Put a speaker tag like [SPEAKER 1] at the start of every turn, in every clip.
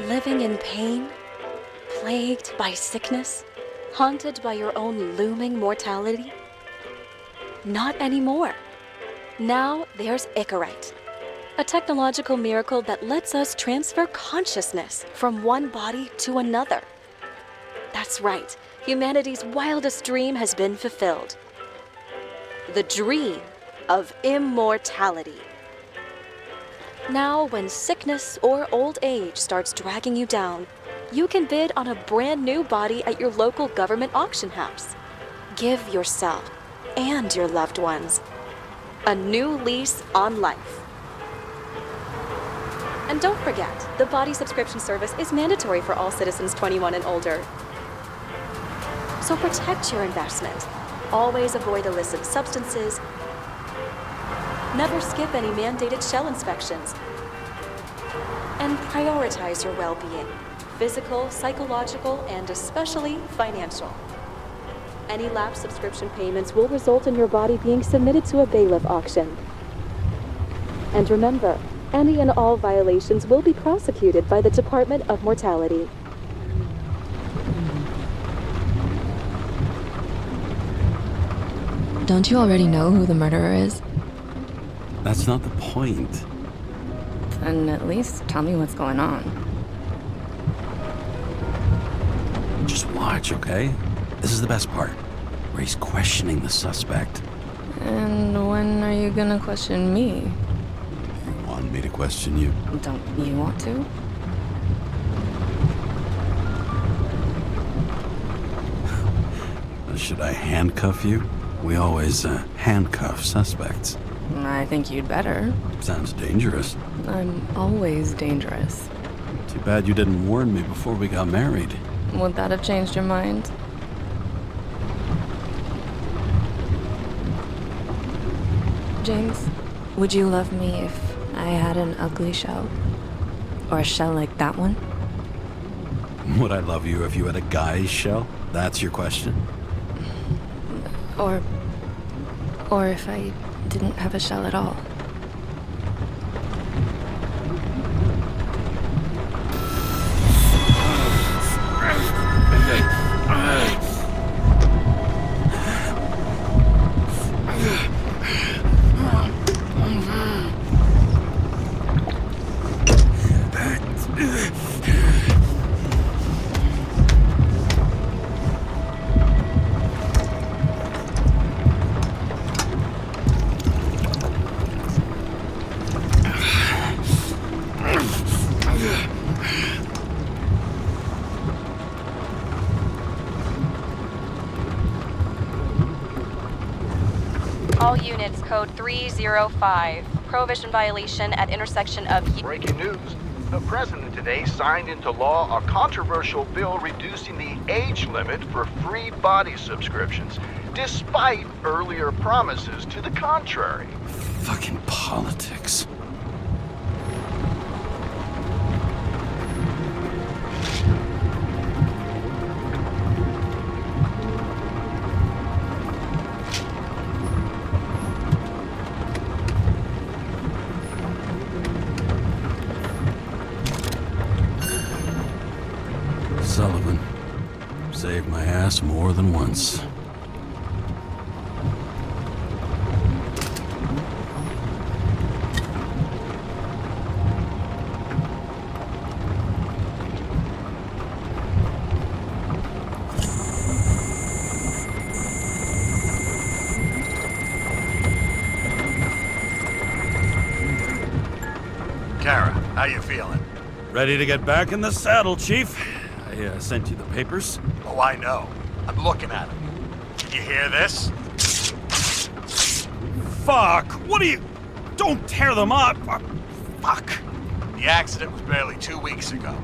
[SPEAKER 1] Living in pain, plagued by sickness, haunted by your own looming mortality? Not anymore. Now there's ICARUS, a technological miracle that lets us transfer consciousness from one body to another. That's right, humanity's wildest dream has been fulfilled. The dream of immortality. Now, when sickness or old age starts dragging you down, you can bid on a brand new body at your local government auction house. Give yourself and your loved ones a new lease on life. And don't forget, the body subscription service is mandatory for all citizens 21 and older. So protect your investment. Always avoid illicit substances. Never skip any mandated shell inspections. And prioritize your well-being, physical, psychological, and especially financial. Any lapsed subscription payments will result in your body being submitted to a bailiff auction. And remember, any and all violations will be prosecuted by the Department of Mortality.
[SPEAKER 2] Don't you already know who the murderer is?
[SPEAKER 3] That's not the point.
[SPEAKER 2] Then at least tell me what's going on.
[SPEAKER 3] Just watch, okay? This is the best part, where he's questioning the suspect.
[SPEAKER 2] And when are you gonna question me?
[SPEAKER 3] You want me to question you?
[SPEAKER 2] Don't you want to?
[SPEAKER 3] Should I handcuff you? We always handcuff suspects.
[SPEAKER 2] I think you'd better.
[SPEAKER 3] Sounds dangerous.
[SPEAKER 2] I'm always dangerous.
[SPEAKER 3] Too bad you didn't warn me before we got married.
[SPEAKER 2] Would that have changed your mind? James, would you love me if I had an ugly shell? Or a shell like that one?
[SPEAKER 3] Would I love you if you had a guy's shell? That's your question?
[SPEAKER 2] Or if I didn't have a shell at all.
[SPEAKER 1] All units, code 305. Prohibition violation at intersection of...
[SPEAKER 4] Breaking news. The president today signed into law a controversial bill reducing the age limit for free body subscriptions, despite earlier promises to the contrary.
[SPEAKER 3] Fucking politics. Sullivan. Saved my ass more than once.
[SPEAKER 4] Karra, how you feeling?
[SPEAKER 3] Ready to get back in the saddle, Chief. I sent you the papers.
[SPEAKER 4] Oh, I know. I'm looking at them. Can you hear this?
[SPEAKER 3] Fuck! What are you... Don't tear them up! Fuck!
[SPEAKER 4] The accident was barely 2 weeks ago.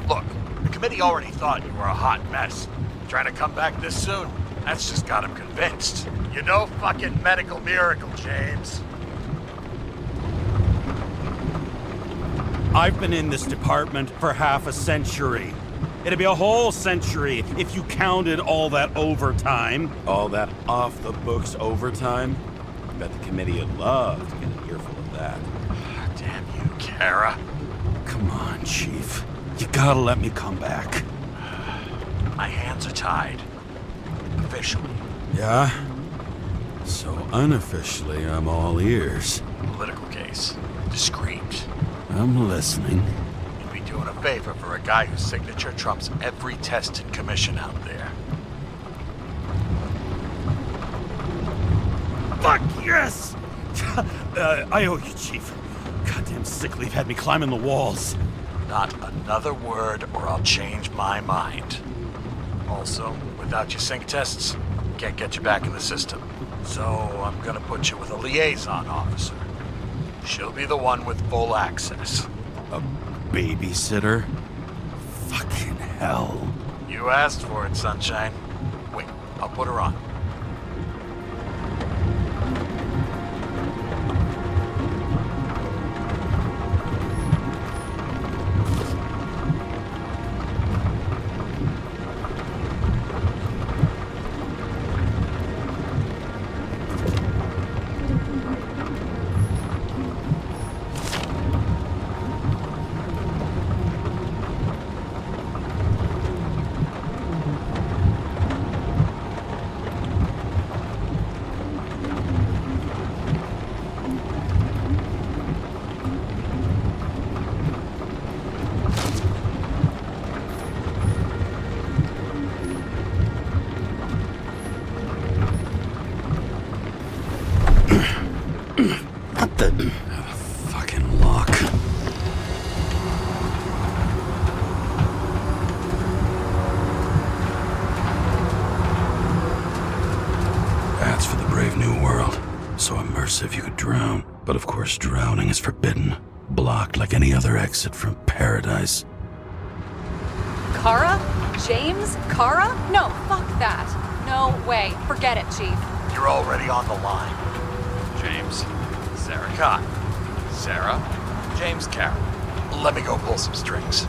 [SPEAKER 4] Look, the committee already thought you were a hot mess. Trying to come back this soon, that's just got them convinced. You're no fucking medical miracle, James.
[SPEAKER 3] I've been in this department for half a century. It'd be a whole century if you counted all that overtime. All that off-the-books overtime. I bet the committee would love to get an earful of that.
[SPEAKER 4] Karra.
[SPEAKER 3] Come on, Chief. You gotta let me come back.
[SPEAKER 4] My hands are tied. Officially.
[SPEAKER 3] Yeah? So unofficially, I'm all ears.
[SPEAKER 4] Political case. Discreet.
[SPEAKER 3] I'm listening.
[SPEAKER 4] You'd be doing a favor for a guy whose signature trumps every test and commission out there.
[SPEAKER 3] Fuck yes! I owe you, Chief. Goddamn sick leave had me climbing the walls.
[SPEAKER 4] Not another word or I'll change my mind. Also, without your sync tests, can't get you back in the system. So I'm gonna put you with a liaison officer. She'll be the one with full access.
[SPEAKER 3] A babysitter? Fucking hell.
[SPEAKER 4] You asked for it, Sunshine. Wait, I'll put her on.
[SPEAKER 3] What the... fucking lock. That's for the brave new world. So immersive you could drown. But of course drowning is forbidden. Blocked like any other exit from paradise.
[SPEAKER 5] Karra? James Karra? No, fuck that. No way. Forget it, Chief.
[SPEAKER 4] You're already on the line. James, Sarah Cott. Sarah, James Karra. Let me go pull some strings.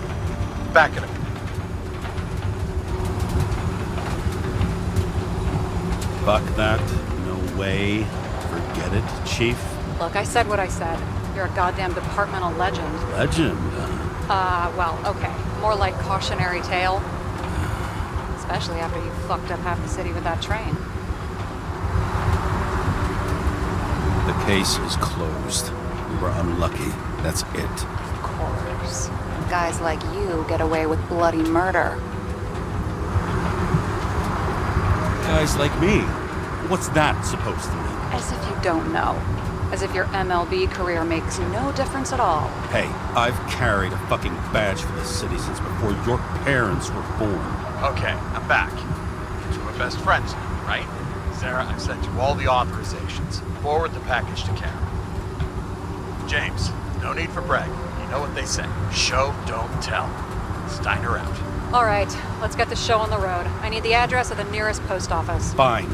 [SPEAKER 4] Back in a minute.
[SPEAKER 3] Fuck that. No way. Forget it, Chief.
[SPEAKER 5] Look, I said what I said. You're a goddamn departmental legend.
[SPEAKER 3] Legend.
[SPEAKER 5] Well, okay. More like cautionary tale. Especially after you fucked up half the city with that train.
[SPEAKER 3] The case is closed. We were unlucky. That's it.
[SPEAKER 5] Of course. Guys like you get away with bloody murder.
[SPEAKER 3] Guys like me. What's that supposed to mean?
[SPEAKER 5] As if you don't know. As if your MLB career makes no difference at all.
[SPEAKER 3] Hey, I've carried a fucking badge for this city since before your parents were born.
[SPEAKER 4] Okay, I'm back. So we're best friends now, right? Sarah, I've sent you all the authorizations. Forward the package to Karra. James, no need for brag. You know what they say. Show, don't tell. Steiner out.
[SPEAKER 5] All right, let's get the show on the road. I need the address of the nearest post office.
[SPEAKER 3] Fine.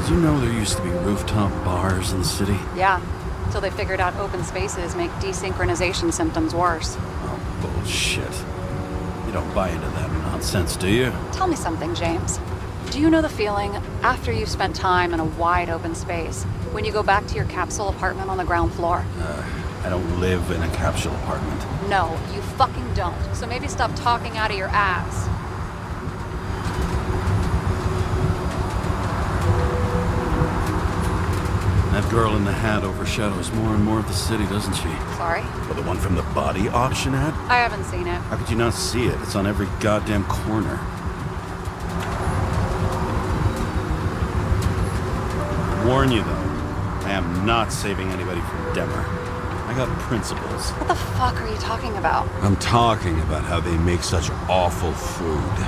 [SPEAKER 3] Did you know there used to be rooftop bars in the city?
[SPEAKER 5] Yeah, until they figured out open spaces make desynchronization symptoms worse.
[SPEAKER 3] Oh, bullshit. You don't buy into that nonsense, do you?
[SPEAKER 5] Tell me something, James. Do you know the feeling after you've spent time in a wide open space, when you go back to your capsule apartment on the ground floor?
[SPEAKER 3] I don't live in a capsule apartment.
[SPEAKER 5] No, you fucking don't. So maybe stop talking out of your ass.
[SPEAKER 3] That girl in the hat overshadows more and more of the city, doesn't she?
[SPEAKER 5] Sorry?
[SPEAKER 3] Well, the one from the body auction ad?
[SPEAKER 5] I haven't seen it.
[SPEAKER 3] How could you not see it? It's on every goddamn corner. Warn you, though, I am not saving anybody from Demmer. I got principles.
[SPEAKER 5] What the fuck are you talking about?
[SPEAKER 3] I'm talking about how they make such awful food.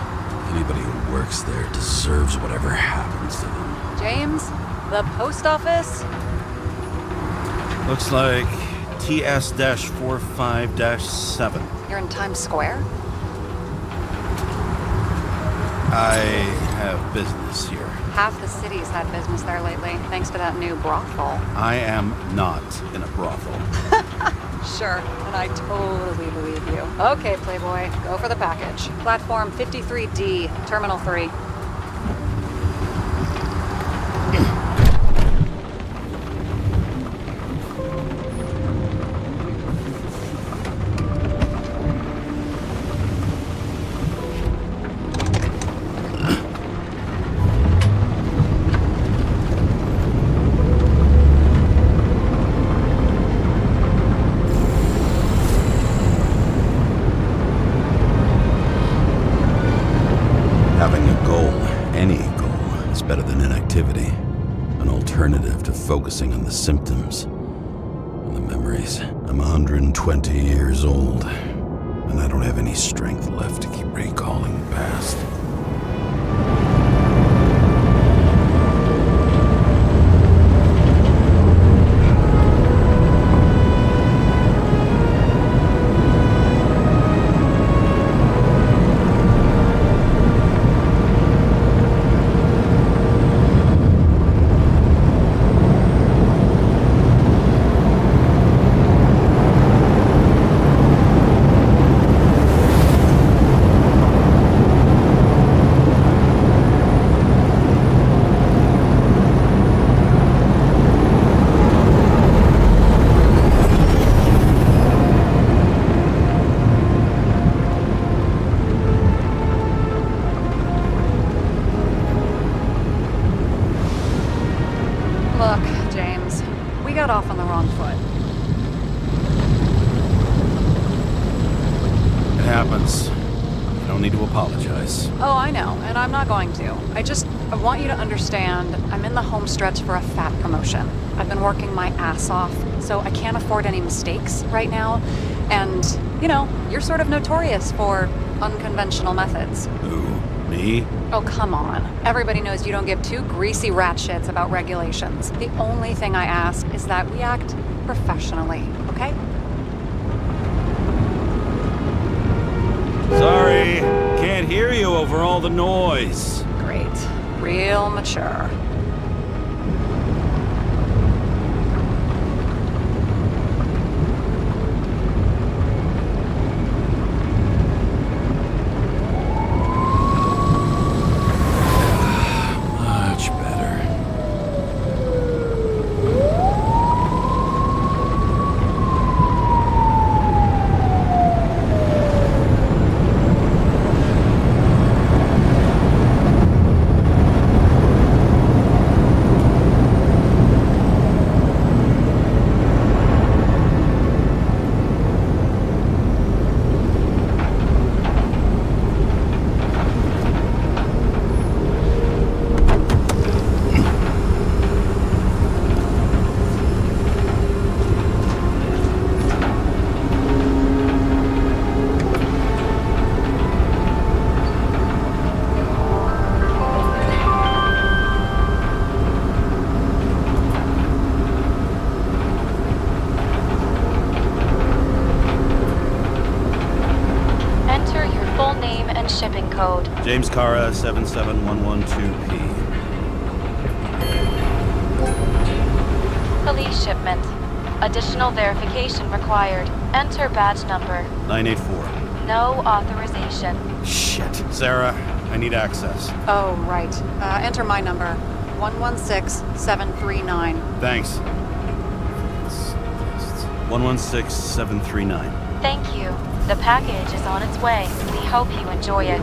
[SPEAKER 3] Anybody who works there deserves whatever happens to them.
[SPEAKER 5] James? The post office?
[SPEAKER 3] Looks like TS-45-7.
[SPEAKER 5] You're in Times Square?
[SPEAKER 3] I have business here.
[SPEAKER 5] Half the city's had business there lately, thanks to that new brothel.
[SPEAKER 3] I am not in a brothel.
[SPEAKER 5] Sure, and I totally believe you. Okay, Playboy, go for the package. Platform 53D, Terminal 3.
[SPEAKER 3] Better than inactivity. An alternative to focusing on the symptoms and the memories. I'm 120 years old, and I don't have any strength left to keep recalling the past.
[SPEAKER 5] Look, James, we got off on the wrong foot.
[SPEAKER 3] It happens. You don't need to apologize.
[SPEAKER 5] Oh, I know, and I'm not going to. I want you to understand, I'm in the home stretch for a fat promotion. I've been working my ass off, so I can't afford any mistakes right now. And, you're sort of notorious for unconventional methods.
[SPEAKER 3] Who? Me?
[SPEAKER 5] Oh, come on. Everybody knows you don't give two greasy rat shits about regulations. The only thing I ask is that we act professionally, okay?
[SPEAKER 3] Sorry, can't hear you over all the noise.
[SPEAKER 5] Great. Real mature.
[SPEAKER 3] Much better.
[SPEAKER 1] Shipping code.
[SPEAKER 3] James Karra, 77112P.
[SPEAKER 1] Police shipment. Additional verification required. Enter badge number.
[SPEAKER 3] 984.
[SPEAKER 1] No authorization.
[SPEAKER 3] Shit. Sarah, I need access.
[SPEAKER 5] Oh, right. Enter my number. 116739.
[SPEAKER 3] Thanks. 116739.
[SPEAKER 1] Thank you. The package is on its way. We hope you enjoy it.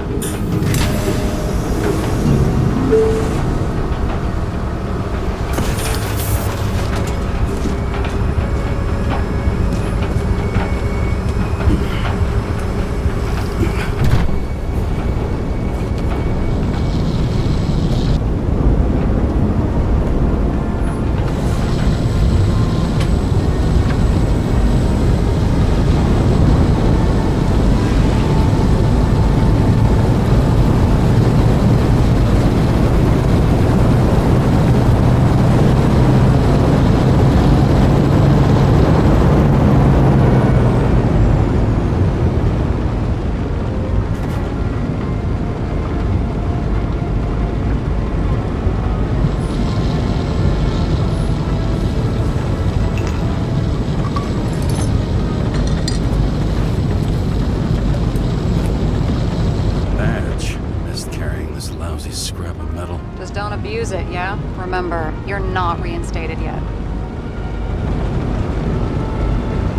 [SPEAKER 5] Don't abuse it, yeah? Remember, you're not reinstated yet.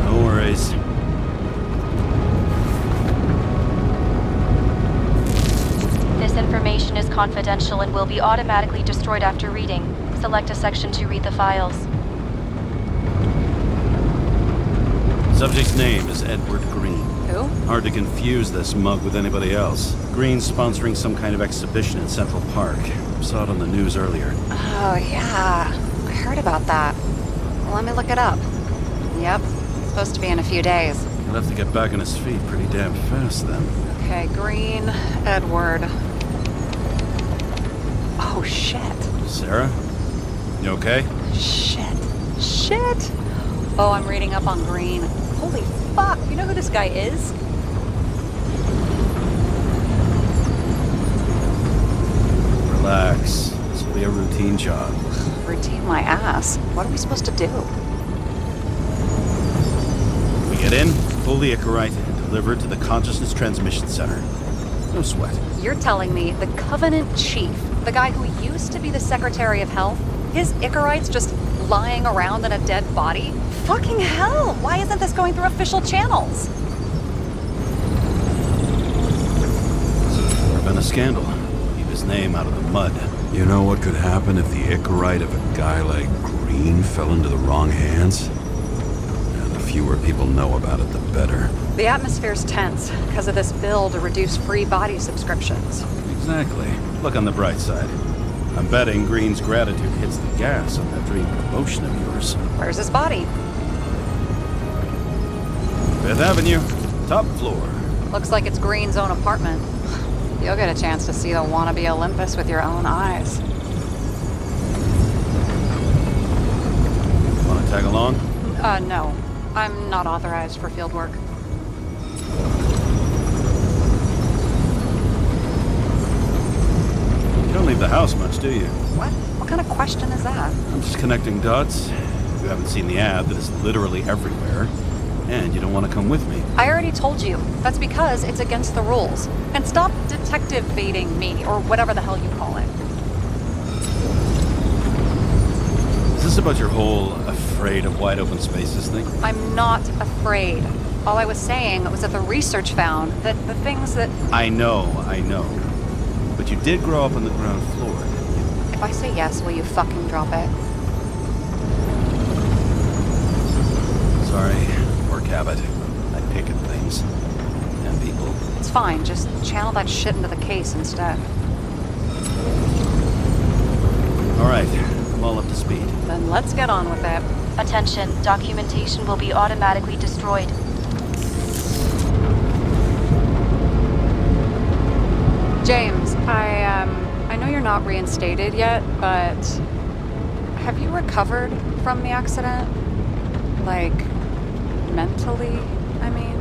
[SPEAKER 3] No worries.
[SPEAKER 1] This information is confidential and will be automatically destroyed after reading. Select a section to read the files.
[SPEAKER 3] Subject's name is Edward Green.
[SPEAKER 5] Who?
[SPEAKER 3] Hard to confuse this mug with anybody else. Green's sponsoring some kind of exhibition in Central Park. Saw it on the news earlier.
[SPEAKER 5] Oh, yeah. I heard about that. Let me look it up. Yep. It's supposed to be in a few days.
[SPEAKER 3] He'll have to get back on his feet pretty damn fast then.
[SPEAKER 5] Okay, Green, Edward. Oh, shit.
[SPEAKER 3] Sarah? You okay?
[SPEAKER 5] Shit. Oh, I'm reading up on Green. Holy fuck, you know who this guy is?
[SPEAKER 3] Relax. This will be a routine job.
[SPEAKER 5] Routine my ass. What are we supposed to do?
[SPEAKER 3] We get in, pull the Icarite, and deliver it to the Consciousness Transmission Center. No sweat.
[SPEAKER 5] You're telling me the Covenant Chief, the guy who used to be the Secretary of Health, his Icarite's just lying around in a dead body? Fucking hell! Why isn't this going through official channels?
[SPEAKER 3] There's been a scandal. Keep his name out of the mud.
[SPEAKER 6] You know what could happen if the Icarite of a guy like Green fell into the wrong hands? Yeah, the fewer people know about it, the better.
[SPEAKER 5] The atmosphere's tense because of this bill to reduce free body subscriptions.
[SPEAKER 3] Exactly. Look on the bright side. I'm betting Green's gratitude hits the gas on that dream promotion of yours.
[SPEAKER 5] Where's his body?
[SPEAKER 3] 5th Avenue, top floor.
[SPEAKER 5] Looks like it's Green's own apartment. You'll get a chance to see the wannabe Olympus with your own eyes.
[SPEAKER 3] Want to tag along?
[SPEAKER 5] No. I'm not authorized for field work.
[SPEAKER 3] You don't leave the house much, do you?
[SPEAKER 5] What? What kind of question is that?
[SPEAKER 3] I'm just connecting dots. You haven't seen the ad that is literally everywhere. And you don't want to come with me.
[SPEAKER 5] I already told you. That's because it's against the rules. And stop detective-baiting me, or whatever the hell you call it.
[SPEAKER 3] Is this about your whole afraid of wide open spaces thing?
[SPEAKER 5] I'm not afraid. All I was saying was that the research found that the things that...
[SPEAKER 3] I know. But you did grow up on the ground floor, didn't you?
[SPEAKER 5] If I say yes, will you fucking drop it?
[SPEAKER 3] Sorry. Work habit. I pick at things. And people.
[SPEAKER 5] It's fine, just channel that shit into the case instead.
[SPEAKER 3] Alright, I'm all up to speed.
[SPEAKER 5] Then let's get on with it.
[SPEAKER 1] Attention, documentation will be automatically destroyed.
[SPEAKER 5] James, I know you're not reinstated yet, but have you recovered from the accident? Like, mentally, I mean?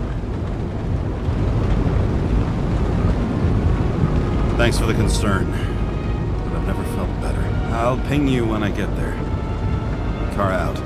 [SPEAKER 3] Thanks for the concern. But I've never felt better. I'll ping you when I get there. Car out.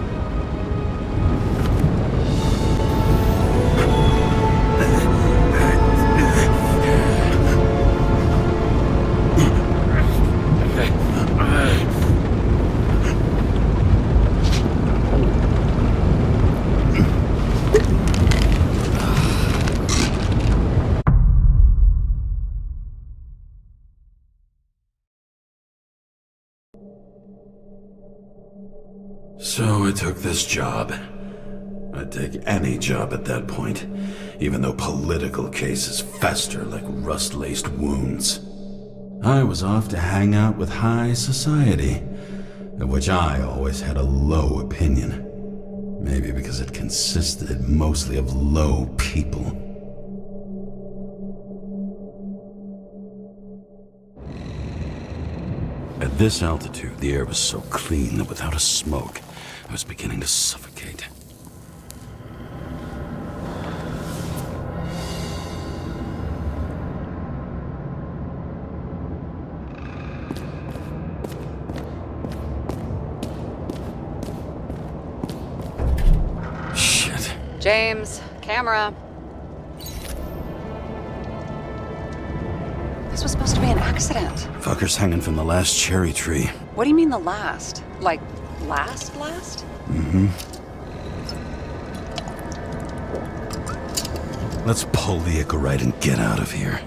[SPEAKER 6] So I took this job. I'd take any job at that point, even though political cases fester like rust-laced wounds. I was off to hang out with high society, of which I always had a low opinion. Maybe because it consisted mostly of low people. At this altitude, the air was so clean that without a smoke, I was beginning to suffocate. Shit.
[SPEAKER 5] James, camera. This was supposed to be an accident.
[SPEAKER 3] Fucker's hanging from the last cherry tree.
[SPEAKER 5] What do you mean the last? Like, last?
[SPEAKER 3] Mm-hmm. Let's pull the Icarite and get out of here.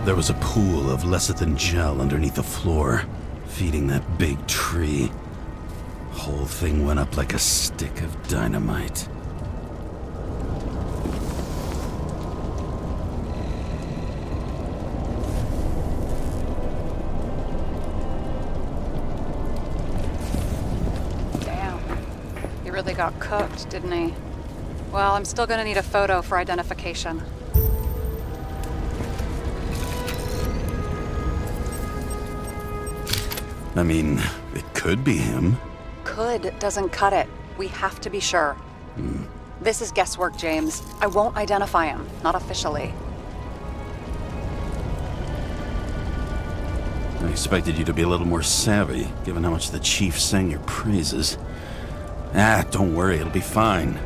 [SPEAKER 3] There was a pool of lecithin gel underneath the floor, feeding that big tree. Whole thing went up like a stick of dynamite.
[SPEAKER 5] Damn. He really got cooked, didn't he? Well, I'm still gonna need a photo for identification.
[SPEAKER 3] I mean, it could be him.
[SPEAKER 5] Could doesn't cut it. We have to be sure. This is guesswork, James. I won't identify him. Not officially.
[SPEAKER 3] I expected you to be a little more savvy, given how much the chief sang your praises. Don't worry, it'll be fine.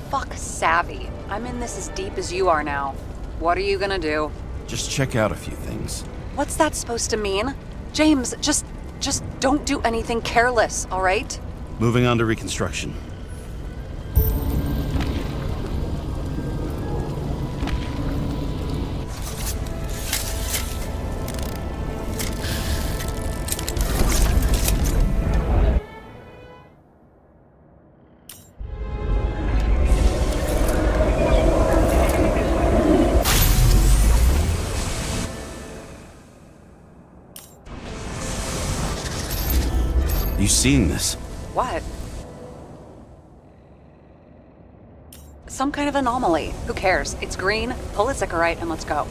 [SPEAKER 5] Fuck savvy. I'm in this as deep as you are now. What are you gonna do?
[SPEAKER 3] Just check out a few things.
[SPEAKER 5] What's that supposed to mean? James, just don't do anything careless, all right?
[SPEAKER 3] Moving on to reconstruction. You seeing this?
[SPEAKER 5] What? Some kind of anomaly. Who cares? It's green. Pull a Sychrotest and let's go.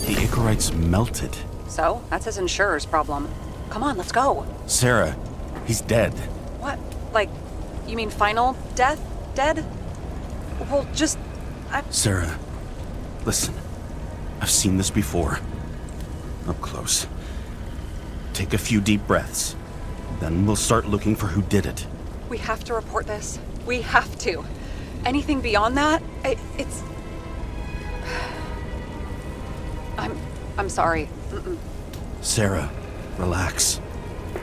[SPEAKER 3] The Icarites melted.
[SPEAKER 5] So, that's his insurer's problem. Come on, let's go.
[SPEAKER 3] Sarah, he's dead.
[SPEAKER 5] What? Like, you mean final death? Dead? Well, just...
[SPEAKER 3] Sarah, listen. I've seen this before. Up close. Take a few deep breaths. Then we'll start looking for who did it.
[SPEAKER 5] We have to report this. We have to. Anything beyond that, it's... I'm sorry. Mm-mm.
[SPEAKER 3] Sarah, relax.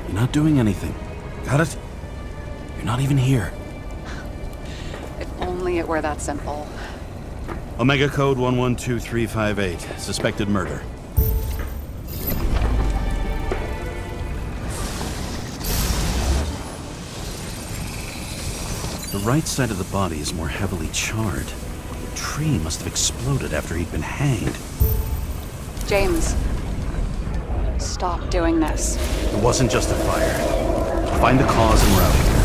[SPEAKER 3] You're not doing anything. Got it? You're not even here.
[SPEAKER 5] If only it were that simple.
[SPEAKER 3] Omega code 112358. Suspected murder. The right side of the body is more heavily charred. The tree must have exploded after he'd been hanged.
[SPEAKER 5] James, stop doing this.
[SPEAKER 3] It wasn't just a fire. Find the cause and we're out of here.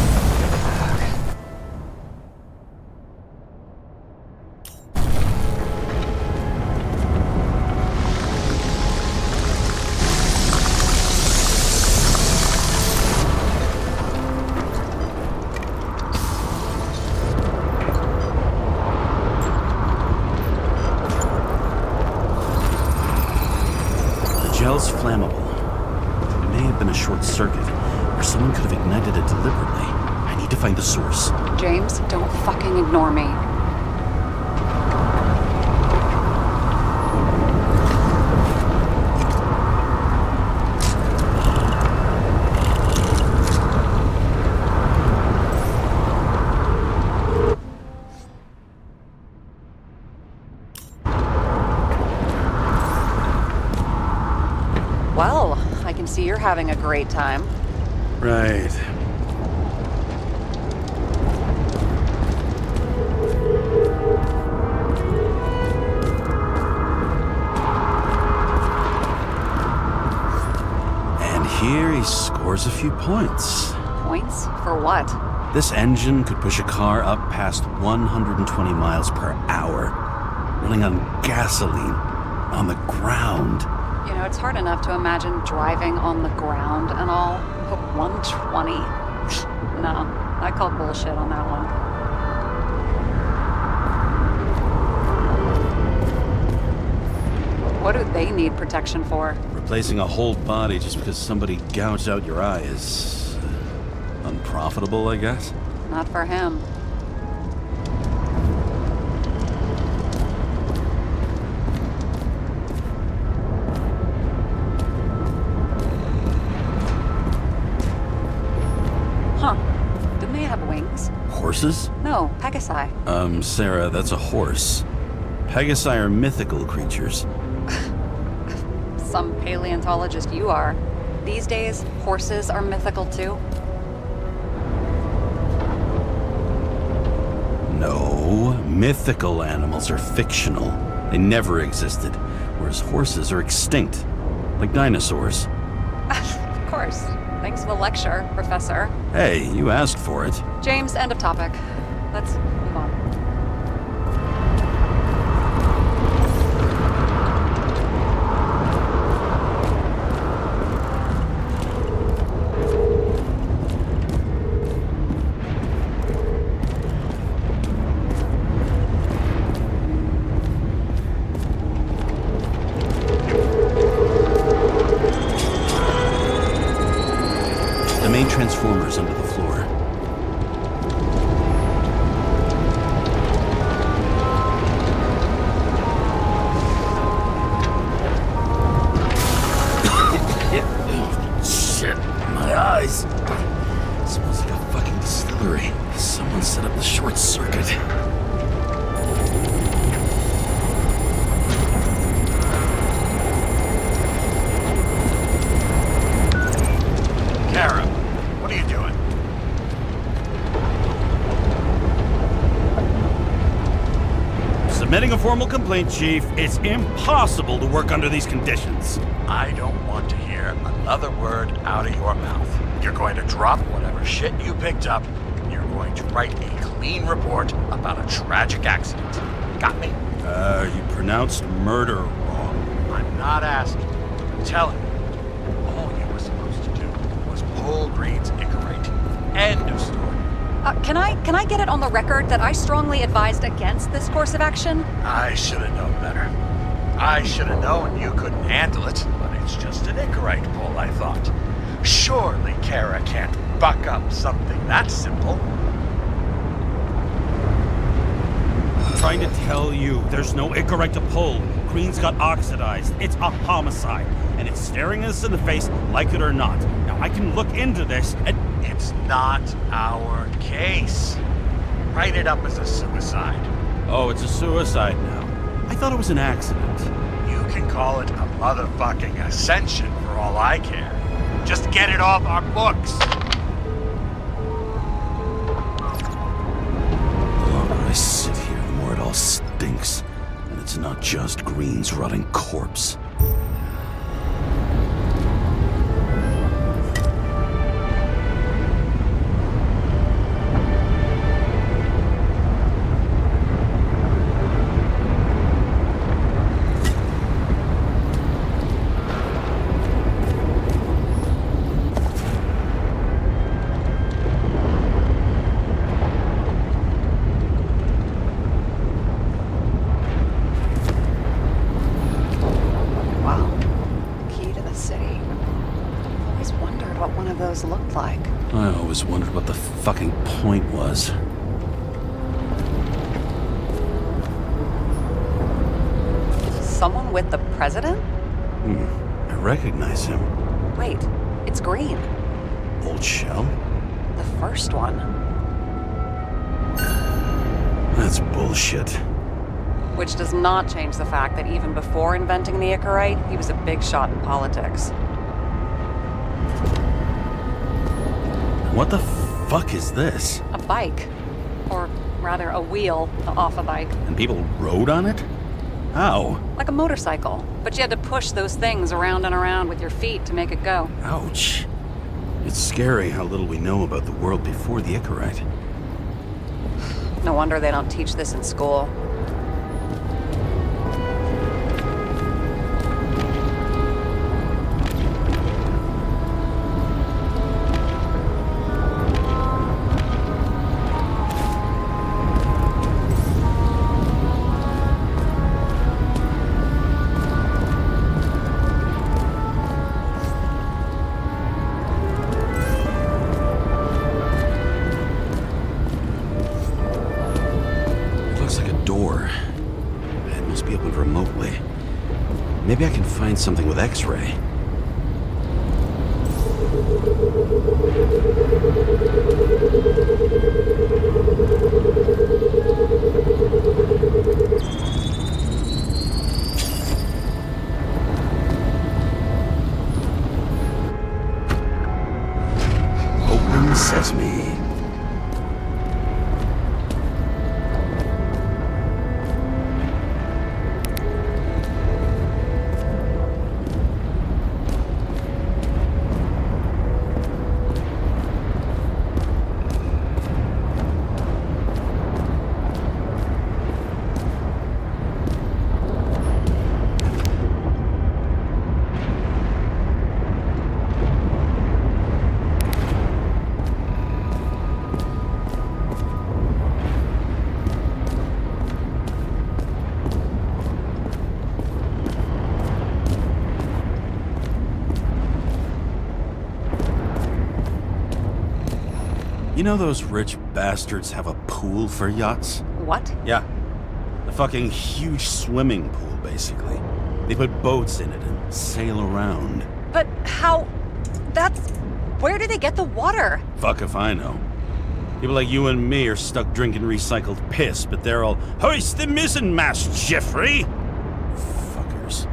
[SPEAKER 3] Gel's flammable. It may have been a short circuit, or someone could have ignited it deliberately. I need to find the source.
[SPEAKER 5] James, don't fucking ignore me. Well, I can see you're having a great time.
[SPEAKER 3] Right. And here he scores a few points.
[SPEAKER 5] Points? For what?
[SPEAKER 3] This engine could push a car up past 120 miles per hour, running on gasoline, on the ground.
[SPEAKER 5] You know, it's hard enough to imagine driving on the ground and all, but 120? No, I call bullshit on that one. What do they need protection for?
[SPEAKER 3] Replacing a whole body just because somebody gouged out your eye is unprofitable, I guess.
[SPEAKER 5] Not for him.
[SPEAKER 3] horses?
[SPEAKER 5] No, Pegasi.
[SPEAKER 3] Sarah, that's a horse. Pegasi are mythical creatures.
[SPEAKER 5] Some paleontologist you are. These days, horses are mythical too.
[SPEAKER 3] No, mythical animals are fictional. They never existed, whereas horses are extinct, like dinosaurs.
[SPEAKER 5] Of course. Thanks for the lecture, Professor.
[SPEAKER 3] Hey, you asked for it.
[SPEAKER 5] James, end of topic. Let's move on.
[SPEAKER 3] The main transformer's under the floor. Shit, my eyes. Smells like a fucking distillery. Someone set up the short circuit.
[SPEAKER 4] Karra, what are you doing?
[SPEAKER 7] Submitting a formal complaint, Chief. It's impossible to work under these conditions.
[SPEAKER 4] I don't want to hear another word out of your mouth. You're going to drop whatever shit you picked up, and you're going to write a clean report about a tragic accident. Got me?
[SPEAKER 7] You pronounced murder wrong.
[SPEAKER 4] I'm not asking. I'm telling you. All you were supposed to do was pull Green's Icarite. End of story.
[SPEAKER 5] Can I get it on the record that I strongly advised against this course of action?
[SPEAKER 4] I should have known better. I should have known you couldn't handle it, but it's just an Icarite pull, I thought. Surely Karra can't buck up something that simple.
[SPEAKER 7] I'm trying to tell you, there's no Icarite to pull. Green's got oxidized. It's a homicide, and it's staring us in the face, like it or not. Now, I can look into this, and
[SPEAKER 4] It's not our case. Write it up as a suicide.
[SPEAKER 7] oh, it's a suicide now. I thought it was an accident.
[SPEAKER 4] You can call it a motherfucking ascension for all I care. Just get it off our books.
[SPEAKER 3] The longer I sit here, the more it all stinks. And it's not just Green's rotting corpse.
[SPEAKER 5] Wow. Key to the city. I've always wondered what one of those looked like.
[SPEAKER 3] I always wondered what the fucking point was.
[SPEAKER 5] Someone with the president?
[SPEAKER 3] I recognize him.
[SPEAKER 5] Wait, it's Green.
[SPEAKER 3] Old Shell?
[SPEAKER 5] The first one.
[SPEAKER 3] That's bullshit.
[SPEAKER 5] Which does not change the fact that even before inventing the Icarite, he was a big shot in politics.
[SPEAKER 3] What the fuck is this?
[SPEAKER 5] A bike. Or rather, a wheel off a bike.
[SPEAKER 3] And people rode on it? How?
[SPEAKER 5] Like a motorcycle. But you had to push those things around and around with your feet to make it go.
[SPEAKER 3] Ouch. It's scary how little we know about the world before the Icarite.
[SPEAKER 5] No wonder they don't teach this in school.
[SPEAKER 3] Maybe I can find something with X-ray.
[SPEAKER 7] You know those rich bastards have a pool for yachts?
[SPEAKER 5] What?
[SPEAKER 7] Yeah. A fucking huge swimming pool, basically. They put boats in it and sail around.
[SPEAKER 5] But how... That's... Where do they get the water?
[SPEAKER 7] Fuck if I know. People like you and me are stuck drinking recycled piss, but they're all, hoist the mizzenmast, Jeffrey! Fuckers.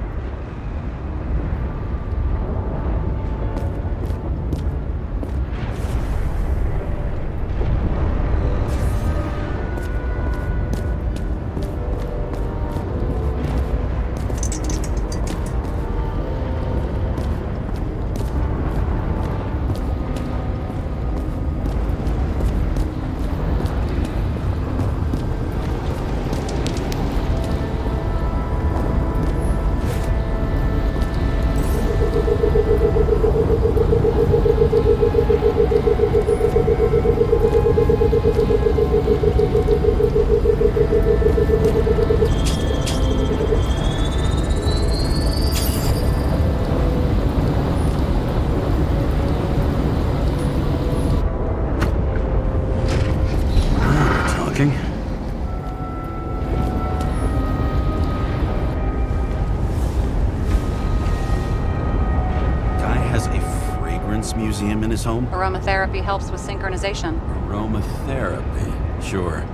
[SPEAKER 7] Museum in his home?
[SPEAKER 5] Aromatherapy helps with synchronization.
[SPEAKER 7] Aromatherapy, sure.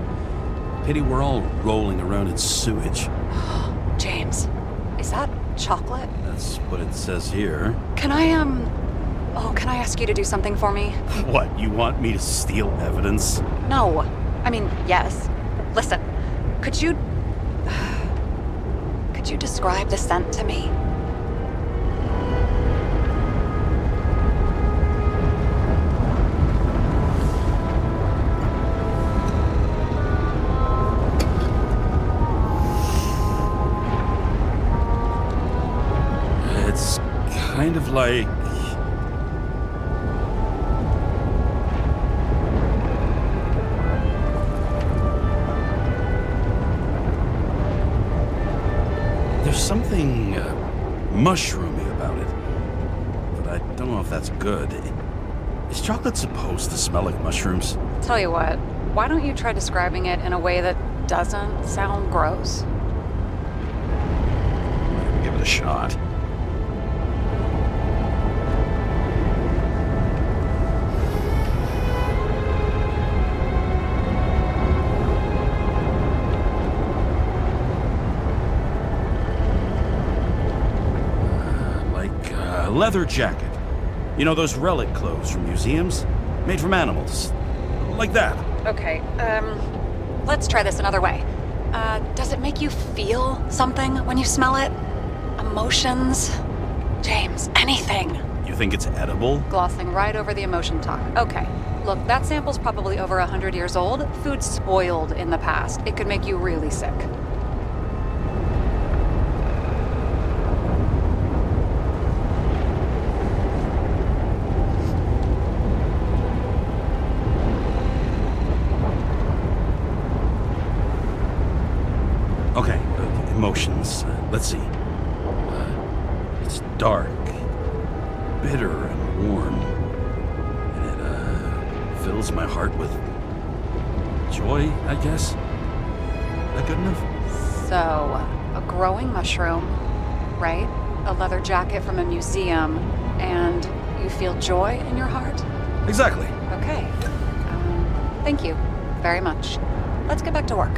[SPEAKER 7] Pity we're all rolling around in sewage.
[SPEAKER 5] James, is that chocolate?
[SPEAKER 7] That's what it says here.
[SPEAKER 5] Can I ask you to do something for me?
[SPEAKER 7] What, you want me to steal evidence?
[SPEAKER 5] No. I mean, yes. Listen, could you describe the scent to me?
[SPEAKER 7] Kind of like... There's something mushroomy about it, but I don't know if that's good. Is chocolate supposed to smell like mushrooms?
[SPEAKER 5] Tell you what, why don't you try describing it in a way that doesn't sound gross?
[SPEAKER 7] Give it a shot. Leather jacket. You know those relic clothes from museums? Made from animals. Like that.
[SPEAKER 5] Okay, let's try this another way. Does it make you feel something when you smell it? Emotions? James, anything.
[SPEAKER 7] You think it's edible?
[SPEAKER 5] Glossing right over the emotion talk. Okay, look, that sample's probably over 100 years old. Food spoiled in the past. It could make you really sick.
[SPEAKER 7] Okay, emotions. Let's see. It's dark, bitter and warm, and it fills my heart with joy, I guess. That good enough?
[SPEAKER 5] So, a growing mushroom, right? A leather jacket from a museum, and you feel joy in your heart?
[SPEAKER 7] Exactly.
[SPEAKER 5] Okay. Thank you very much. Let's get back to work.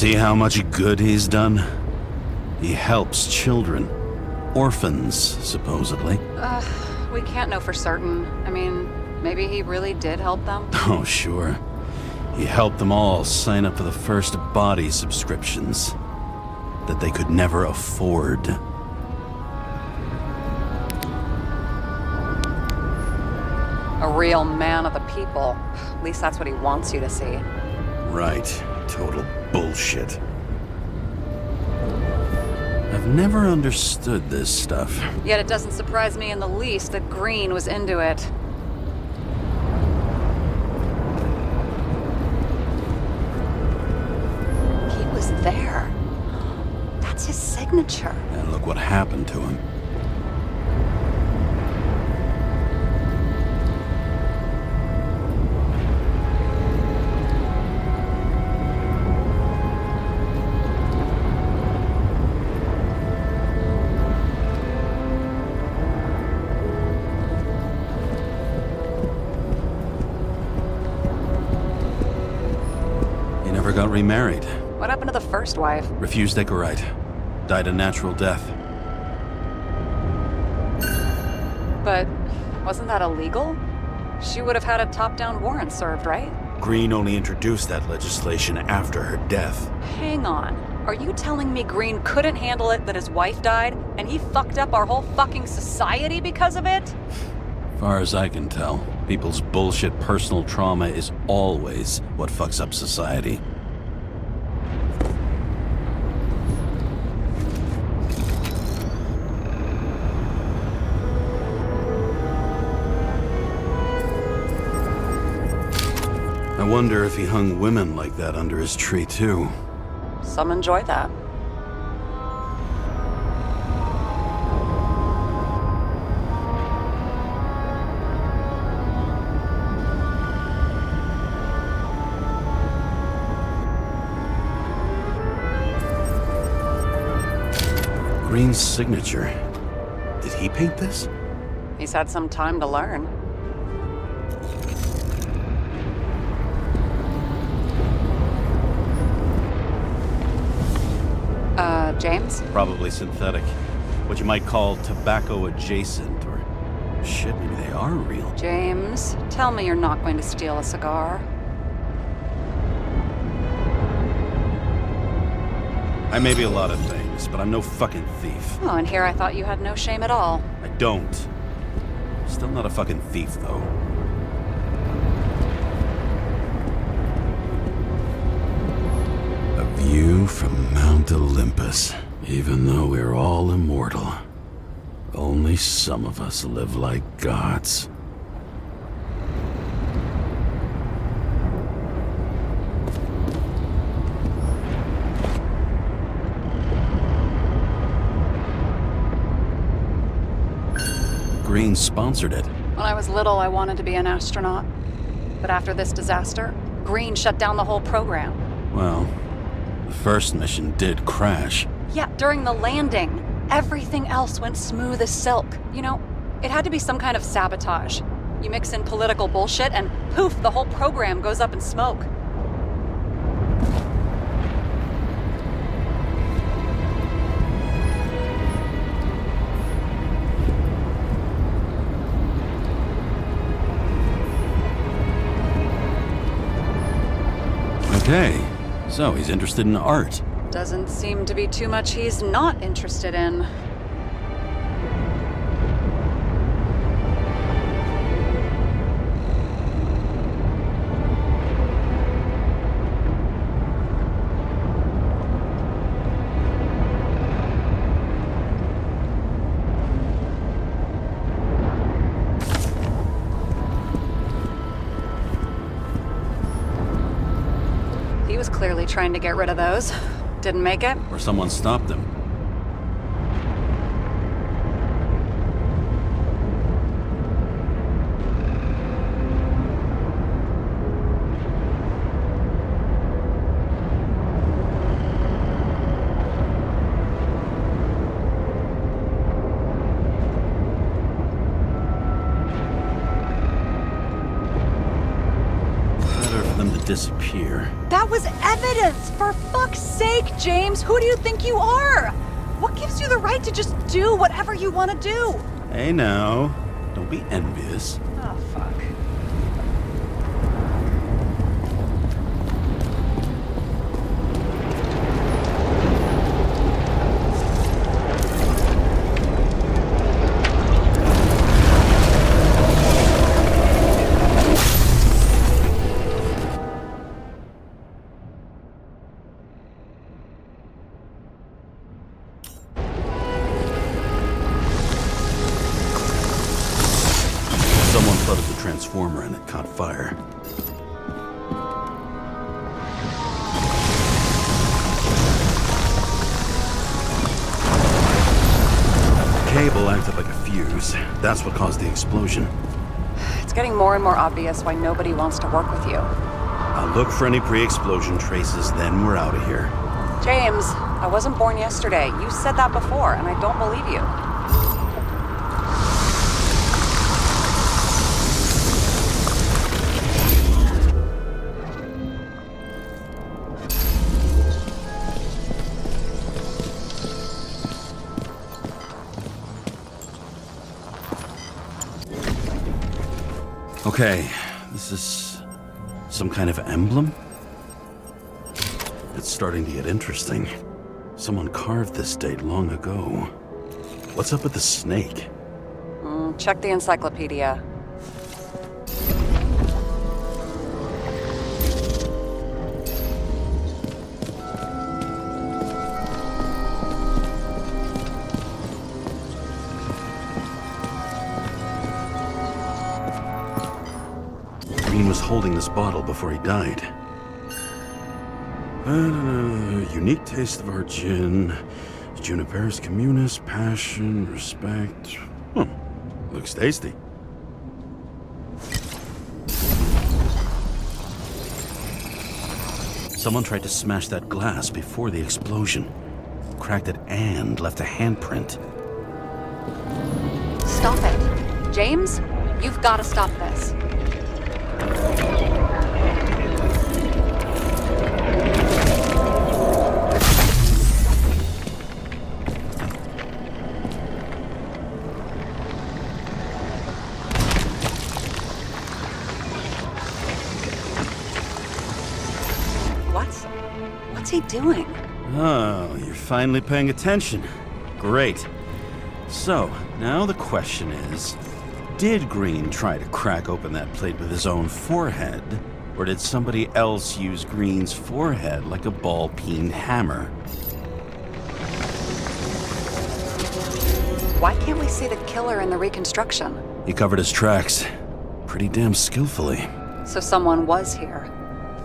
[SPEAKER 3] See how much good he's done? He helps children. Orphans, supposedly.
[SPEAKER 5] We can't know for certain. I mean, maybe he really did help them.
[SPEAKER 3] Oh, sure. He helped them all sign up for the first body subscriptions that they could never afford.
[SPEAKER 5] A real man of the people. At least that's what he wants you to see.
[SPEAKER 3] Right. Total bullshit. I've never understood this stuff.
[SPEAKER 5] Yet it doesn't surprise me in the least that Green was into it. He was there. That's his signature.
[SPEAKER 3] And look what happened to him. Got remarried.
[SPEAKER 5] What happened to the first wife?
[SPEAKER 3] Refused Icarite. Died a natural death.
[SPEAKER 5] But wasn't that illegal? She would have had a top-down warrant served, right?
[SPEAKER 3] Green only introduced that legislation after her death.
[SPEAKER 5] Hang on. Are you telling me Green couldn't handle it that his wife died, and he fucked up our whole fucking society because of it?
[SPEAKER 3] Far as I can tell, people's bullshit personal trauma is always what fucks up society. I wonder if he hung women like that under his tree, too.
[SPEAKER 5] Some enjoy that.
[SPEAKER 3] Green's signature. Did he paint this?
[SPEAKER 5] He's had some time to learn. James?
[SPEAKER 3] Probably synthetic. What you might call tobacco adjacent, or shit, maybe they are real.
[SPEAKER 5] James, tell me you're not going to steal a cigar.
[SPEAKER 3] I may be a lot of things, but I'm no fucking thief.
[SPEAKER 5] Oh, and here I thought you had no shame at all.
[SPEAKER 3] I don't. Still not a fucking thief, though. A view from Mount Olympus. Even though we're all immortal, only some of us live like gods. Green sponsored it.
[SPEAKER 5] When I was little, I wanted to be an astronaut. But after this disaster, Green shut down the whole program.
[SPEAKER 3] Well, the first mission did crash.
[SPEAKER 5] Yeah, during the landing. Everything else went smooth as silk. You know, it had to be some kind of sabotage. You mix in political bullshit and poof, the whole program goes up in smoke.
[SPEAKER 3] Okay, so he's interested in art.
[SPEAKER 5] Doesn't seem to be too much he's not interested in. He was clearly trying to get rid of those. Didn't make it?
[SPEAKER 3] Or someone stopped him. Better for them to disappear.
[SPEAKER 5] That was evidence! For fuck's sake, James! Who do you think you are? What gives you the right to just do whatever you want to do?
[SPEAKER 7] Hey now, don't be envious.
[SPEAKER 5] Oh, fuck.
[SPEAKER 7] Someone flooded the transformer and it caught fire. Cable acted like a fuse. That's what caused the explosion.
[SPEAKER 5] It's getting more and more obvious why nobody wants to work with you.
[SPEAKER 7] I'll look for any pre-explosion traces, then we're out of here.
[SPEAKER 5] James, I wasn't born yesterday. You said that before, and I don't believe you.
[SPEAKER 7] Okay, this is some kind of emblem? It's starting to get interesting. Someone carved this date long ago. What's up with the snake?
[SPEAKER 5] Check the encyclopedia.
[SPEAKER 7] Green was holding this bottle before he died. Unique taste of our gin. Juniperus communis, passion, respect. Looks tasty. Someone tried to smash that glass before the explosion. Cracked it and left a handprint.
[SPEAKER 5] Stop it. James, you've got to stop this. What's he doing?
[SPEAKER 7] Oh, you're finally paying attention. Great. So, now the question is, did Green try to crack open that plate with his own forehead, or did somebody else use Green's forehead like a ball-peen hammer?
[SPEAKER 5] Why can't we see the killer in the reconstruction?
[SPEAKER 7] He covered his tracks pretty damn skillfully.
[SPEAKER 5] So someone was here.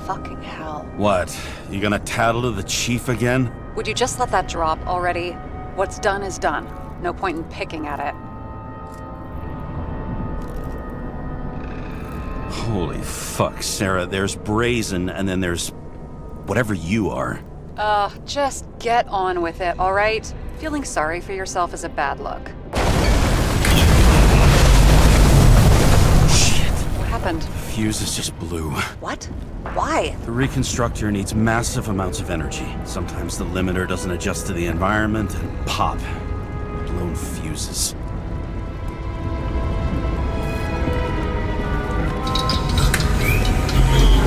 [SPEAKER 5] Fucking hell.
[SPEAKER 7] What? You gonna tattle to the chief again?
[SPEAKER 5] Would you just let that drop already? What's done is done. No point in picking at it.
[SPEAKER 7] Holy fuck, Sarah. There's brazen, and then there's whatever you are.
[SPEAKER 5] Just get on with it, all right? Feeling sorry for yourself is a bad look.
[SPEAKER 7] Shit.
[SPEAKER 5] What happened?
[SPEAKER 7] Fuses just blew.
[SPEAKER 5] What? Why?
[SPEAKER 7] The reconstructor needs massive amounts of energy. Sometimes the limiter doesn't adjust to the environment, and pop. Blown fuses.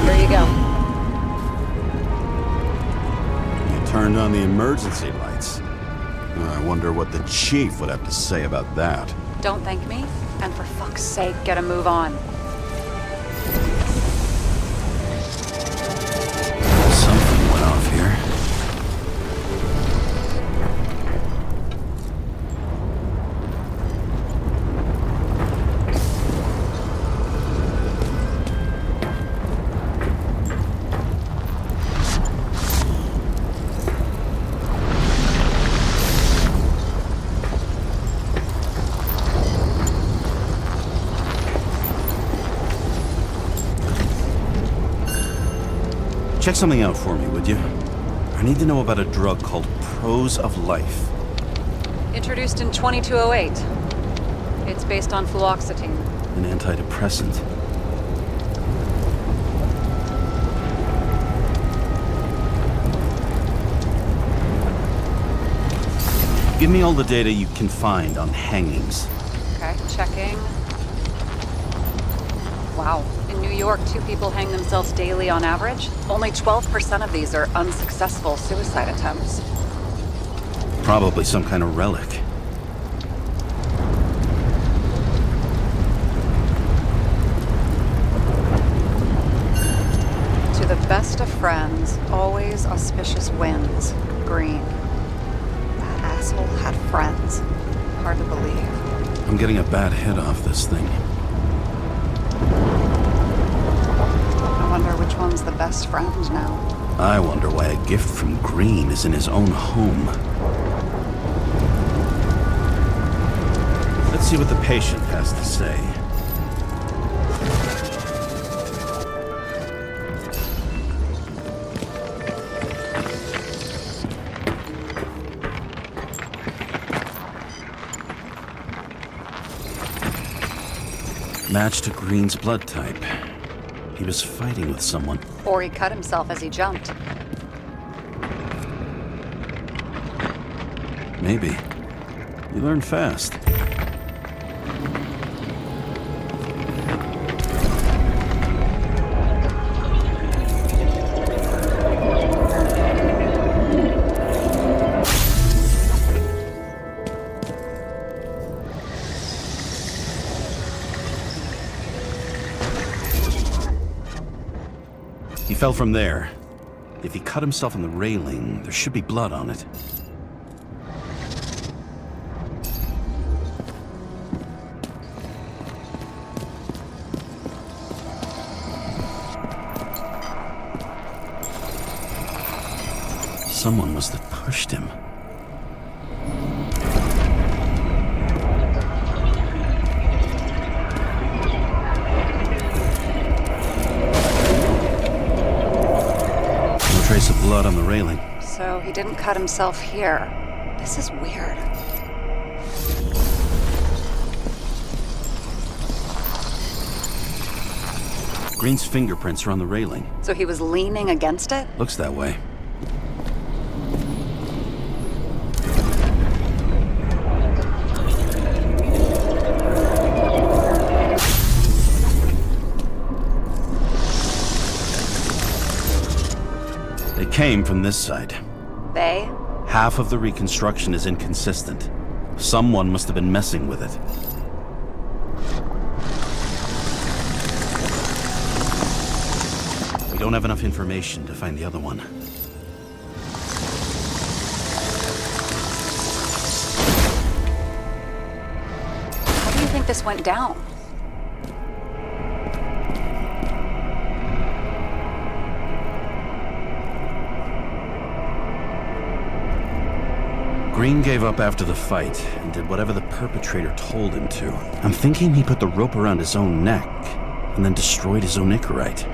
[SPEAKER 5] There you go.
[SPEAKER 7] You turned on the emergency lights. I wonder what the chief would have to say about that.
[SPEAKER 5] Don't thank me, and for fuck's sake, get a move on.
[SPEAKER 7] Something went off here. Check something out for me, would you? I need to know about a drug called Prose of Life.
[SPEAKER 5] Introduced in 2208. It's based on fluoxetine.
[SPEAKER 7] An antidepressant. Give me all the data you can find on hangings.
[SPEAKER 5] Okay, checking. Wow. In New York, 2 people hang themselves daily on average. Only 12% of these are unsuccessful suicide attempts.
[SPEAKER 7] Probably some kind of relic.
[SPEAKER 5] To the best of friends, always auspicious winds. Green. That asshole had friends. Hard to believe.
[SPEAKER 7] I'm getting a bad hit off this thing.
[SPEAKER 5] I wonder which one's the best friend now.
[SPEAKER 7] I wonder why a gift from Green is in his own home. Let's see what the patient has to say. Match to Green's blood type. He was fighting with someone.
[SPEAKER 5] Or he cut himself as he jumped.
[SPEAKER 7] Maybe. You learn fast. He fell from there. If he cut himself on the railing, there should be blood on it. Someone must have pushed him. No trace of blood on the railing.
[SPEAKER 5] So he didn't cut himself here. This is weird.
[SPEAKER 7] Green's fingerprints are on the railing.
[SPEAKER 5] So he was leaning against it?
[SPEAKER 7] Looks that way. They came from this side.
[SPEAKER 5] They?
[SPEAKER 7] Half of the reconstruction is inconsistent. Someone must have been messing with it. We don't have enough information to find the other one.
[SPEAKER 5] How do you think this went down?
[SPEAKER 7] Green gave up after the fight and did whatever the perpetrator told him to. I'm thinking he put the rope around his own neck and then destroyed his own Icarite.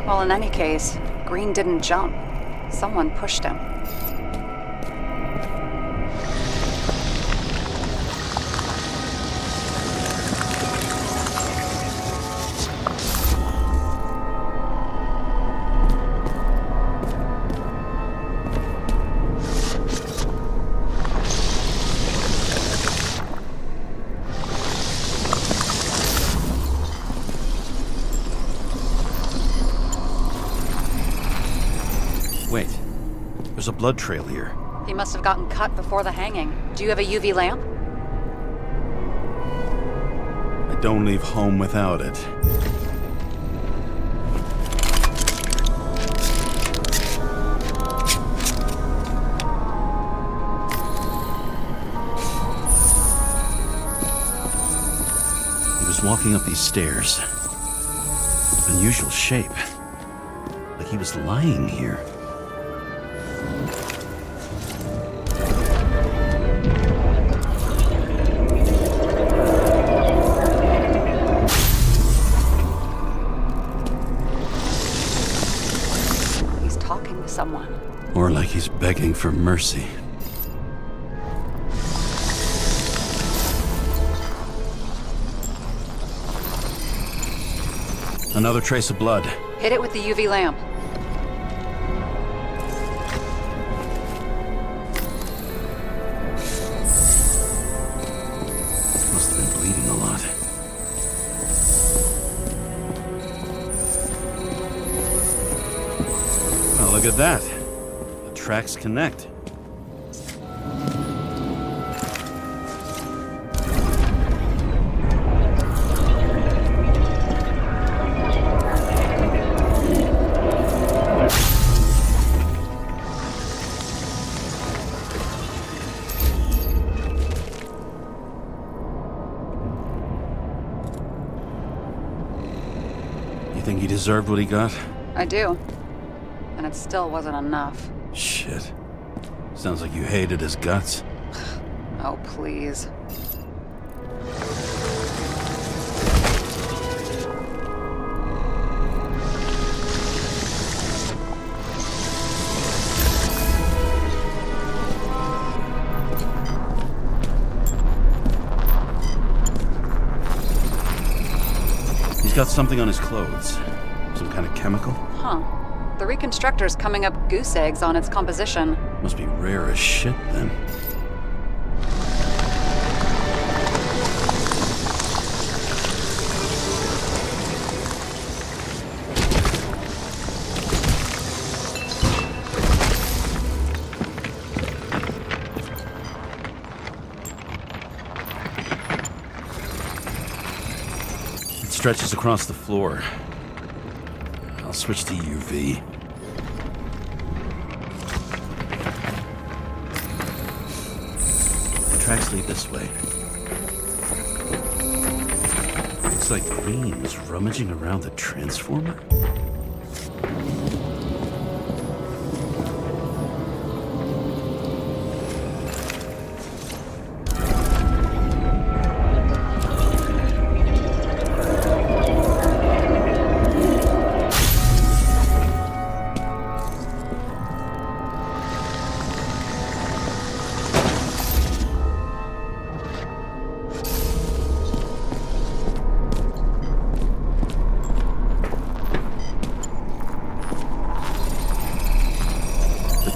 [SPEAKER 5] Well, in any case, Green didn't jump. Someone pushed him.
[SPEAKER 7] Wait, there's a blood trail here.
[SPEAKER 5] He must have gotten cut before the hanging. Do you have a UV lamp?
[SPEAKER 7] I don't leave home without it. He was walking up these stairs. Unusual shape. Like he was lying here.
[SPEAKER 5] He's talking to someone.
[SPEAKER 7] Or like he's begging for mercy. Another trace of blood.
[SPEAKER 5] Hit it with the UV lamp.
[SPEAKER 7] Oh, look at that. The tracks connect. Think he deserved what he got?
[SPEAKER 5] I do. And it still wasn't enough.
[SPEAKER 7] Shit. Sounds like you hated his guts.
[SPEAKER 5] Oh, please.
[SPEAKER 7] Got something on his clothes. Some kind of chemical?
[SPEAKER 5] Huh. The reconstructor's coming up goose eggs on its composition.
[SPEAKER 7] Must be rare as shit, then. Stretches across the floor. I'll switch to UV. The tracks lead this way. Looks like Green was rummaging around the transformer.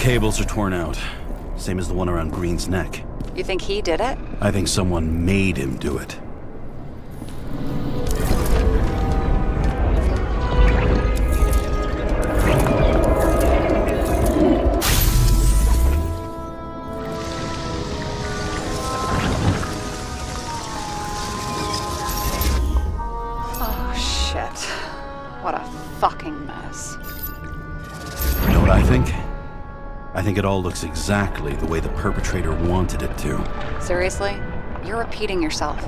[SPEAKER 7] Cables are torn out. Same as the one around Green's neck.
[SPEAKER 5] You think he did it?
[SPEAKER 7] I think someone made him do it.
[SPEAKER 5] Oh, shit. What a fucking mess.
[SPEAKER 7] You know what I think? I think it all looks exactly the way the perpetrator wanted it to.
[SPEAKER 5] Seriously? You're repeating yourself.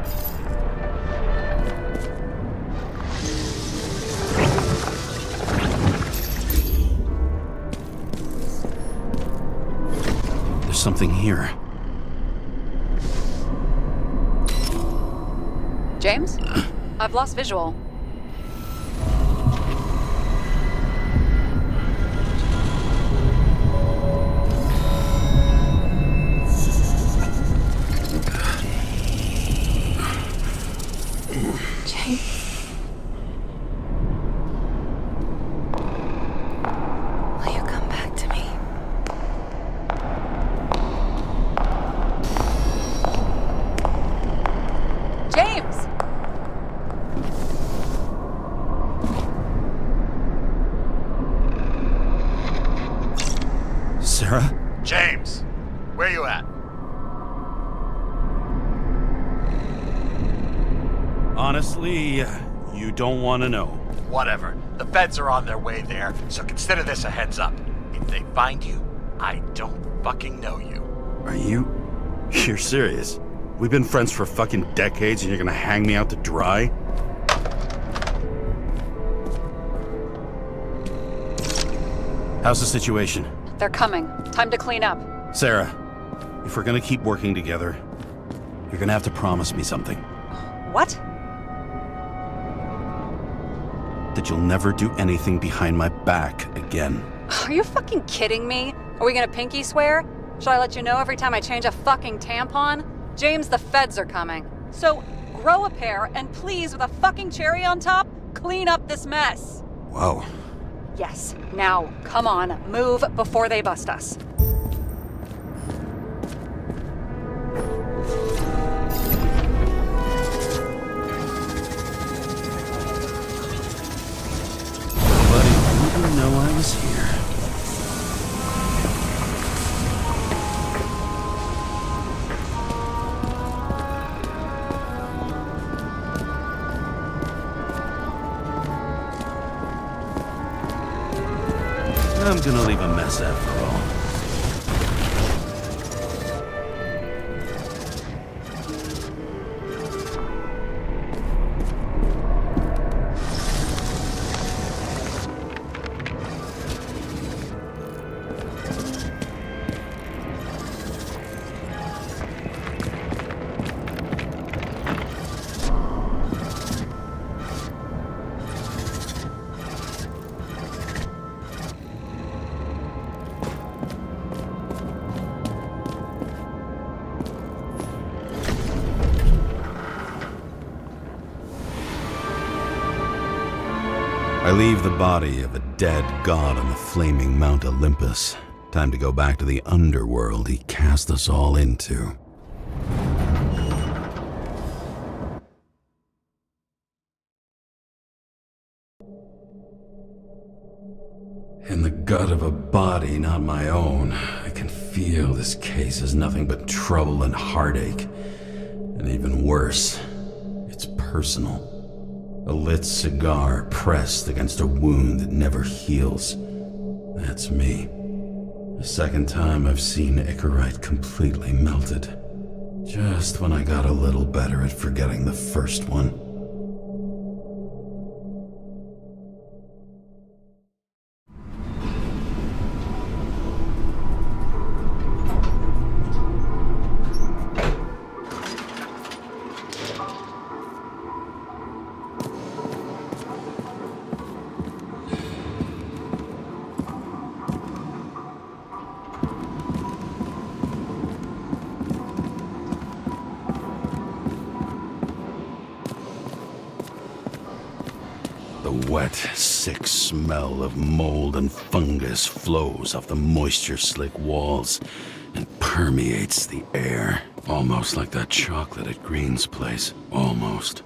[SPEAKER 7] There's something here.
[SPEAKER 5] James? I've lost visual.
[SPEAKER 4] James, where you at?
[SPEAKER 7] Honestly, you don't want to know.
[SPEAKER 4] Whatever. The feds are on their way there, so consider this a heads up. If they find you, I don't fucking know you.
[SPEAKER 7] Are you? You're serious? We've been friends for fucking decades and you're gonna hang me out to dry? How's the situation?
[SPEAKER 5] They're coming. Time to clean up.
[SPEAKER 7] Sarah, if we're gonna keep working together, you're gonna have to promise me something.
[SPEAKER 5] What?
[SPEAKER 7] That you'll never do anything behind my back again.
[SPEAKER 5] Are you fucking kidding me? Are we gonna pinky swear? Should I let you know every time I change a fucking tampon? James, the feds are coming. So, grow a pair, and please, with a fucking cherry on top, clean up this mess.
[SPEAKER 7] Whoa.
[SPEAKER 5] Yes. Now, come on, move before they bust us.
[SPEAKER 7] Nobody wouldn't know I was here.
[SPEAKER 6] gonna leave a mess after all.
[SPEAKER 3] I leave the body of a dead god on the flaming Mount Olympus. Time to go back to the underworld he cast us all into.
[SPEAKER 6] In the gut of a body not my own, I can feel this case is nothing but trouble and heartache. And even worse, it's personal. A lit cigar pressed against a wound that never heals. That's me. The second time I've seen Icarite completely melted. Just when I got a little better at forgetting the first one.
[SPEAKER 3] The wet, sick smell of mold and fungus flows off the moisture-slick walls and permeates the air. Almost like that chocolate at Green's place. Almost.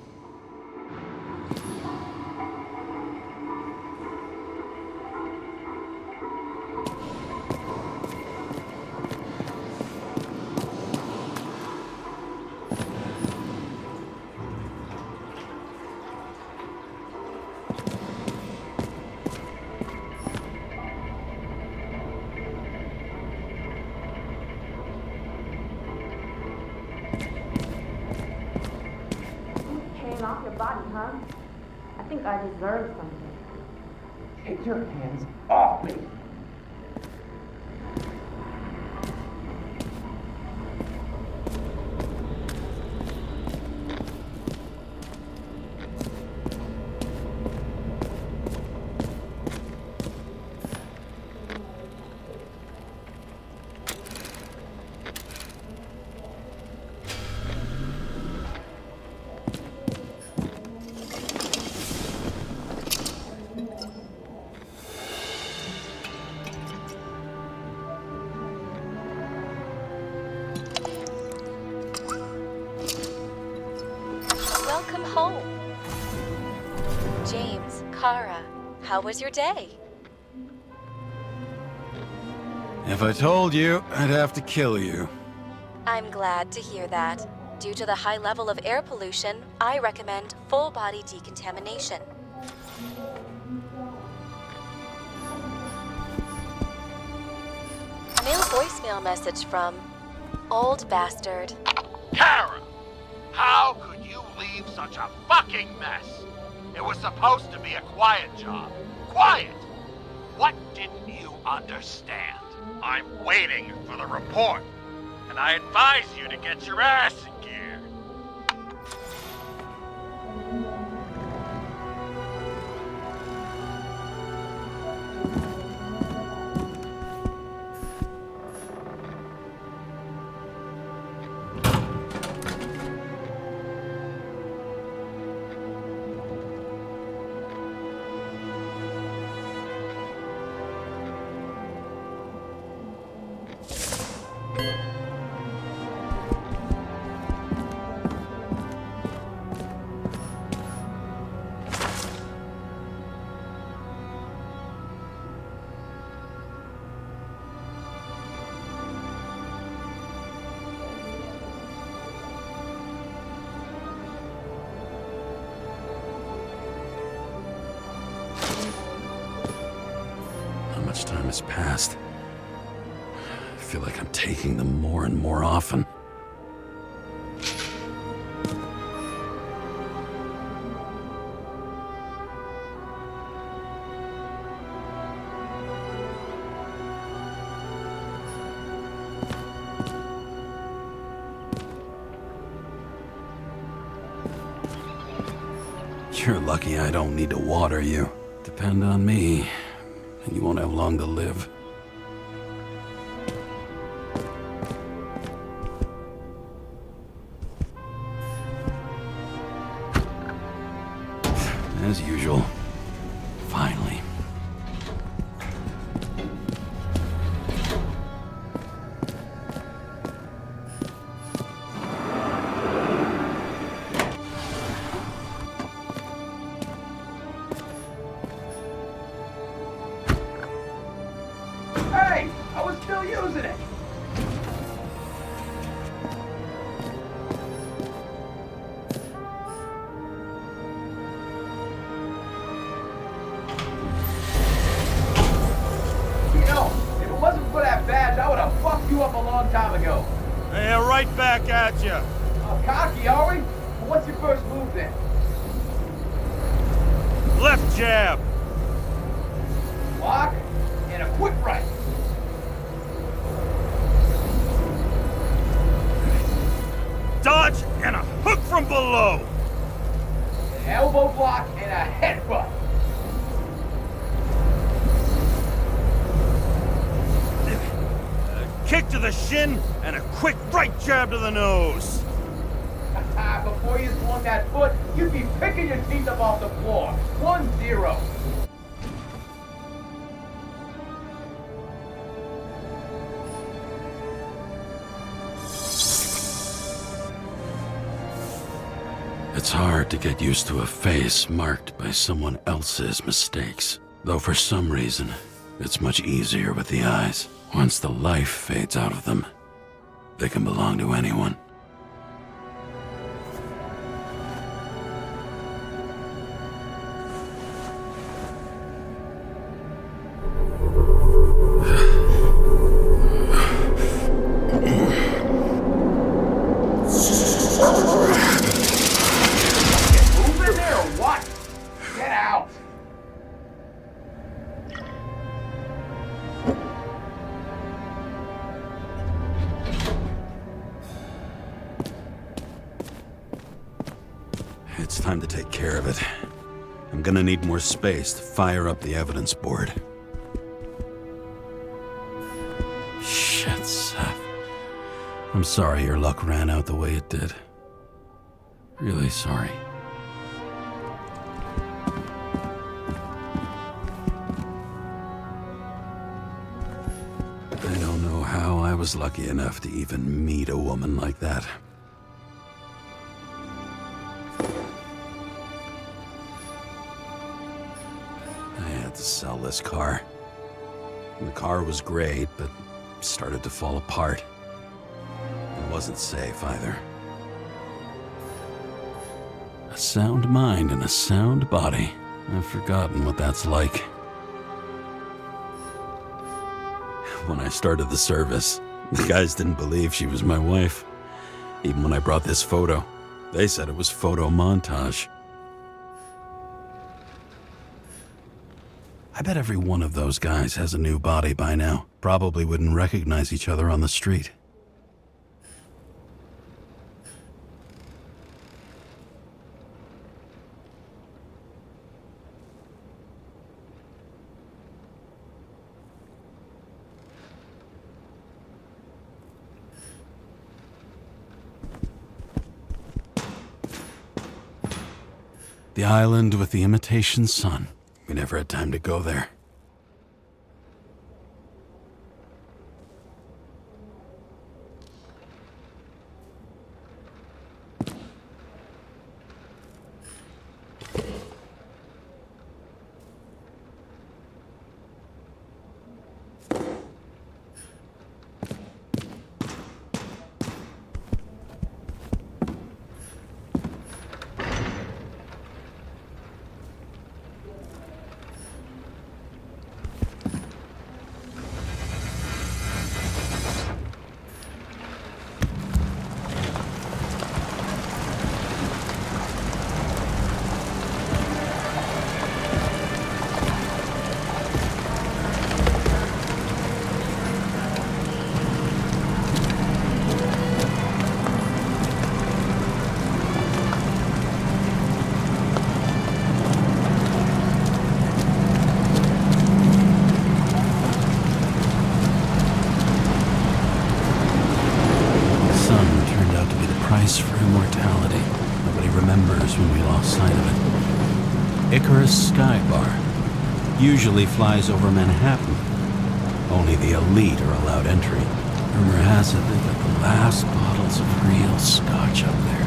[SPEAKER 8] Off your body, huh? I think I deserve something.
[SPEAKER 9] Take your hands off me!
[SPEAKER 1] Welcome home. James Karra, how was your day?
[SPEAKER 3] If I told you, I'd have to kill you.
[SPEAKER 1] I'm glad to hear that. Due to the high level of air pollution, I recommend full body decontamination. Mail voicemail message from Old Bastard.
[SPEAKER 4] Karra! How could you leave such a fucking mess? It was supposed to be a quiet job. Quiet! What didn't you understand? I'm waiting for the report, and I advise you to get your ass in gear.
[SPEAKER 3] much time has passed. I feel like I'm taking them more and more often. You're lucky I don't need to water you. Depend on me, and you won't have long to live. As usual. Finally.
[SPEAKER 9] Hey! I was still using it! You know, if it wasn't for that badge, I would have fucked you up a long time ago.
[SPEAKER 7] Hey, right back at you.
[SPEAKER 9] Cocky, are we? Well, what's your first move then?
[SPEAKER 7] Left jab.
[SPEAKER 9] Block and a quick right.
[SPEAKER 7] Dodge and a hook from below.
[SPEAKER 9] An elbow block and a headbutt.
[SPEAKER 7] Kick to the shin and a quick right jab to the nose.
[SPEAKER 9] Before you swung that foot, you'd be picking your teeth up off the floor. 1-0.
[SPEAKER 3] It's hard to get used to a face marked by someone else's mistakes. Though for some reason, it's much easier with the eyes. Once the life fades out of them, they can belong to anyone.
[SPEAKER 9] Move in there or what? Get out.
[SPEAKER 3] It's time to take care of it. I'm gonna need more space to fire up the evidence board. Shit, Seth. I'm sorry your luck ran out the way it did. Really sorry. I don't know how I was lucky enough to even meet a woman like that. I had to sell this car. The car was great, but started to fall apart. It wasn't safe either. A sound mind and a sound body. I've forgotten what that's like. When I started the service, the guys didn't believe she was my wife. Even when I brought this photo, they said it was photo montage. I bet every one of those guys has a new body by now. Probably wouldn't recognize each other on the street. The island with the imitation sun. We never had time to go there. immortality. Nobody remembers when we lost sight of it. ICARUS Bar usually flies over Manhattan. Only the elite are allowed entry. Rumor has it they got the last bottles of real scotch up there.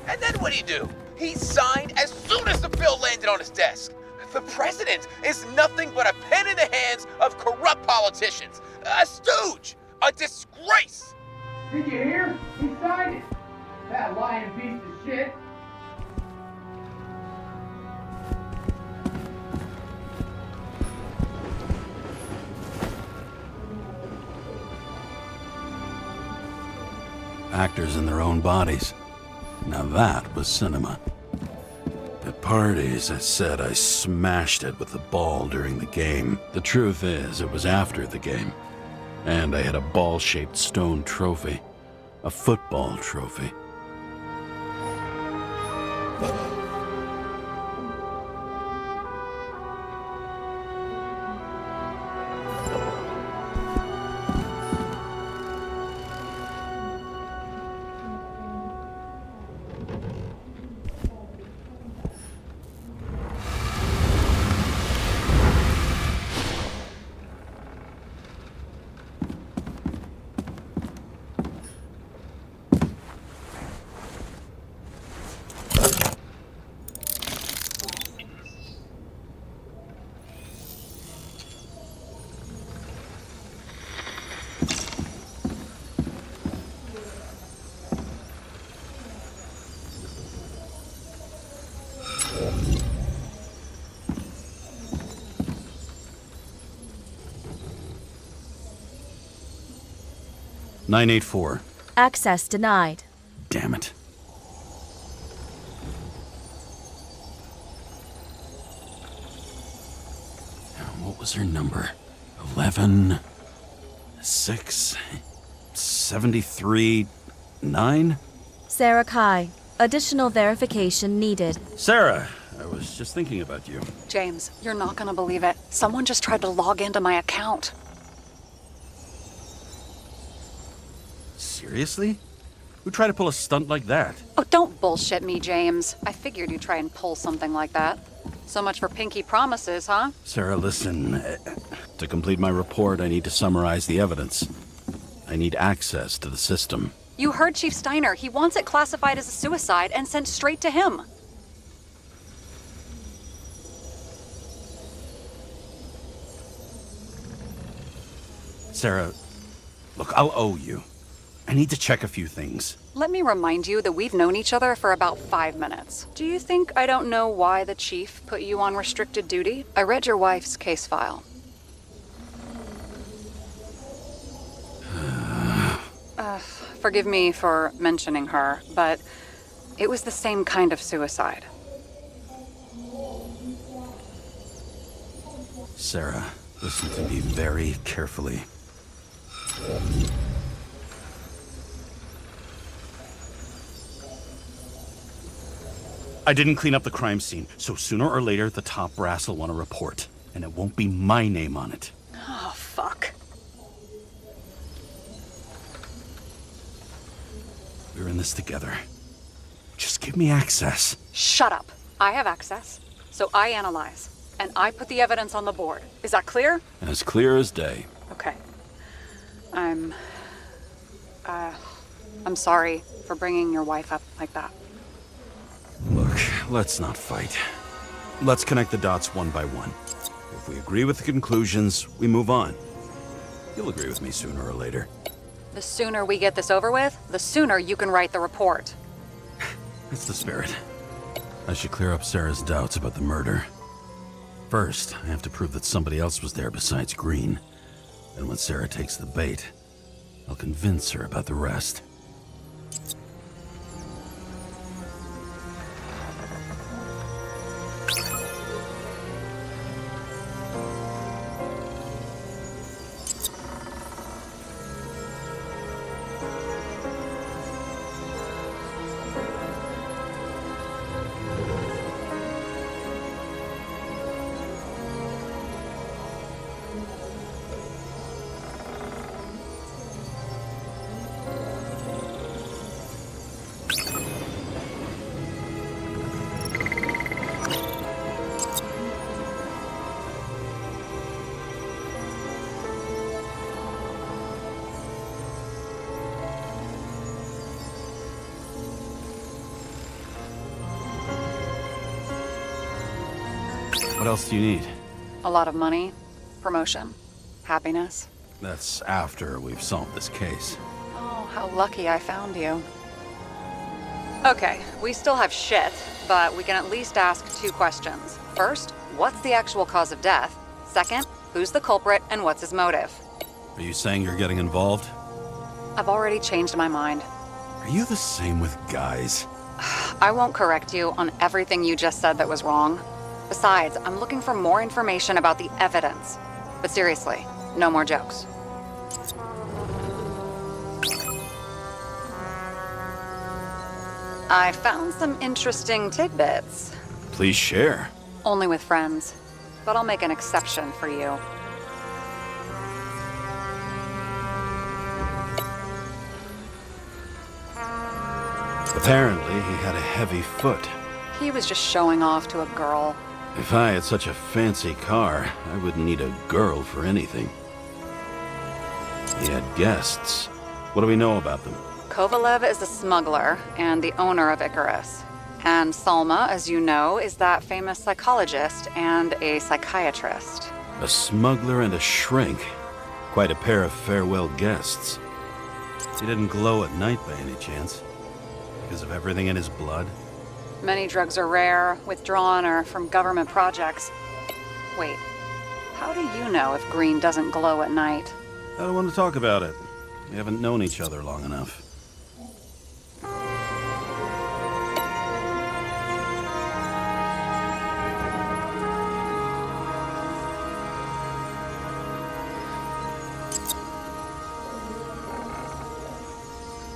[SPEAKER 10] And then what'd he do? He signed as soon as the bill landed on his desk. The president is nothing but a pen in the hands of corrupt politicians. A stooge! A disgrace!
[SPEAKER 9] Did you hear? He signed it. That lying piece of shit.
[SPEAKER 3] Actors in their own bodies. Now that was cinema. At parties, I said I smashed it with the ball during the game. The truth is, it was after the game. And I had a ball-shaped stone trophy. A football trophy. "984.
[SPEAKER 1] Access denied.
[SPEAKER 3] Damn it. What was her number? 11, 6, 73, 9?
[SPEAKER 1] Sarah Kai. Additional verification needed.
[SPEAKER 3] Sarah, I was just thinking about you.
[SPEAKER 5] James, you're not gonna believe it. Someone just tried to log into my account.
[SPEAKER 3] Seriously? Who tried to pull a stunt like that?
[SPEAKER 5] Oh, don't bullshit me, James. I figured you'd try and pull something like that. So much for pinky promises, huh?
[SPEAKER 3] Sarah, listen. To complete my report, I need to summarize the evidence. I need access to the system.
[SPEAKER 5] You heard Chief Steiner. He wants it classified as a suicide and sent straight to him.
[SPEAKER 3] Sarah, look, I'll owe you. I need to check a few things.
[SPEAKER 5] Let me remind you that we've known each other for about 5 minutes. Do you think I don't know why the chief put you on restricted duty? I read your wife's case file. Forgive me for mentioning her, but it was the same kind of suicide.
[SPEAKER 3] Sarah, listen to me very carefully. I didn't clean up the crime scene, so sooner or later the top brass will want to report, and it won't be my name on it.
[SPEAKER 5] Oh, fuck.
[SPEAKER 3] We're in this together. Just give me access.
[SPEAKER 5] Shut up. I have access, so I analyze, and I put the evidence on the board. Is that clear?
[SPEAKER 3] As clear as day.
[SPEAKER 5] Okay. I'm sorry for bringing your wife up like that.
[SPEAKER 3] Look, let's not fight. Let's connect the dots one by one. If we agree with the conclusions, we move on. You'll agree with me sooner or later.
[SPEAKER 5] The sooner we get this over with, the sooner you can write the report.
[SPEAKER 3] That's the spirit. I should clear up Sarah's doubts about the murder. First, I have to prove that somebody else was there besides Green. And when Sarah takes the bait, I'll convince her about the rest.
[SPEAKER 7] What else do you need?
[SPEAKER 5] A lot of money, promotion, happiness.
[SPEAKER 7] That's after we've solved this case.
[SPEAKER 5] Oh, how lucky I found you. Okay, we still have shit, but we can at least ask 2 questions. First, what's the actual cause of death? Second, who's the culprit and what's his motive?
[SPEAKER 7] Are you saying you're getting involved?
[SPEAKER 5] I've already changed my mind.
[SPEAKER 7] Are you the same with guys?
[SPEAKER 5] I won't correct you on everything you just said that was wrong. Besides, I'm looking for more information about the evidence. But seriously, no more jokes. I found some interesting tidbits.
[SPEAKER 7] Please share.
[SPEAKER 5] Only with friends. But I'll make an exception for you.
[SPEAKER 7] Apparently, he had a heavy foot.
[SPEAKER 5] He was just showing off to a girl.
[SPEAKER 7] If I had such a fancy car, I wouldn't need a girl for anything. He had guests. What do we know about them?
[SPEAKER 5] Kovalev is a smuggler and the owner of ICARUS. And Salma, as you know, is that famous psychologist and a psychiatrist.
[SPEAKER 7] A smuggler and a shrink. Quite a pair of farewell guests. He didn't glow at night by any chance? Because of everything in his blood?
[SPEAKER 5] Many drugs are rare, withdrawn, or from government projects. Wait, how do you know if green doesn't glow at night?
[SPEAKER 7] I don't want to talk about it. We haven't known each other long enough.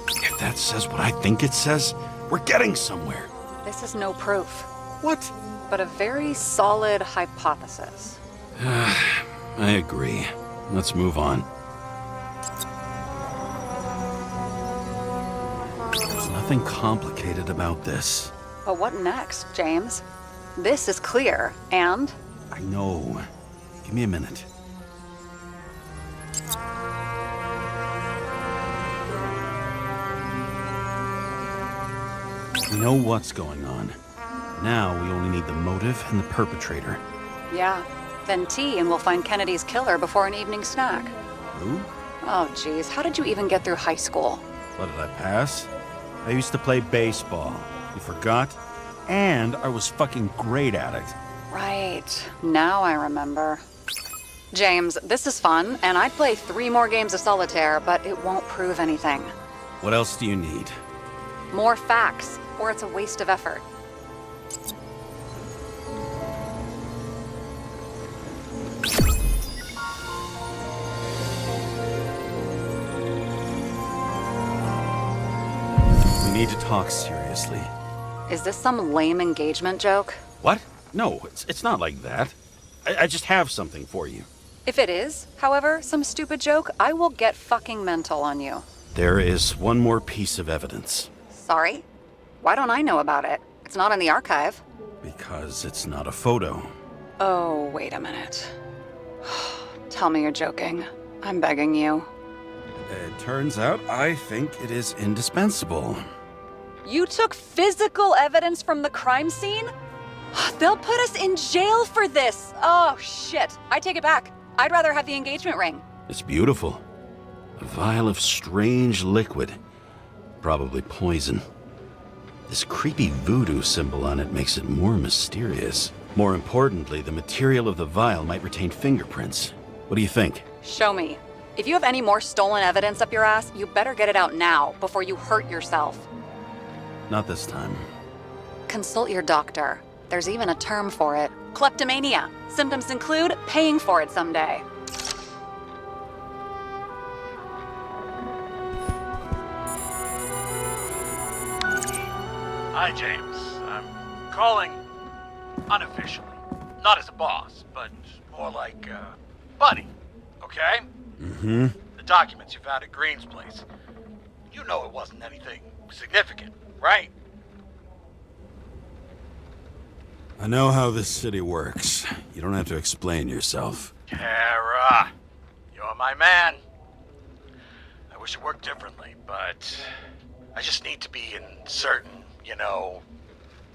[SPEAKER 7] If that says what I think it says, we're getting somewhere.
[SPEAKER 5] This is no proof.
[SPEAKER 7] What?
[SPEAKER 5] But a very solid hypothesis.
[SPEAKER 7] I agree. Let's move on. There's nothing complicated about this.
[SPEAKER 5] But what next, James? This is clear, and?
[SPEAKER 7] I know. Give me a minute. We know what's going on. Now we only need the motive and the perpetrator.
[SPEAKER 5] Yeah. Then tea and we'll find Kennedy's killer before an evening snack.
[SPEAKER 7] Who?
[SPEAKER 5] Oh, geez. How did you even get through high school?
[SPEAKER 7] What, did I pass? I used to play baseball. You forgot? And I was fucking great at it.
[SPEAKER 5] Right. Now I remember. James, this is fun, and I'd play 3 more games of solitaire, but it won't prove anything.
[SPEAKER 7] What else do you need?
[SPEAKER 5] More facts, or it's a waste of effort.
[SPEAKER 7] We need to talk seriously.
[SPEAKER 5] Is this some lame engagement joke?
[SPEAKER 7] What? No, it's not like that. I just have something for you.
[SPEAKER 5] If it is, however, some stupid joke, I will get fucking mental on you.
[SPEAKER 7] There is one more piece of evidence.
[SPEAKER 5] Sorry? Why don't I know about it? It's not in the archive.
[SPEAKER 7] Because it's not a photo.
[SPEAKER 5] Oh, wait a minute. Tell me you're joking. I'm begging you.
[SPEAKER 7] It turns out I think it is indispensable.
[SPEAKER 5] You took physical evidence from the crime scene? They'll put us in jail for this! Oh, shit. I take it back. I'd rather have the engagement ring.
[SPEAKER 7] It's beautiful. A vial of strange liquid. Probably poison. This creepy voodoo symbol on it makes it more mysterious. More importantly, the material of the vial might retain fingerprints. What do you think?
[SPEAKER 5] Show me. If you have any more stolen evidence up your ass, you better get it out now before you hurt yourself.
[SPEAKER 7] Not this time.
[SPEAKER 5] Consult your doctor. There's even a term for it. Kleptomania. Symptoms include paying for it someday.
[SPEAKER 4] Hi, James. I'm calling unofficially. Not as a boss, but more like buddy, okay?
[SPEAKER 7] Mm-hmm.
[SPEAKER 4] The documents you found at Green's place. You know it wasn't anything significant, right?
[SPEAKER 7] I know how this city works. You don't have to explain yourself.
[SPEAKER 4] Karra, you're my man. I wish it worked differently, but I just need to be in certain,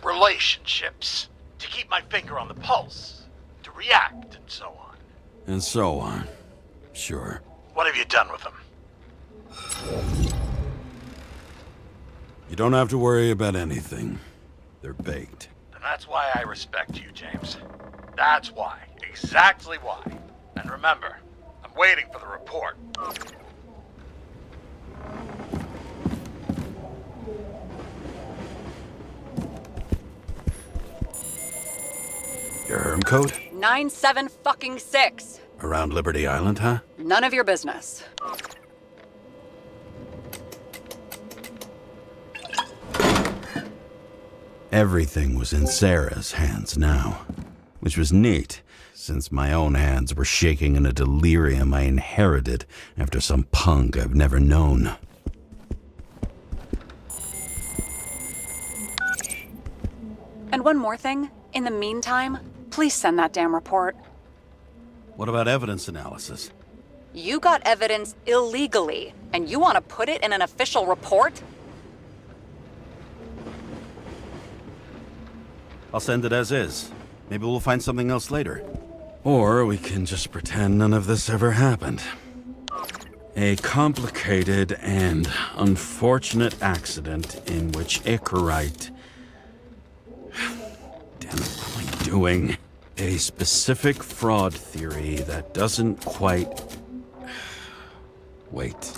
[SPEAKER 4] relationships to keep my finger on the pulse. to react, and so on.
[SPEAKER 3] And so on. Sure.
[SPEAKER 4] What have you done with them?
[SPEAKER 3] You don't have to worry about anything. They're baked.
[SPEAKER 4] And that's why I respect you, James. That's why. Exactly why. And remember, I'm waiting for the report.
[SPEAKER 3] Your Herm code?
[SPEAKER 5] 97-fucking-6.
[SPEAKER 3] Around Liberty Island, huh?
[SPEAKER 5] None of your business.
[SPEAKER 3] Everything was in Sarah's hands now, which was neat, since my own hands were shaking in a delirium I inherited after some punk I've never known.
[SPEAKER 5] And one more thing. In the meantime, please send that damn report.
[SPEAKER 3] What about evidence analysis?
[SPEAKER 5] You got evidence illegally, and you want to put it in an official report?
[SPEAKER 3] I'll send it as is. Maybe we'll find something else later. Or we can just pretend none of this ever happened. A complicated and unfortunate accident in which Icarite... Damn it, what am I doing? A specific fraud theory that doesn't quite... Wait.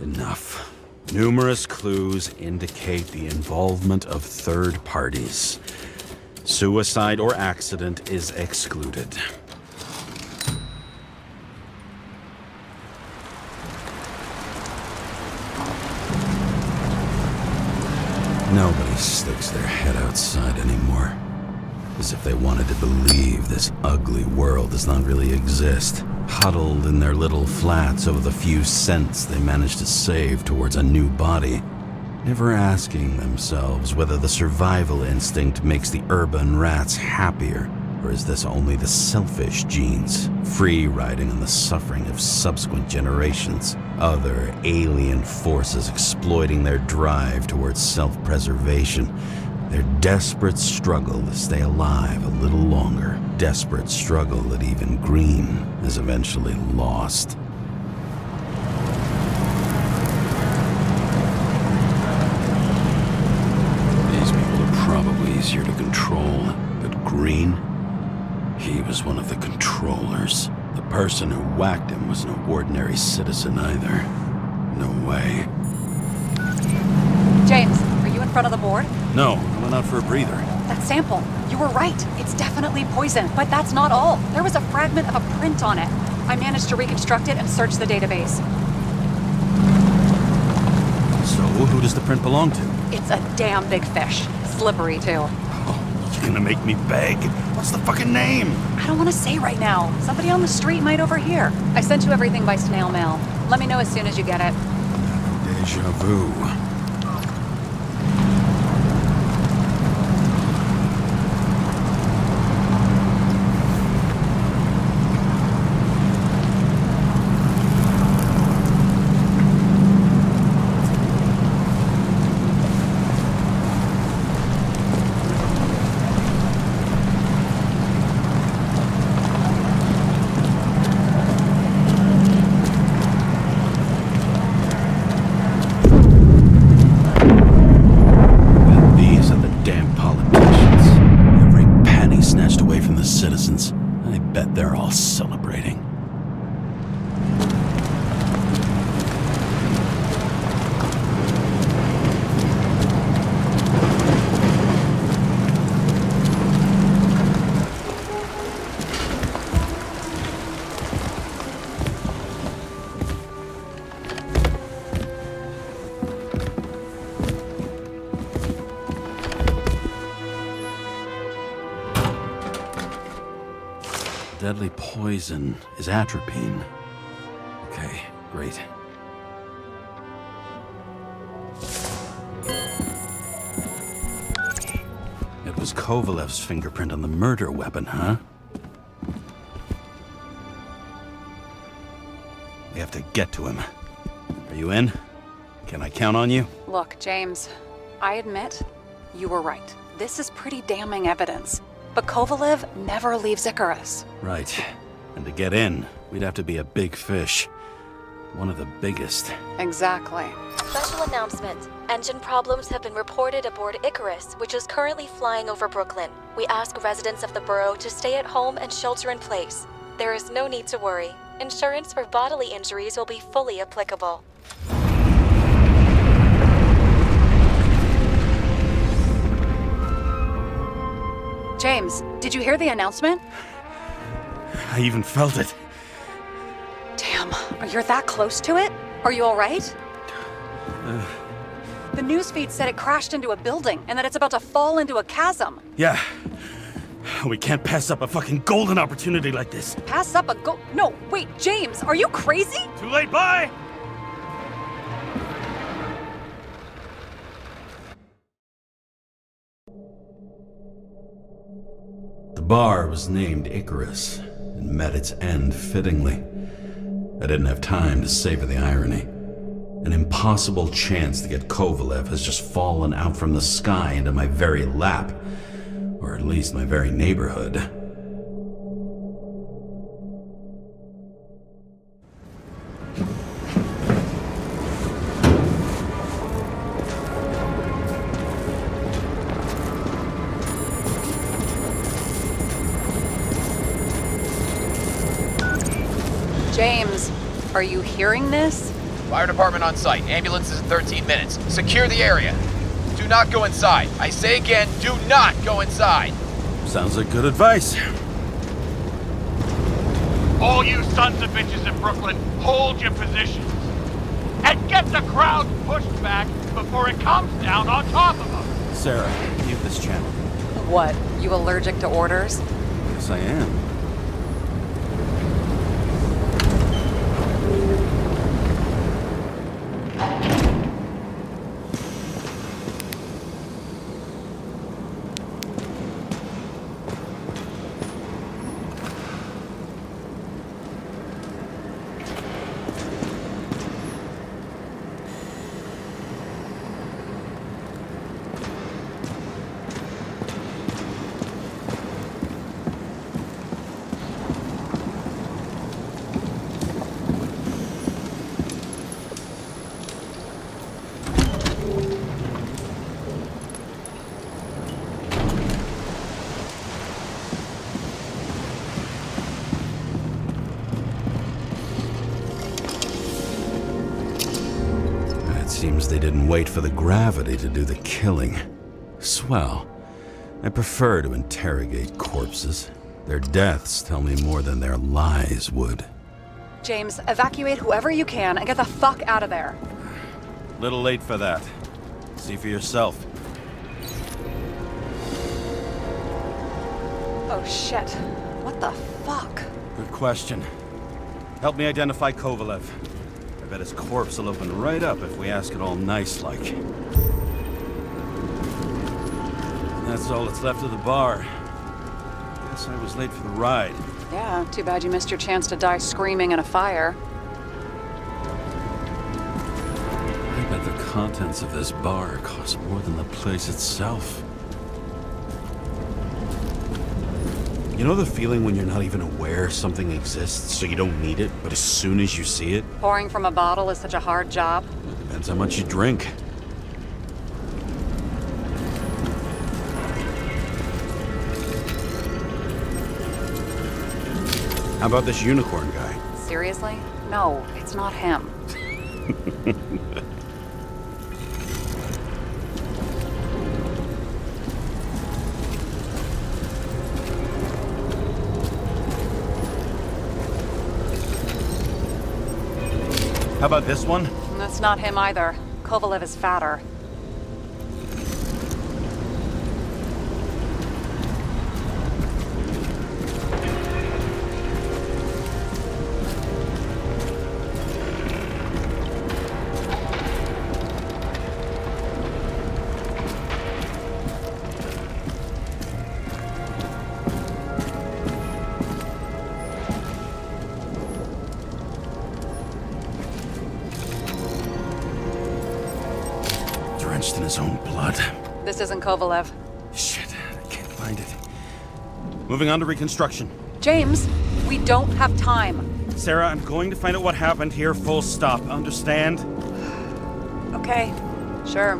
[SPEAKER 3] Enough. Numerous clues indicate the involvement of third parties. Suicide or accident is excluded. Nobody sticks their head outside anymore. As if they wanted to believe this ugly world does not really exist. Huddled in their little flats over the few cents they managed to save towards a new body. Never asking themselves whether the survival instinct makes the urban rats happier, or is this only the selfish genes, free riding on the suffering of subsequent generations, other alien forces exploiting their drive towards self-preservation, their desperate struggle to stay alive a little longer, desperate struggle that even Green has eventually lost. Easier to control, but Green, he was one of the controllers. The person who whacked him was no ordinary citizen either. No way.
[SPEAKER 5] James, are you in front of the board?
[SPEAKER 3] No, I went out for a breather.
[SPEAKER 5] That sample, you were right. It's definitely poison, but that's not all. There was a fragment of a print on it. I managed to reconstruct it and search the database.
[SPEAKER 3] So, who does the print belong to?
[SPEAKER 5] It's a damn big fish. Slippery, too.
[SPEAKER 3] Oh, you're gonna make me beg. What's the fucking name?
[SPEAKER 5] I don't want to say right now. Somebody on the street might overhear. I sent you everything by snail mail. Let me know as soon as you get it.
[SPEAKER 3] Deja vu. Citizens. I bet they're all celebrating. Deadly poison is atropine. Okay, great. It was Kovalev's fingerprint on the murder weapon, huh? We have to get to him. Are you in? Can I count on you?
[SPEAKER 5] Look, James, I admit, you were right. This is pretty damning evidence. But Kovalev never leaves Icarus.
[SPEAKER 7] Right. And to get in, we'd have to be a big fish. One of the biggest.
[SPEAKER 5] Exactly.
[SPEAKER 1] Special announcement. Engine problems have been reported aboard Icarus, which is currently flying over Brooklyn. We ask residents of the borough to stay at home and shelter in place. There is no need to worry. Insurance for bodily injuries will be fully applicable.
[SPEAKER 5] James, did you hear the announcement?
[SPEAKER 7] I even felt it.
[SPEAKER 5] Damn, you're that close to it? Are you alright? The newsfeed said it crashed into a building and that it's about to fall into a chasm.
[SPEAKER 7] Yeah. We can't pass up a fucking golden opportunity like this.
[SPEAKER 5] Pass up a No, wait, James, are you crazy?
[SPEAKER 7] Too late, bye!
[SPEAKER 3] The bar was named Icarus and met its end fittingly. I didn't have time to savor the irony. An impossible chance to get Kovalev has just fallen out from the sky into my very lap, or at least my very neighborhood.
[SPEAKER 5] James, are you hearing this?
[SPEAKER 10] Fire department on site. Ambulances in 13 minutes. Secure the area. Do not go inside. I say again, do not go inside.
[SPEAKER 7] Sounds like good advice.
[SPEAKER 4] All you sons of bitches in Brooklyn, hold your positions. And get the crowd pushed back before it comes down on top of them.
[SPEAKER 7] Sarah, mute this channel.
[SPEAKER 5] What, you allergic to orders?
[SPEAKER 7] Yes, I am.
[SPEAKER 3] Seems they didn't wait for the gravity to do the killing. Swell. I prefer to interrogate corpses. Their deaths tell me more than their lies would.
[SPEAKER 5] James, evacuate whoever you can and get the fuck out of there.
[SPEAKER 7] Little late for that. See for yourself.
[SPEAKER 5] Oh shit. What the fuck?
[SPEAKER 7] Good question. Help me identify Kovalev. I bet his corpse will open right up if we ask it all nice-like. That's all that's left of the bar. Guess I was late for the ride.
[SPEAKER 5] Yeah, too bad you missed your chance to die screaming in a fire.
[SPEAKER 3] I bet the contents of this bar cost more than the place itself. You know the feeling when you're not even aware something exists, so you don't need it, but as soon as you see it?
[SPEAKER 5] Pouring from a bottle is such a hard job.
[SPEAKER 3] It depends how much you drink. How about this unicorn guy?
[SPEAKER 5] Seriously? No, it's not him.
[SPEAKER 7] How about this one?
[SPEAKER 5] That's not him either. Kovalev is fatter.
[SPEAKER 3] Drenched in his own blood.
[SPEAKER 5] This isn't Kovalev.
[SPEAKER 3] Shit, I can't find it.
[SPEAKER 7] Moving on to reconstruction.
[SPEAKER 5] James, we don't have time.
[SPEAKER 7] Sarah, I'm going to find out what happened here, full stop. Understand?
[SPEAKER 5] Okay, sure.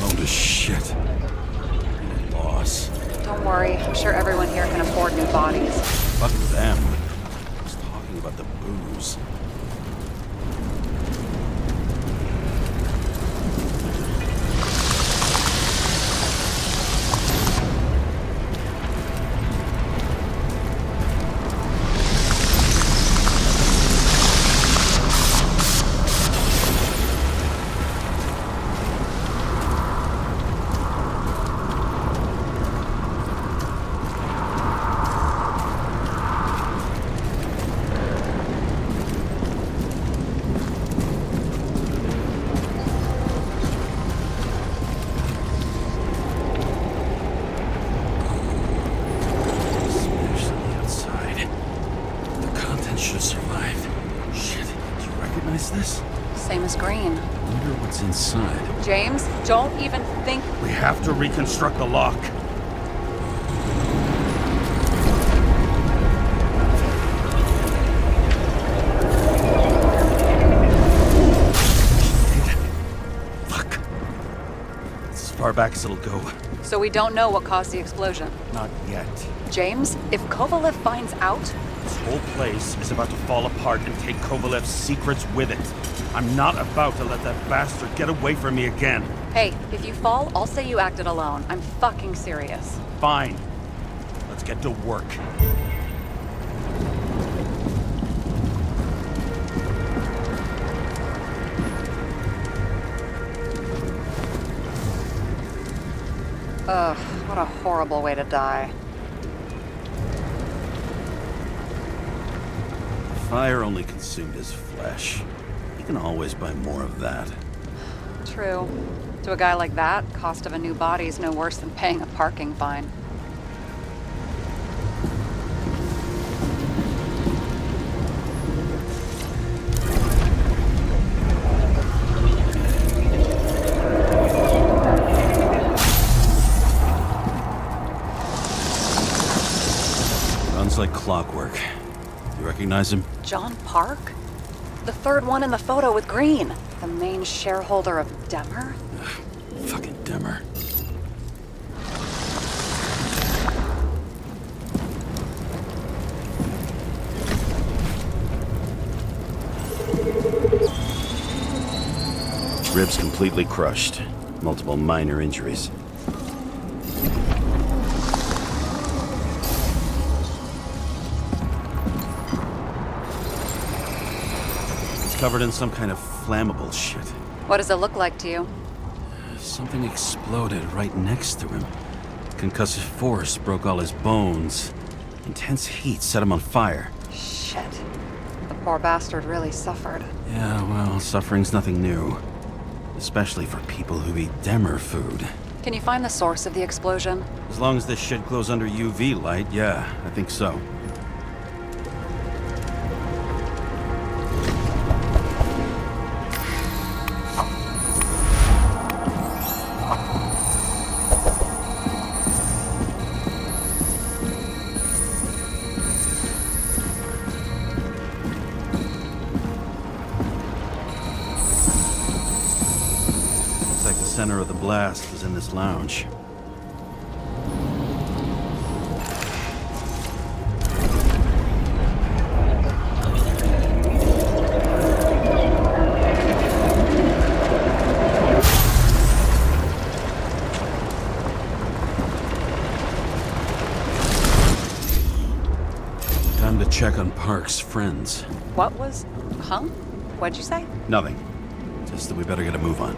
[SPEAKER 3] Load of shit. Loss.
[SPEAKER 5] Don't worry, I'm sure everyone here can afford new bodies.
[SPEAKER 7] Fuck them. I was talking about the booze. This?
[SPEAKER 5] Same as green.
[SPEAKER 3] I wonder what's inside.
[SPEAKER 5] James, don't even think.
[SPEAKER 7] We have to reconstruct the lock. Fuck. It's as far back as it'll go.
[SPEAKER 5] So we don't know what caused the explosion.
[SPEAKER 7] Not yet.
[SPEAKER 5] James, if Kovalev finds out,
[SPEAKER 7] This whole place is about to fall apart and take Kovalev's secrets with it. I'm not about to let that bastard get away from me again.
[SPEAKER 5] hey, if you fall, I'll say you acted alone. I'm fucking serious.
[SPEAKER 7] Fine. Let's get to work.
[SPEAKER 5] Ugh, what a horrible way to die.
[SPEAKER 3] Fire only consumed his flesh. He can always buy more of that.
[SPEAKER 5] True. To a guy like that, cost of a new body is no worse than paying a parking fine.
[SPEAKER 3] Runs like clockwork. You recognize him?
[SPEAKER 5] John Park? The third one in the photo with Green. The main shareholder of Demmer?
[SPEAKER 3] Fucking Demmer. Ribs completely crushed. Multiple minor injuries. It's covered in some kind of flammable shit.
[SPEAKER 5] What does it look like to you?
[SPEAKER 3] Something exploded right next to him. Concussive force broke all his bones. Intense heat set him on fire.
[SPEAKER 5] Shit. The poor bastard really suffered.
[SPEAKER 3] Yeah, well, suffering's nothing new. Especially for people who eat Demmer food.
[SPEAKER 5] Can you find the source of the explosion?
[SPEAKER 3] As long as this shit glows under UV light, yeah, I think so. The center of the blast was in this lounge. Time to check on Park's friends.
[SPEAKER 5] What was... Huh? What'd you say?
[SPEAKER 3] Nothing. Just that we better get a move on.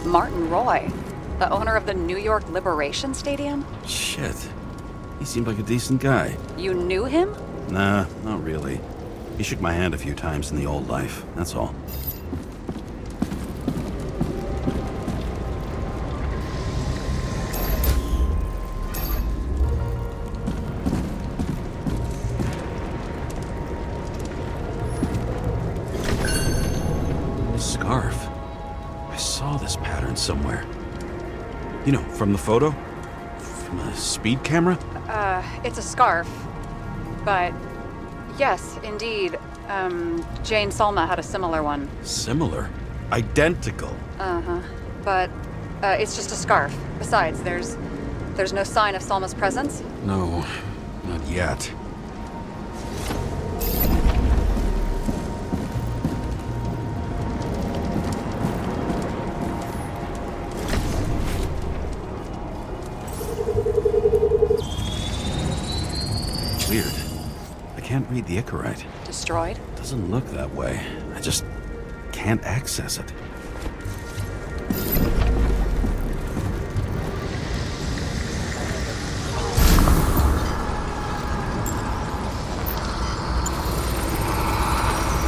[SPEAKER 5] Martin Roy, the owner of the New York Liberation Stadium?
[SPEAKER 3] Shit. He seemed like a decent guy.
[SPEAKER 5] You knew him?
[SPEAKER 3] Nah, not really. He shook my hand a few times in the old life, that's all. scarf. I saw this pattern somewhere. You know, from the photo? From a speed camera?
[SPEAKER 5] It's a scarf. But, yes, indeed, Jane Salma had a similar one.
[SPEAKER 3] Similar? Identical?
[SPEAKER 5] Uh-huh. But, it's just a scarf. Besides, there's no sign of Salma's presence?
[SPEAKER 3] No, not yet. Weird. I can't read the Icarite.
[SPEAKER 5] Destroyed?
[SPEAKER 3] Doesn't look that way. I just can't access it.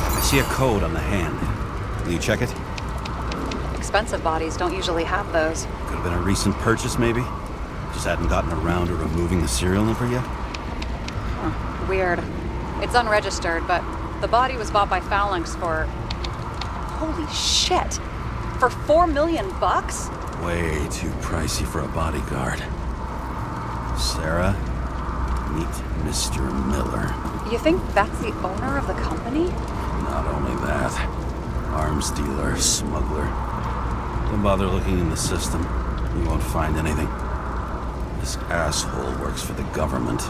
[SPEAKER 3] I see a code on the hand. Will you check it?
[SPEAKER 5] Expensive bodies don't usually have those.
[SPEAKER 3] Could have been a recent purchase, maybe? Just hadn't gotten around to removing the serial number yet?
[SPEAKER 5] Weird. It's unregistered, but the body was bought by Phalanx for... Holy shit! For $4 million bucks?
[SPEAKER 3] Way too pricey for a bodyguard. Sarah, meet Mr. Miller.
[SPEAKER 5] You think that's the owner of the company?
[SPEAKER 3] Not only that, arms dealer, smuggler. Don't bother looking in the system. You won't find anything. This asshole works for the government.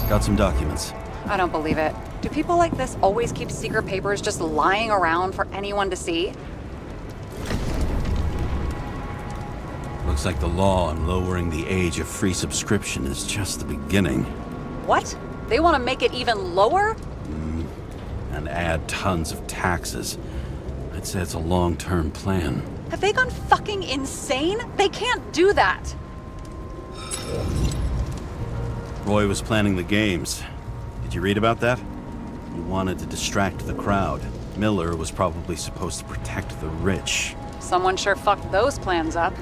[SPEAKER 3] Got some documents.
[SPEAKER 5] I don't believe it. Do people like this always keep secret papers just lying around for anyone to see?
[SPEAKER 3] Looks like the law on lowering the age of free subscription is just the beginning.
[SPEAKER 5] What? They want to make it even lower?
[SPEAKER 3] And add tons of taxes. I'd say it's a long-term plan.
[SPEAKER 5] Have they gone fucking insane? They can't do that!
[SPEAKER 3] Roy was planning the games. Did you read about that? He wanted to distract the crowd. Miller was probably supposed to protect the rich.
[SPEAKER 5] Someone sure fucked those plans up.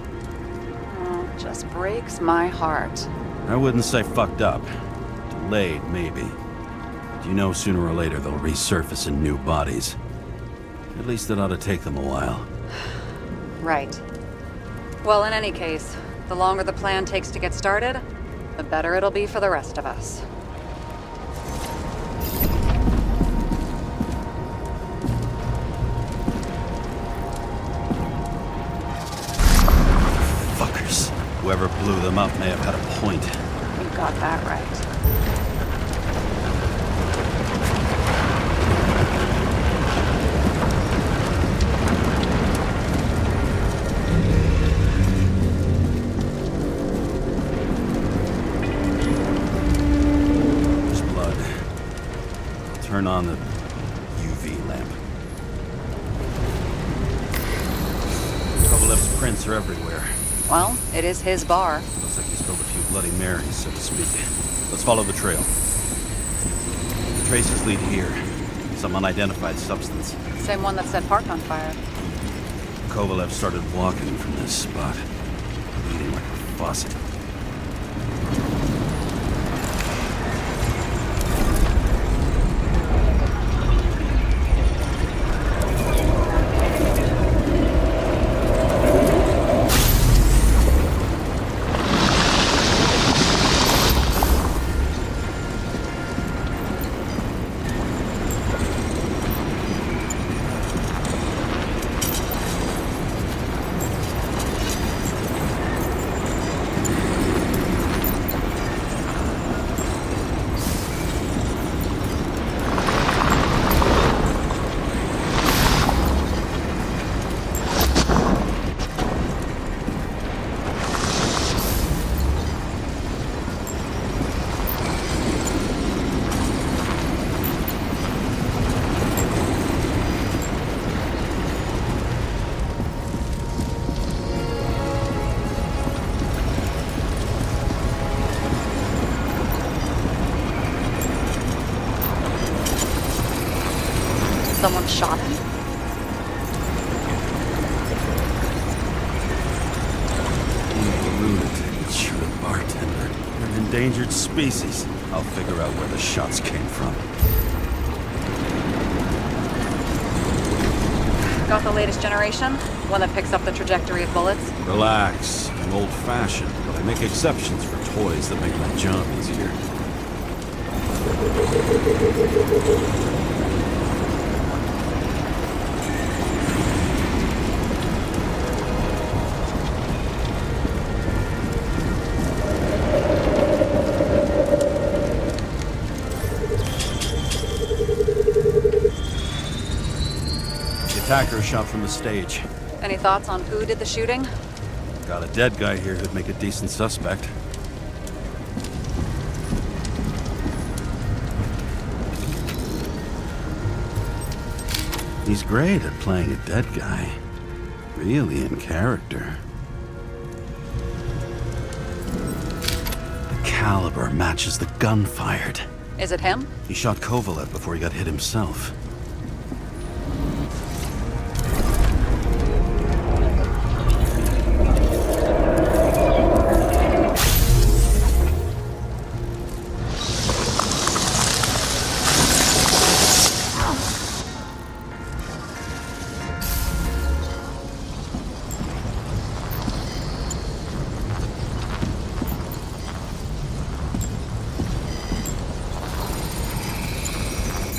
[SPEAKER 5] Oh, it just breaks my heart.
[SPEAKER 3] I wouldn't say fucked up. Delayed, maybe. But you know sooner or later they'll resurface in new bodies. At least it ought to take them a while.
[SPEAKER 5] Right. Well, in any case, the longer the plan takes to get started, the better it'll be for the rest of us.
[SPEAKER 3] Fuckers. Whoever blew them up may have had a point.
[SPEAKER 5] You got that right.
[SPEAKER 3] Turn on the UV lamp. Kovalev's prints are everywhere.
[SPEAKER 5] Well, it is his bar.
[SPEAKER 3] Looks like he spilled a few Bloody Marys, so to speak. Let's follow the trail. The traces lead here. Some unidentified substance.
[SPEAKER 5] Same one that set Park on fire.
[SPEAKER 3] Kovalev started walking from this spot, bleeding like a faucet.
[SPEAKER 5] Someone shot him?
[SPEAKER 3] Lunatic, shoot a bartender. They're an endangered species. I'll figure out where the shots came from.
[SPEAKER 5] Got the latest generation? One that picks up the trajectory of bullets?
[SPEAKER 3] Relax. I'm old-fashioned, but I make exceptions for toys that make my job easier. Attacker shot from the stage.
[SPEAKER 5] Any thoughts on who did the shooting?
[SPEAKER 3] Got a dead guy here who'd make a decent suspect. He's great at playing a dead guy. Really in character. The caliber matches the gun fired.
[SPEAKER 5] Is it him?
[SPEAKER 3] He shot Kovalev before he got hit himself.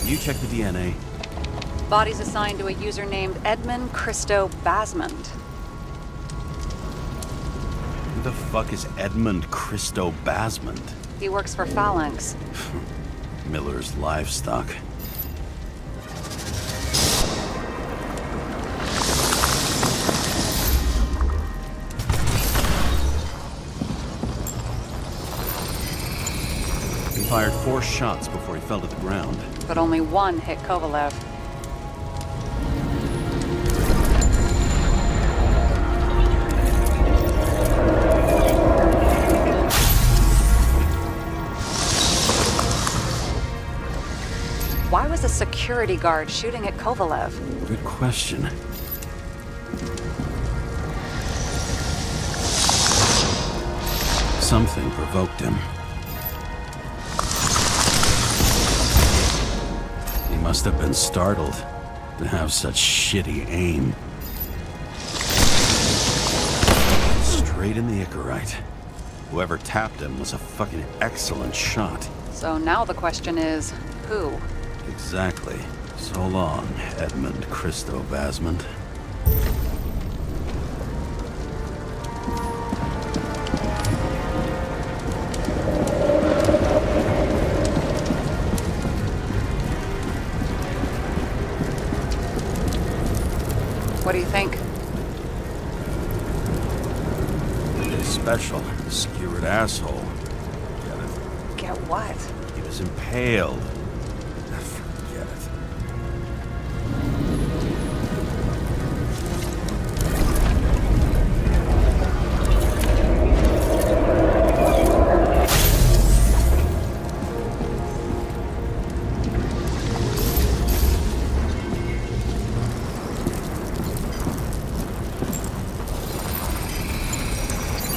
[SPEAKER 3] You check the DNA.
[SPEAKER 5] Body's assigned to a user named Edmund Christo Basmond.
[SPEAKER 3] Who the fuck is Edmund Christo Basmond?
[SPEAKER 5] He works for Phalanx.
[SPEAKER 3] Miller's livestock. He fired 4 shots before he fell to the ground.
[SPEAKER 5] But only one hit Kovalev. Why was a security guard shooting at Kovalev?
[SPEAKER 3] Good question. Something provoked him. He must have been startled to have such shitty aim. Straight in the Icarite. Whoever tapped him was a fucking excellent shot.
[SPEAKER 5] So now the question is, who?
[SPEAKER 3] Exactly. So long, Edmund Christo Basmond.
[SPEAKER 5] What do you think?
[SPEAKER 3] Special. Skewered asshole. Get it?
[SPEAKER 5] Get what?
[SPEAKER 3] He was impaled. Forget it.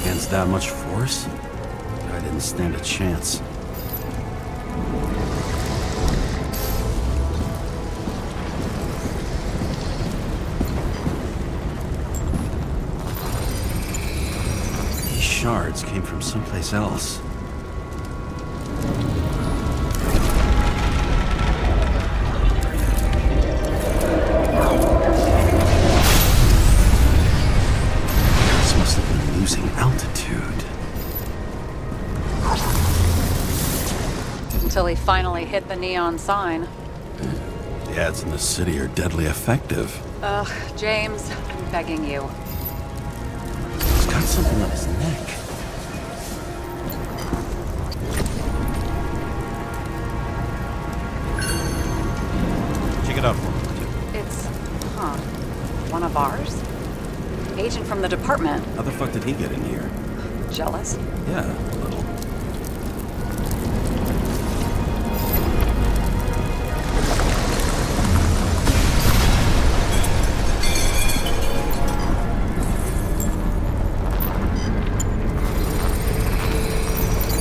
[SPEAKER 3] Against that much force? I didn't stand a chance. These shards came from someplace else. This must have been losing altitude.
[SPEAKER 5] Until he finally hit the neon sign.
[SPEAKER 3] The ads in the city are deadly effective.
[SPEAKER 5] Ugh, James, I'm begging you.
[SPEAKER 3] He's got something on his neck. Check it out for me.
[SPEAKER 5] It's, one of ours? Agent from the department.
[SPEAKER 3] How the fuck did he get in here?
[SPEAKER 5] Jealous?
[SPEAKER 3] Yeah, a little.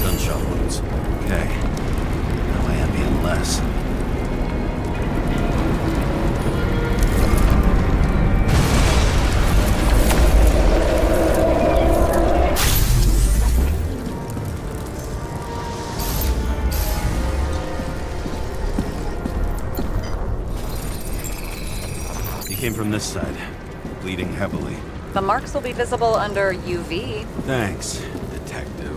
[SPEAKER 3] Gunshot wounds. Okay. this.
[SPEAKER 7] He came from this side, bleeding heavily.
[SPEAKER 5] The marks will be visible under UV.
[SPEAKER 3] Thanks, Detective.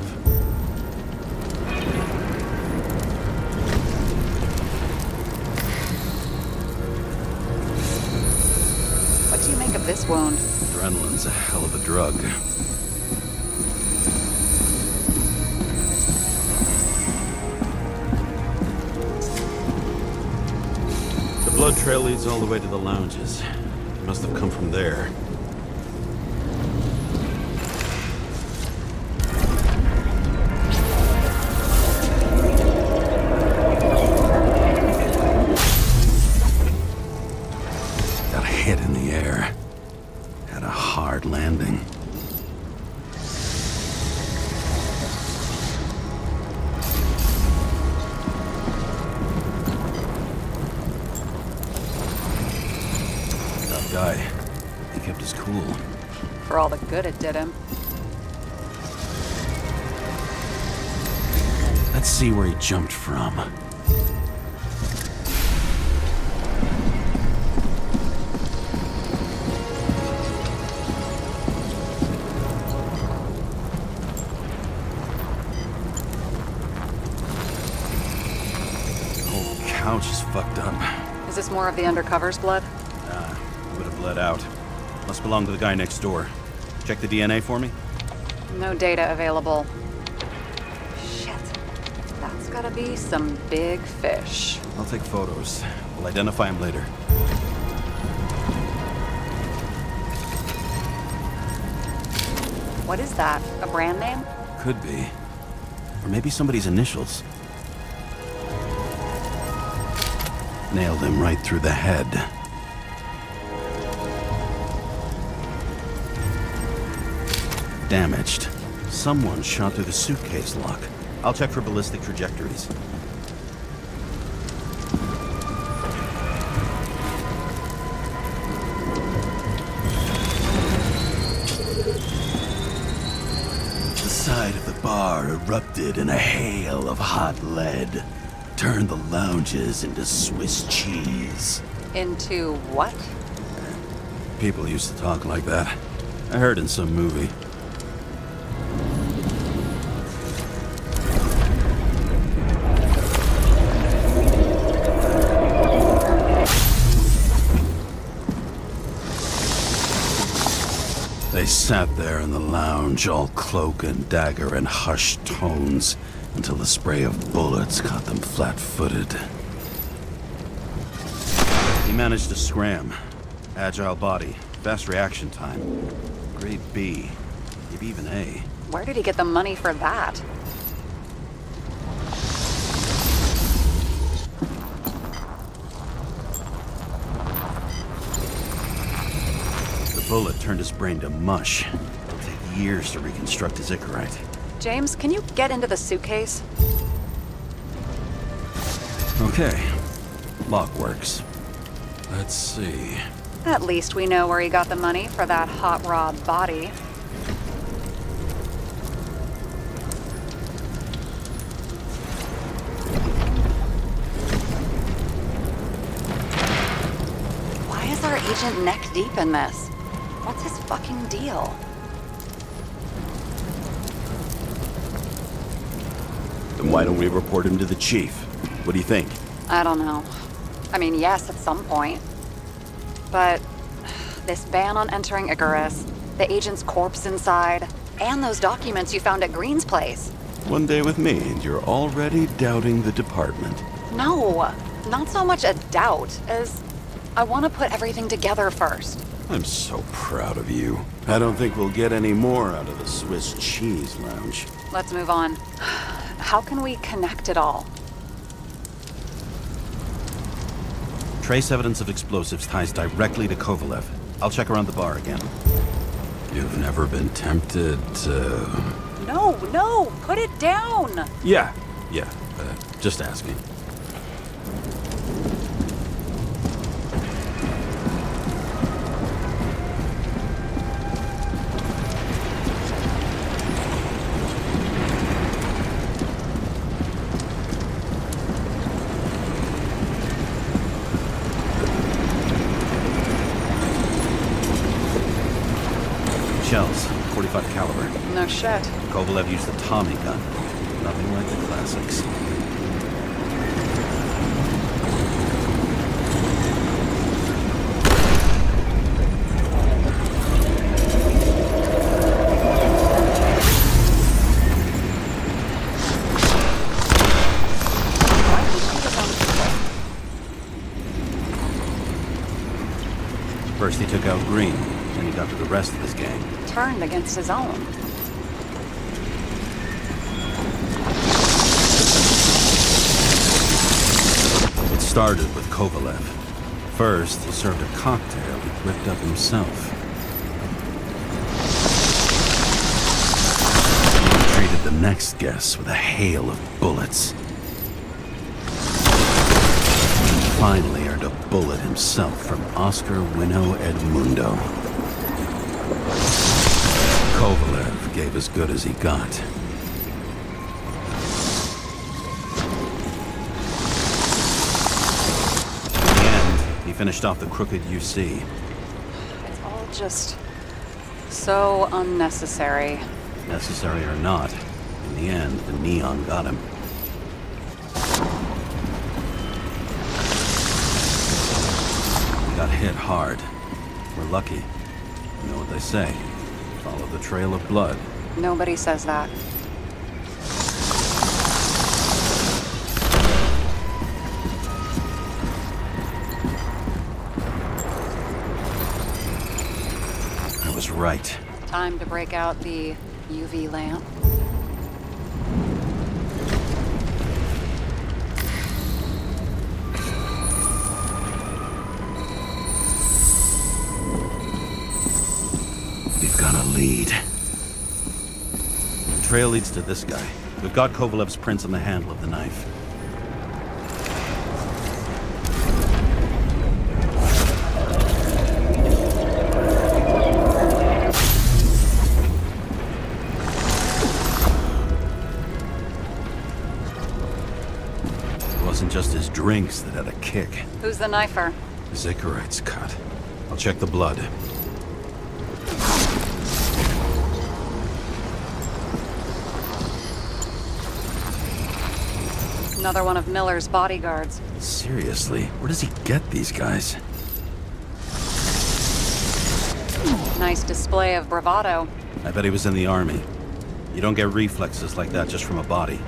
[SPEAKER 5] What do you make of this wound?
[SPEAKER 3] Adrenaline's a hell of a drug. The blood trail leads all the way to the lounges. It must have come from there. Got hit in the air. Had a hard landing. Tough guy. He kept his cool.
[SPEAKER 5] For all the good it did him.
[SPEAKER 3] Let's see where he jumped from. Couch is fucked up.
[SPEAKER 5] Is this more of the undercover's blood?
[SPEAKER 7] Nah, would have bled out. Must belong to the guy next door. Check the DNA for me?
[SPEAKER 5] No data available. Shit. That's gotta be some big fish.
[SPEAKER 7] I'll take photos. We'll identify him later.
[SPEAKER 5] What is that? A brand name?
[SPEAKER 3] Could be. Or maybe somebody's initials. Nailed him right through the head. Damaged. Someone shot through the suitcase lock.
[SPEAKER 7] I'll check for ballistic trajectories.
[SPEAKER 3] The side of the bar erupted in a hail of hot lead. Turned the lounges into Swiss cheese.
[SPEAKER 5] Into what?
[SPEAKER 3] People used to talk like that. I heard in some movie. They sat there in the lounge, all cloak and dagger and hushed tones, until the spray of bullets caught them flat-footed.
[SPEAKER 7] He managed to scram. Agile body, fast reaction time. Grade B, maybe even A.
[SPEAKER 5] Where did he get the money for that?
[SPEAKER 7] The bullet turned his brain to mush. It'll take years to reconstruct his Icarite.
[SPEAKER 5] James, can you get into the suitcase?
[SPEAKER 3] Okay. Lock works. Let's see.
[SPEAKER 5] At least we know where he got the money for that hot rod body. Why is our agent neck deep in this? What's his fucking deal?
[SPEAKER 3] Then why don't we report him to the chief? What do you think?
[SPEAKER 5] I don't know. I mean, yes, at some point. But this ban on entering Icarus, the agent's corpse inside, and those documents you found at Green's place.
[SPEAKER 3] One day with me, and you're already doubting the department.
[SPEAKER 5] No, not so much a doubt as I want to put everything together first.
[SPEAKER 3] I'm so proud of you. I don't think we'll get any more out of the Swiss cheese lounge.
[SPEAKER 5] Let's move on. How can we connect it all?
[SPEAKER 7] Trace evidence of explosives ties directly to Kovalev. I'll check around the bar again.
[SPEAKER 3] You've never been tempted to...
[SPEAKER 5] No, put it down!
[SPEAKER 3] Yeah, just asking.
[SPEAKER 7] .45 caliber.
[SPEAKER 5] No shit.
[SPEAKER 7] Kovalev used a Tommy gun. Nothing like the classics. First he took out Green, then he got to the rest of his gang.
[SPEAKER 5] Turned against his own.
[SPEAKER 7] It started with Kovalev. First, he served a cocktail he whipped up himself. He treated the next guest with a hail of bullets. And finally earned a bullet himself from Oscar Wino Edmundo. Kovalev gave as good as he got. In the end, he finished off the crooked UC.
[SPEAKER 5] It's all just so unnecessary.
[SPEAKER 7] Necessary or not, in the end, the neon got him. He got hit hard. We're lucky. You know what they say. Follow the trail of blood.
[SPEAKER 5] Nobody says that.
[SPEAKER 7] I was right.
[SPEAKER 5] Time to break out the UV lamp.
[SPEAKER 7] We've got a lead. The trail leads to this guy. We've got Kovalev's prints on the handle of the knife. It wasn't just his drinks that had a kick.
[SPEAKER 5] Who's the knifer?
[SPEAKER 7] Sychrotest cut. I'll check the blood.
[SPEAKER 5] Another one of Miller's bodyguards.
[SPEAKER 7] Seriously, where does he get these guys?
[SPEAKER 5] Nice display of bravado.
[SPEAKER 7] I bet he was in the army. You don't get reflexes like that just from a body.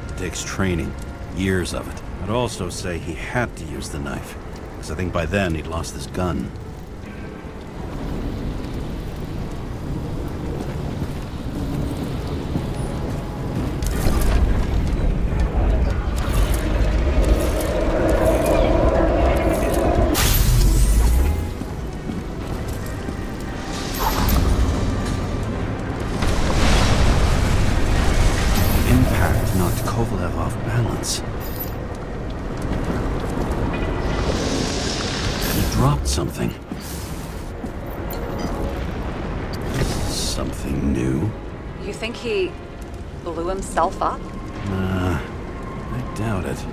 [SPEAKER 7] It takes training, years of it. I'd also say he had to use the knife, because I think by then he'd lost his gun. Kovalev off balance. He dropped something. Something new.
[SPEAKER 5] You think he blew himself up?
[SPEAKER 7] I doubt it.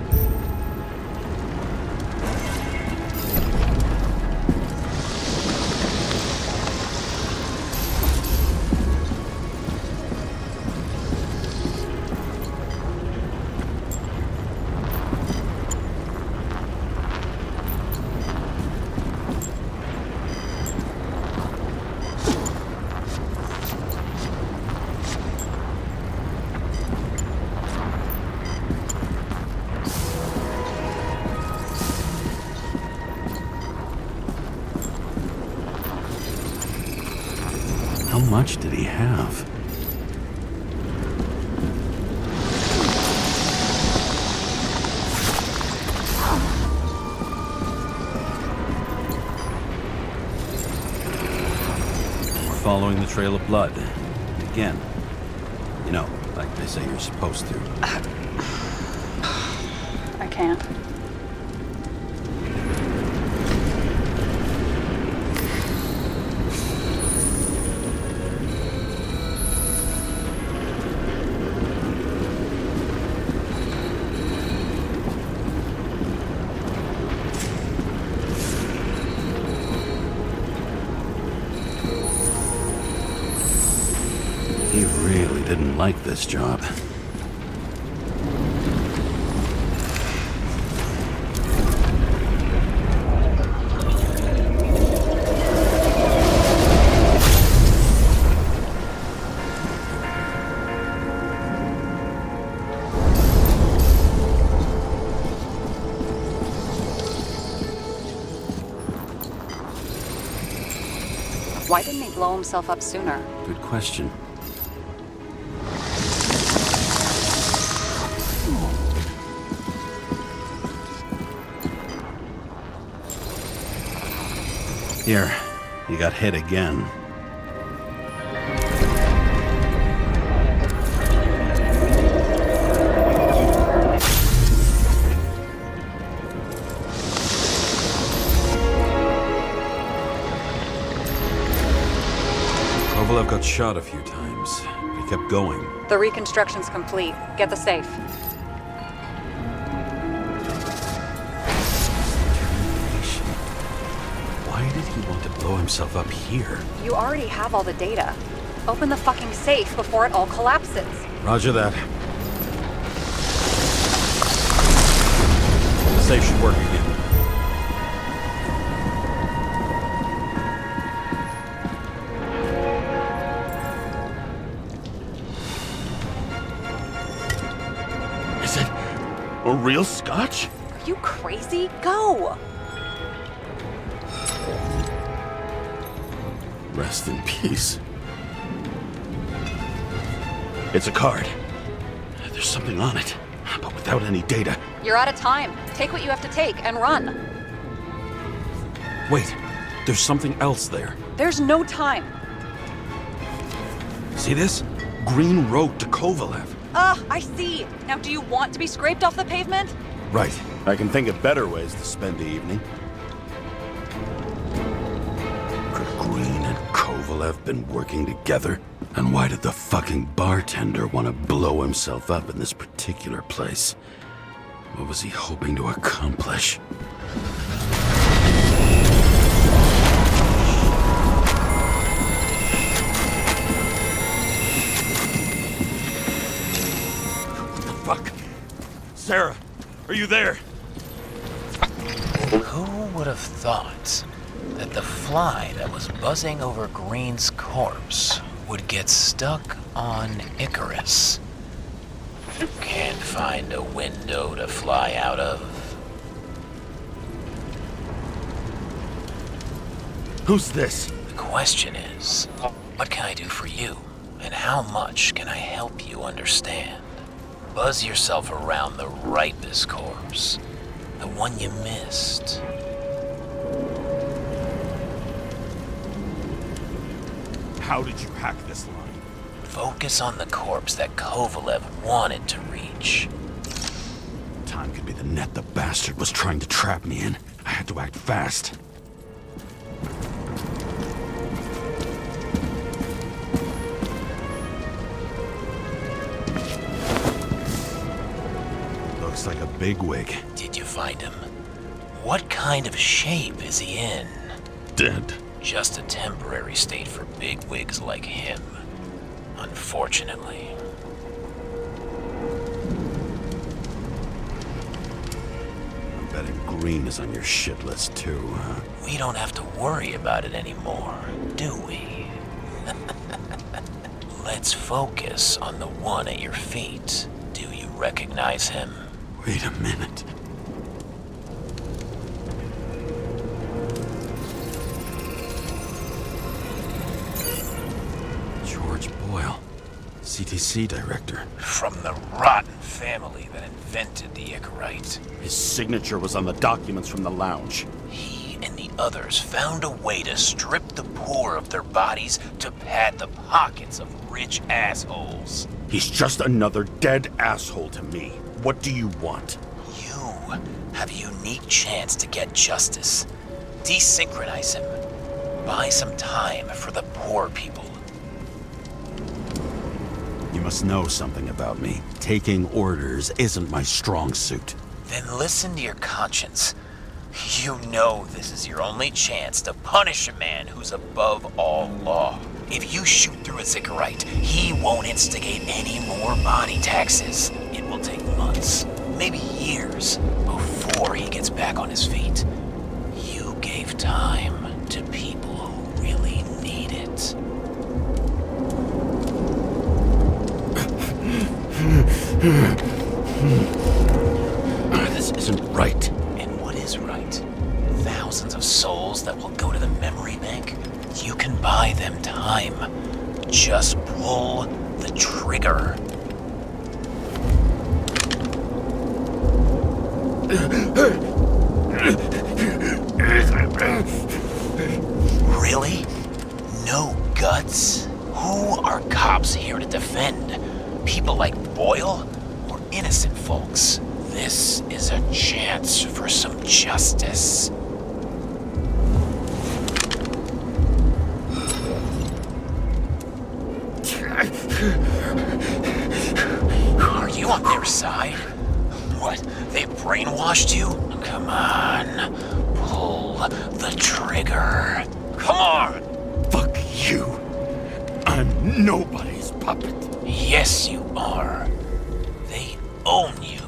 [SPEAKER 7] How much did he have? We're following the trail of blood. Again. You know, like they say you're supposed to.
[SPEAKER 5] I can't.
[SPEAKER 3] didn't like this job.
[SPEAKER 5] Why didn't he blow himself up sooner?
[SPEAKER 3] Good question. Here, you got hit again. Kovalev got shot a few times, but he kept going.
[SPEAKER 5] The reconstruction's complete. Get the safe.
[SPEAKER 3] Why did he want to blow himself up here?
[SPEAKER 5] You already have all the data. Open the fucking safe before it all collapses.
[SPEAKER 3] Roger that. The safe should work again.
[SPEAKER 7] Is it a real scotch?
[SPEAKER 5] Are you crazy? Go!
[SPEAKER 3] Rest in peace.
[SPEAKER 7] It's a card.
[SPEAKER 3] There's something on it, but without any data.
[SPEAKER 5] You're out of time. Take what you have to take and run.
[SPEAKER 3] Wait, there's something else there.
[SPEAKER 5] There's no time.
[SPEAKER 3] See this? Green wrote to Kovalev.
[SPEAKER 5] I see. Now do you want to be scraped off the pavement?
[SPEAKER 3] Right.
[SPEAKER 7] I can think of better ways to spend the evening.
[SPEAKER 3] Could Green and Kovalev been working together? And why did the fucking bartender want to blow himself up in this particular place? What was he hoping to accomplish?
[SPEAKER 7] Fuck. Sarah, are you there?
[SPEAKER 10] Who would have thought that the fly that was buzzing over Green's corpse would get stuck on Icarus? Can't find a window to fly out of.
[SPEAKER 7] Who's this?
[SPEAKER 10] The question is, what can I do for you? And how much can I help you understand? Buzz yourself around the ripest corpse. The one you missed.
[SPEAKER 7] How did you hack this line?
[SPEAKER 10] Focus on the corpse that Kovalev wanted to reach.
[SPEAKER 3] Time could be the net the bastard was trying to trap me in. I had to act fast. Looks like a bigwig.
[SPEAKER 10] Did you find him? What kind of shape is he in?
[SPEAKER 3] Dead.
[SPEAKER 10] Just a temporary state for bigwigs like him. Unfortunately.
[SPEAKER 3] I'm betting Green is on your shit list too, huh?
[SPEAKER 10] We don't have to worry about it anymore, do we? Let's focus on the one at your feet. Do you recognize him?
[SPEAKER 3] Wait a minute. George Boyle, CTC director.
[SPEAKER 10] From the rotten family that invented the Icarite.
[SPEAKER 7] His signature was on the documents from the lounge.
[SPEAKER 10] He and the others found a way to strip the poor of their bodies to pad the pockets of rich assholes.
[SPEAKER 7] He's just another dead asshole to me. What do you want?
[SPEAKER 10] You have a unique chance to get justice. Desynchronize him. Buy some time for the poor people.
[SPEAKER 3] You must know something about me. Taking orders isn't my strong suit.
[SPEAKER 10] Then listen to your conscience. You know this is your only chance to punish a man who's above all law.
[SPEAKER 11] If you shoot through a Sychrotest, he won't instigate any more body taxes. It will take months, maybe years, before he gets back on his feet. You gave time to people who really need it.
[SPEAKER 3] This isn't right.
[SPEAKER 11] And what is right? Thousands of souls that will go to the memory bank? You can buy them time. Just pull the trigger. Really? No guts? Who are cops here to defend? People like Boyle or innocent folks? This is a chance for some justice. Are you on their side? What, they brainwashed you? Come on, pull the trigger. Come on!
[SPEAKER 3] Fuck you. I'm nobody's puppet.
[SPEAKER 11] Yes, you are. They own you.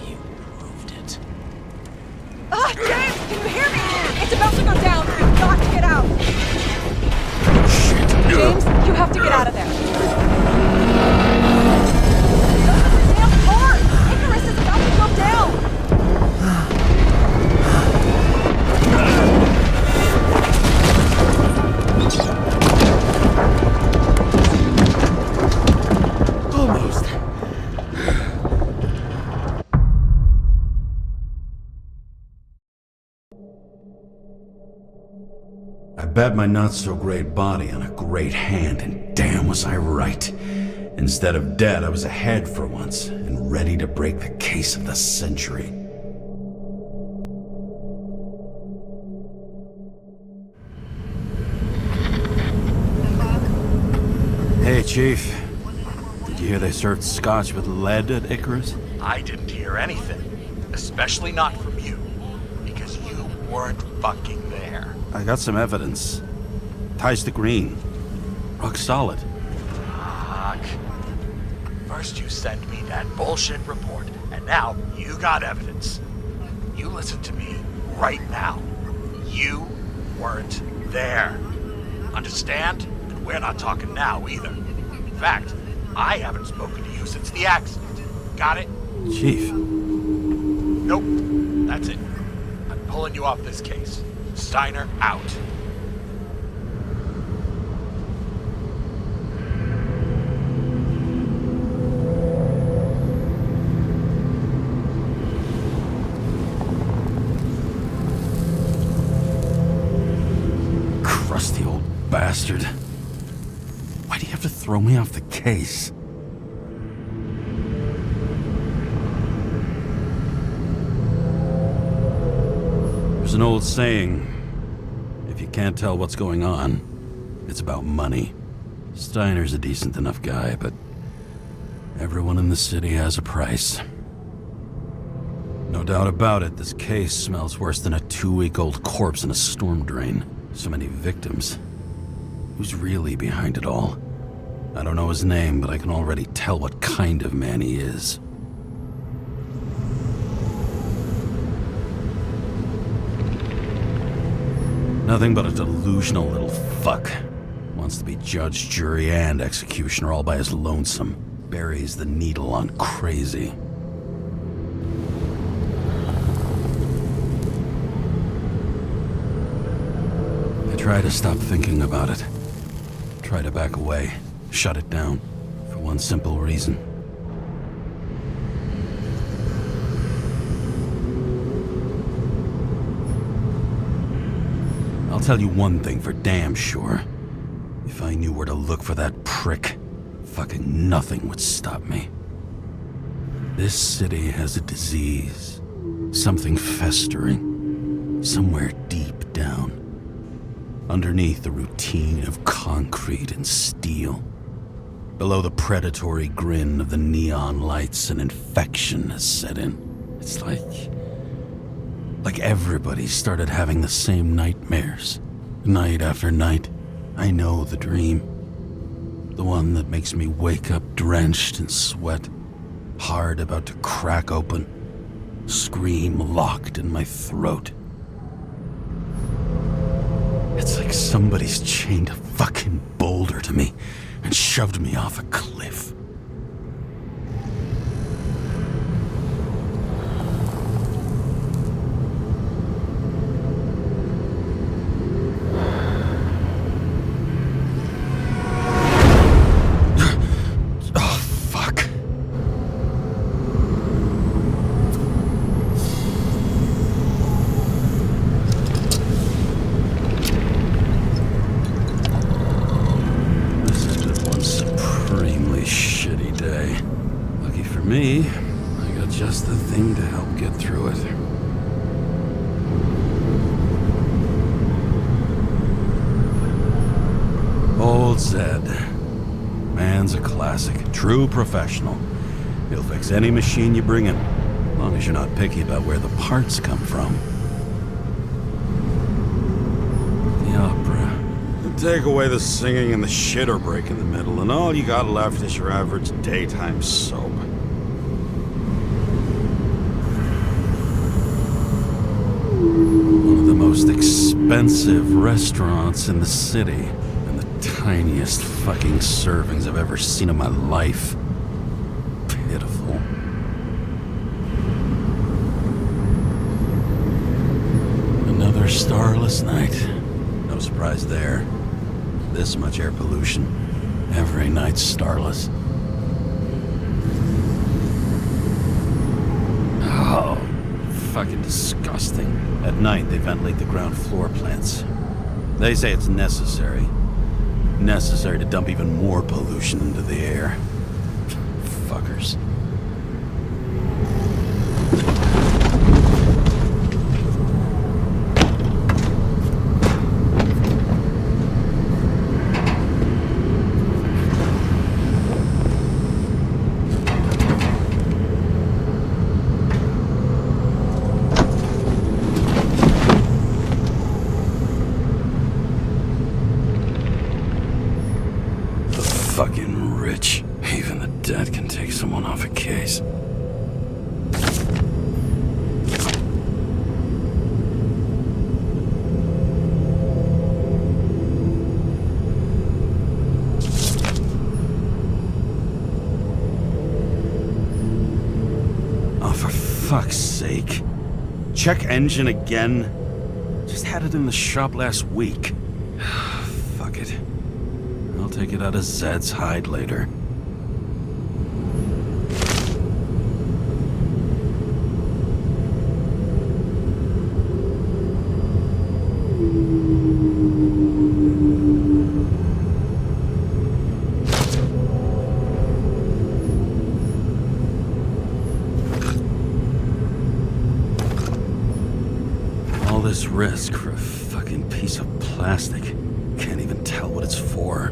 [SPEAKER 11] You proved it.
[SPEAKER 5] James, can you hear me? It's about to go down. You've got to get out. James, you have to get out of there. Open the damn door! Icarus is about to go down!
[SPEAKER 3] Almost. I bet my not-so-great body on a great hand, and damn was I right. Instead of dead, I was ahead for once, and ready to break the case of the century. Hey, Chief. Did you hear they served scotch with lead at Icarus?
[SPEAKER 4] I didn't hear anything. Especially not from you. Because you weren't fucking there.
[SPEAKER 3] I got some evidence. Ties to Green. Rock solid.
[SPEAKER 4] Fuck. First you send me that bullshit report, and now you got evidence. You listen to me right now. You weren't there. Understand? And we're not talking now either. In fact, I haven't spoken to you since the accident. Got it?
[SPEAKER 3] Chief.
[SPEAKER 4] Nope. That's it. I'm pulling you off this case. Steiner out.
[SPEAKER 3] Crusty old bastard. Why do you have to throw me off the case? There's an old saying, if you can't tell what's going on, it's about money. Steiner's a decent enough guy, but everyone in the city has a price. No doubt about it, this case smells worse than a 2-week-old corpse in a storm drain. So many victims. Who's really behind it all? I don't know his name, but I can already tell what kind of man he is. Nothing but a delusional little fuck. Wants to be judge, jury, and executioner all by his lonesome. Buries the needle on crazy. I try to stop thinking about it. Try to back away. Shut it down. For one simple reason. I'll tell you one thing for damn sure. If I knew where to look for that prick, fucking nothing would stop me. This city has a disease. Something festering. Somewhere deep down. Underneath the routine of concrete and steel. Below the predatory grin of the neon lights, an infection has set in. It's like everybody started having the same nightmares, night after night. I know the dream. The one that makes me wake up drenched in sweat, heart about to crack open, scream locked in my throat. It's like somebody's chained a fucking boulder to me and shoved me off a cliff. Me, I got just the thing to help get through it. Old Zed. Man's a classic. True professional. He'll fix any machine you bring him, as long as you're not picky about where the parts come from. The opera. Take away the singing and the shitter break in the middle, and all you got left is your average daytime soap. One of the most expensive restaurants in the city, and the tiniest fucking servings I've ever seen in my life. Pitiful. Another starless night. No surprise there. This much air pollution. Every night's starless. Oh, fucking disgusting. At night, they ventilate the ground floor plants. They say it's necessary. Necessary to dump even more pollution into the air. Fuckers. Fucking rich. Even the dead can take someone off a case. Oh, for fuck's sake. Check engine again? Just had it in the shop last week. Fuck it. I'll take it out of Zed's hide later. All this risk for a fucking piece of plastic. Can't even tell what it's for.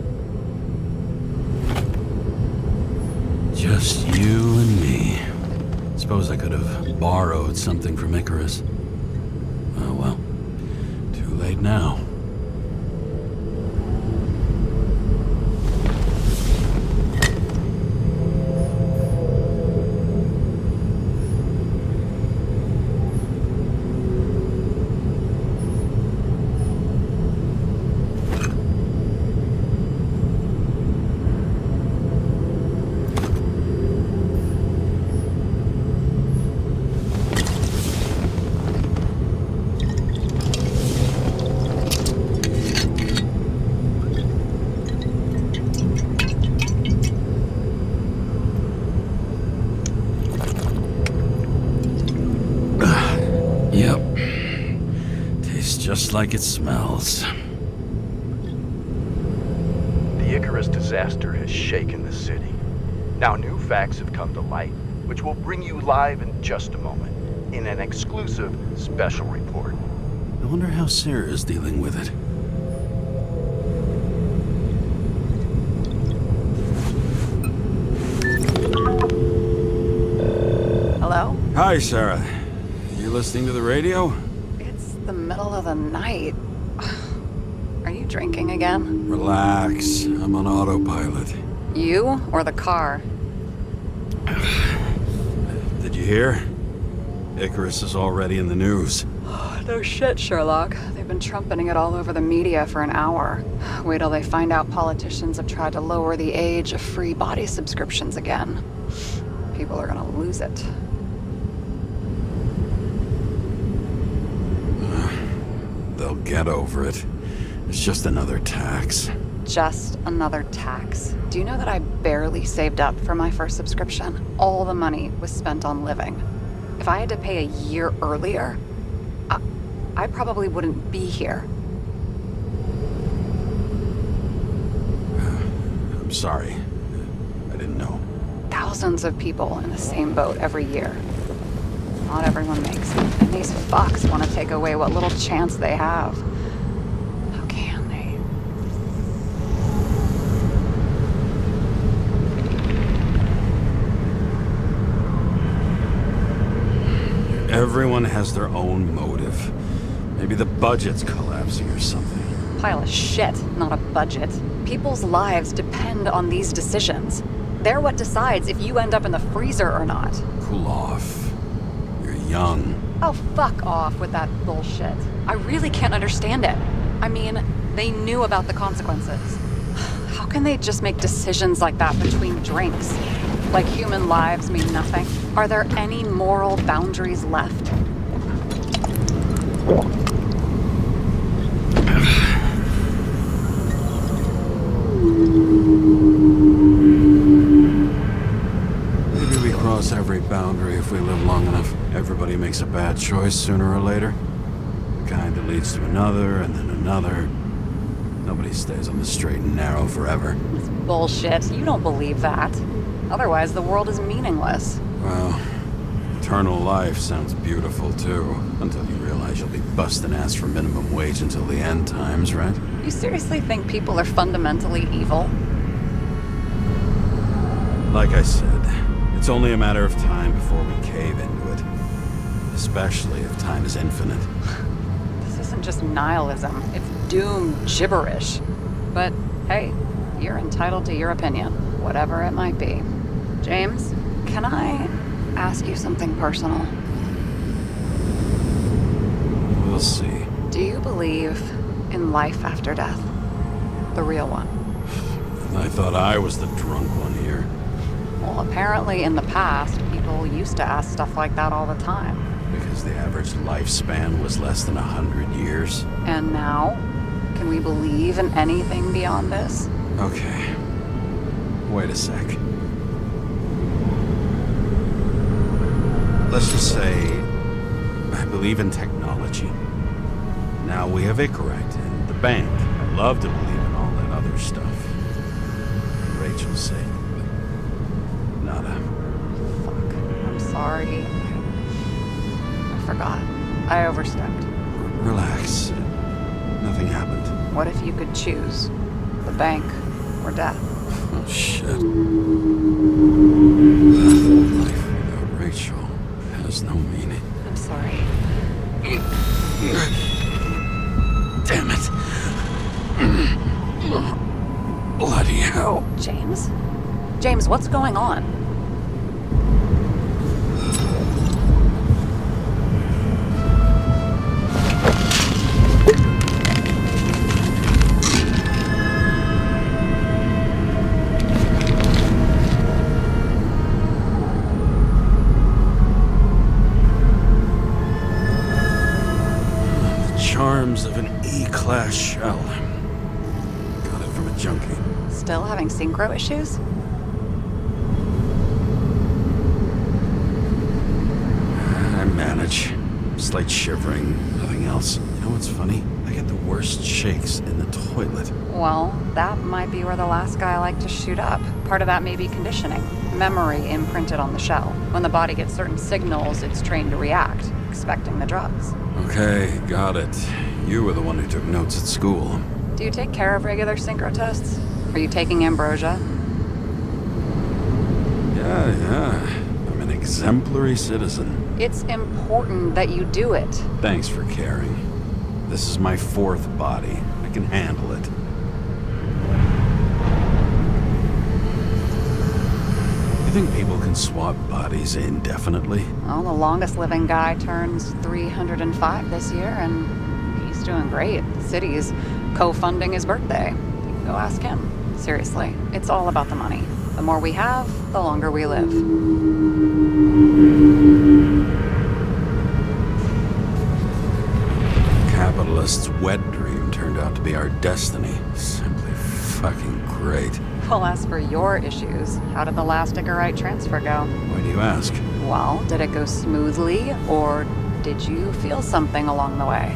[SPEAKER 3] Just you and me. Suppose I could have borrowed something from ICARUS. Oh well. Too late now. Yep. Tastes just like it smells.
[SPEAKER 12] The Icarus disaster has shaken the city. Now new facts have come to light, which we'll bring you live in just a moment, in an exclusive special report.
[SPEAKER 3] I wonder how Sarah is dealing with it.
[SPEAKER 5] Hello?
[SPEAKER 3] Hi, Sarah. You listening to the radio?
[SPEAKER 5] It's the middle of the night. Are you drinking again?
[SPEAKER 3] Relax. I'm on autopilot.
[SPEAKER 5] You or the car?
[SPEAKER 3] Did you hear? Icarus is already in the news.
[SPEAKER 5] No shit, Sherlock. They've been trumpeting it all over the media for an hour. Wait till they find out politicians have tried to lower the age of free body subscriptions again. People are gonna lose it.
[SPEAKER 3] They'll get over it. It's just another tax.
[SPEAKER 5] Just another tax. Do you know that I barely saved up for my first subscription? All the money was spent on living. If I had to pay a year earlier, I probably wouldn't be here.
[SPEAKER 3] I'm sorry. I didn't know.
[SPEAKER 5] Thousands of people in the same boat every year. Not everyone makes it, and these fucks want to take away what little chance they have. How can they?
[SPEAKER 3] Everyone has their own motive. Maybe the budget's collapsing or something.
[SPEAKER 5] Pile of shit, not a budget. People's lives depend on these decisions. They're what decides if you end up in the freezer or not.
[SPEAKER 3] Cool off. You're young.
[SPEAKER 5] Oh, fuck off with that bullshit. I really can't understand it. I mean, they knew about the consequences. How can they just make decisions like that between drinks? Like human lives mean nothing? Are there any moral boundaries left?
[SPEAKER 3] Maybe we cross every boundary if we live long enough. Everybody makes a bad choice sooner or later. The kind that leads to another, and then another. Nobody stays on the straight and narrow forever.
[SPEAKER 5] It's bullshit. You don't believe that. Otherwise, the world is meaningless.
[SPEAKER 3] Well, eternal life sounds beautiful, too. Until you realize you'll be busting ass for minimum wage until the end times, right?
[SPEAKER 5] You seriously think people are fundamentally evil?
[SPEAKER 3] Like I said, it's only a matter of time before we cave into it. Especially if time is infinite.
[SPEAKER 5] This isn't just nihilism. It's doom gibberish. But hey, you're entitled to your opinion, whatever it might be. James, can I ask you something personal?
[SPEAKER 3] We'll see.
[SPEAKER 5] Do you believe in life after death? The real one?
[SPEAKER 3] I thought I was the drunk one here.
[SPEAKER 5] Well, apparently in the past, people used to ask stuff like that all the time.
[SPEAKER 3] Because the average lifespan was less than 100 years.
[SPEAKER 5] And now? Can we believe in anything beyond this?
[SPEAKER 3] Okay. Wait a sec. Let's just say I believe in technology. Now we have Icarite and the bank. I love to believe in all that other stuff. For Rachel's sake, but nada.
[SPEAKER 5] Fuck. I'm sorry. I forgot. I overstepped.
[SPEAKER 3] Relax. Nothing happened.
[SPEAKER 5] What if you could choose? The bank or death?
[SPEAKER 3] Oh, shit. Life without Rachel has no meaning.
[SPEAKER 5] I'm sorry.
[SPEAKER 3] Damn it. Bloody hell.
[SPEAKER 5] James? James, what's going on?
[SPEAKER 3] Charms of an E-class shell. Got it from a junkie.
[SPEAKER 5] Still having synchro issues?
[SPEAKER 3] I manage. Slight shivering, nothing else. You know what's funny? I get the worst shakes in the toilet.
[SPEAKER 5] Well, that might be where the last guy liked to shoot up. Part of that may be conditioning. Memory imprinted on the shell. When the body gets certain signals, it's trained to react, expecting the drugs.
[SPEAKER 3] Okay, got it. You were the one who took notes at school.
[SPEAKER 5] Do you take care of regular synchrotests? Are you taking ambrosia?
[SPEAKER 3] Yeah. I'm an exemplary citizen.
[SPEAKER 5] It's important that you do it.
[SPEAKER 3] Thanks for caring.
[SPEAKER 6] This is my 4th body. I can handle it. You think people can swap bodies indefinitely?
[SPEAKER 5] Well, the longest living guy turns 305 this year, and he's doing great. The city's co-funding his birthday. You can go ask him. Seriously, it's all about the money. The more we have, the longer we live.
[SPEAKER 6] Capitalist's wet dream turned out to be our destiny. Simply fucking great.
[SPEAKER 5] Well, as for your issues, how did the last Icarite transfer go?
[SPEAKER 6] Why do you ask?
[SPEAKER 5] Well, did it go smoothly, or did you feel something along the way?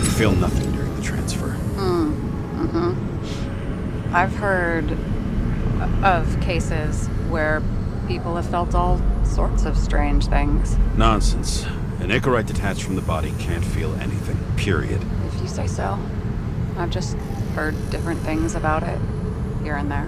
[SPEAKER 6] You feel nothing during the transfer.
[SPEAKER 5] I've heard of cases where people have felt all sorts of strange things.
[SPEAKER 6] Nonsense. An Icarite detached from the body can't feel anything, period.
[SPEAKER 5] If you say so. I've just heard different things about it, here and there.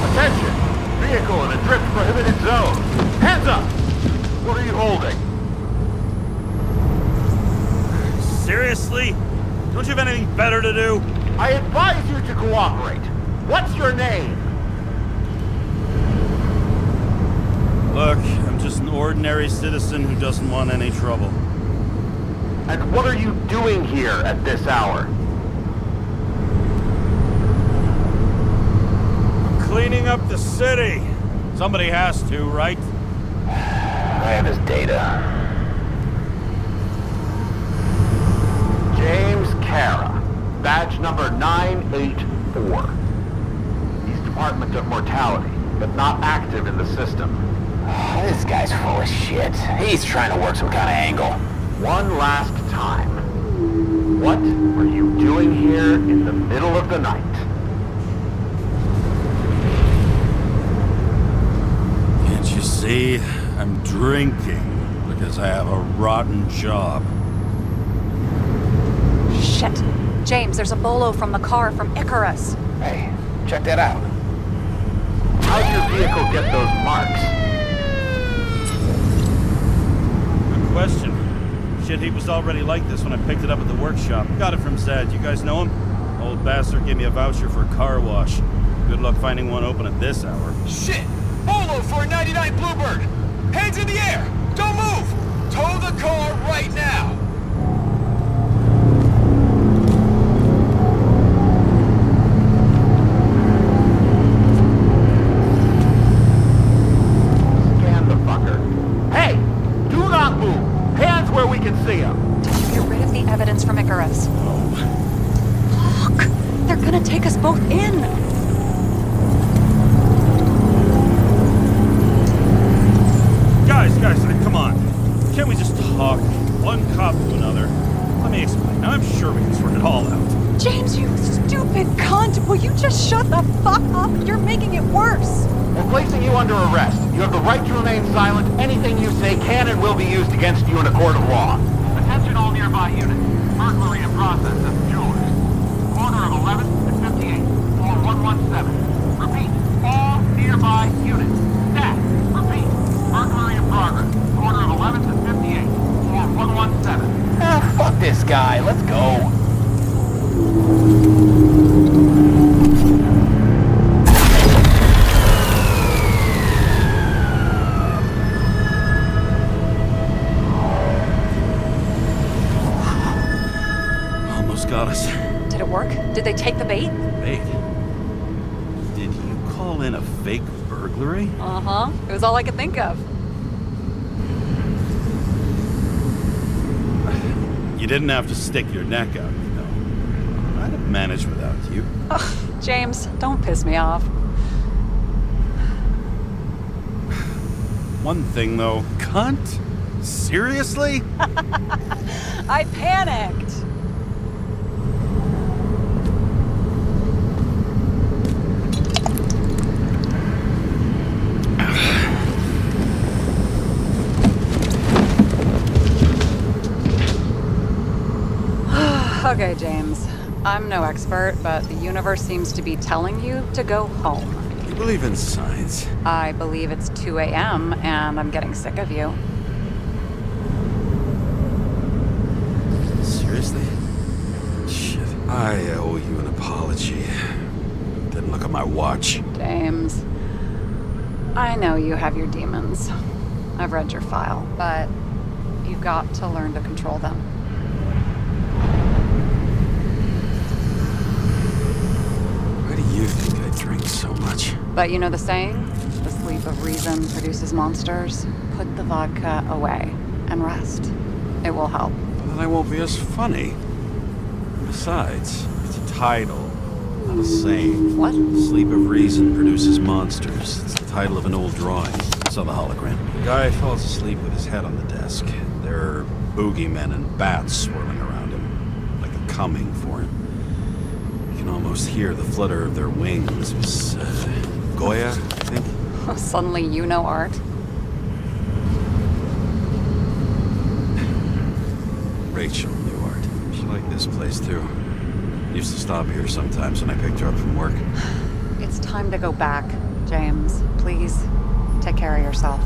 [SPEAKER 9] Attention! Vehicle in a drift prohibited zone. Hands up! What are you holding?
[SPEAKER 7] Seriously? Don't you have anything better to do?
[SPEAKER 9] I advise you to cooperate. What's your name?
[SPEAKER 7] Look, I'm just an ordinary citizen who doesn't want any trouble.
[SPEAKER 9] And what are you doing here at this hour?
[SPEAKER 7] Cleaning up the city. Somebody has to, right?
[SPEAKER 9] I have his data. James Karra, badge number 984. He's Department of Mortality, but not active in the system.
[SPEAKER 11] This guy's full of shit. He's trying to work some kind of angle.
[SPEAKER 9] One last time. What were you doing here in the middle of the night?
[SPEAKER 6] Can't you see? I'm drinking because I have a rotten job.
[SPEAKER 5] Shit. James, there's a bolo from the car from Icarus.
[SPEAKER 11] Hey, check that out.
[SPEAKER 9] How'd your vehicle get those marks?
[SPEAKER 7] Good question. Shit, he was already like this when I picked it up at the workshop. Got it from Zed. You guys know him? Old bastard gave me a voucher for a car wash. Good luck finding one open at this hour.
[SPEAKER 10] Shit! Bolo for a 99 Bluebird! Hands in the air! Don't move! Tow the car right now!
[SPEAKER 9] Scan the fucker. Hey! Do not move! Hands where we can see him!
[SPEAKER 5] Did you get rid of the evidence from Icarus? Look! They're gonna take us both in!
[SPEAKER 7] Guys, come on. Can't we just talk? One cop to another. Let me explain. Now, I'm sure we can sort it all out.
[SPEAKER 5] James, you stupid cunt! Will you just shut the fuck up? You're making it worse!
[SPEAKER 9] We're placing you under arrest. You have the right to remain silent. Anything you say can and will be used against you in a court of law. Attention all nearby units. Burglary in process at the jewelers. Corner of 11th and 58. Floor 117. Repeat. All nearby units. Staff. Repeat. Burglary in progress. Corner of 11th and 58. Floor 117.
[SPEAKER 11] Ah, fuck this guy. Let's go.
[SPEAKER 6] Almost got us.
[SPEAKER 5] Did it work? Did they take the bait?
[SPEAKER 6] Bait? Did you call in a fake burglary?
[SPEAKER 5] Uh-huh. It was all I could think of.
[SPEAKER 6] You didn't have to stick your neck out, you know. I'd have managed without you.
[SPEAKER 5] Ugh, James, don't piss me off.
[SPEAKER 6] One thing, though. Cunt? Seriously?
[SPEAKER 5] I panicked! Okay, James. I'm no expert, but the universe seems to be telling you to go home.
[SPEAKER 6] You believe in science?
[SPEAKER 5] I believe it's 2 a.m. and I'm getting sick of you.
[SPEAKER 6] Seriously? Shit. I owe you an apology. Didn't look at my watch.
[SPEAKER 5] James, I know you have your demons. I've read your file, but you've got to learn to control them.
[SPEAKER 6] Why do you think I drink so much?
[SPEAKER 5] But you know the saying? The sleep of reason produces monsters. Put the vodka away and rest. It will help.
[SPEAKER 6] Well, then I won't be as funny. Besides, it's a title, not a saying.
[SPEAKER 5] What?
[SPEAKER 6] Sleep of reason produces monsters. It's the title of an old drawing. Saw the hologram. The guy falls asleep with his head on the desk. There are boogeymen and bats swirling around him, like they're coming for him. You can almost hear the flutter of their wings. It was Goya, I think.
[SPEAKER 5] Suddenly you know art.
[SPEAKER 6] Rachel knew art. She liked this place too. Used to stop here sometimes when I picked her up from work.
[SPEAKER 5] It's time to go back, James. Please, take care of yourself.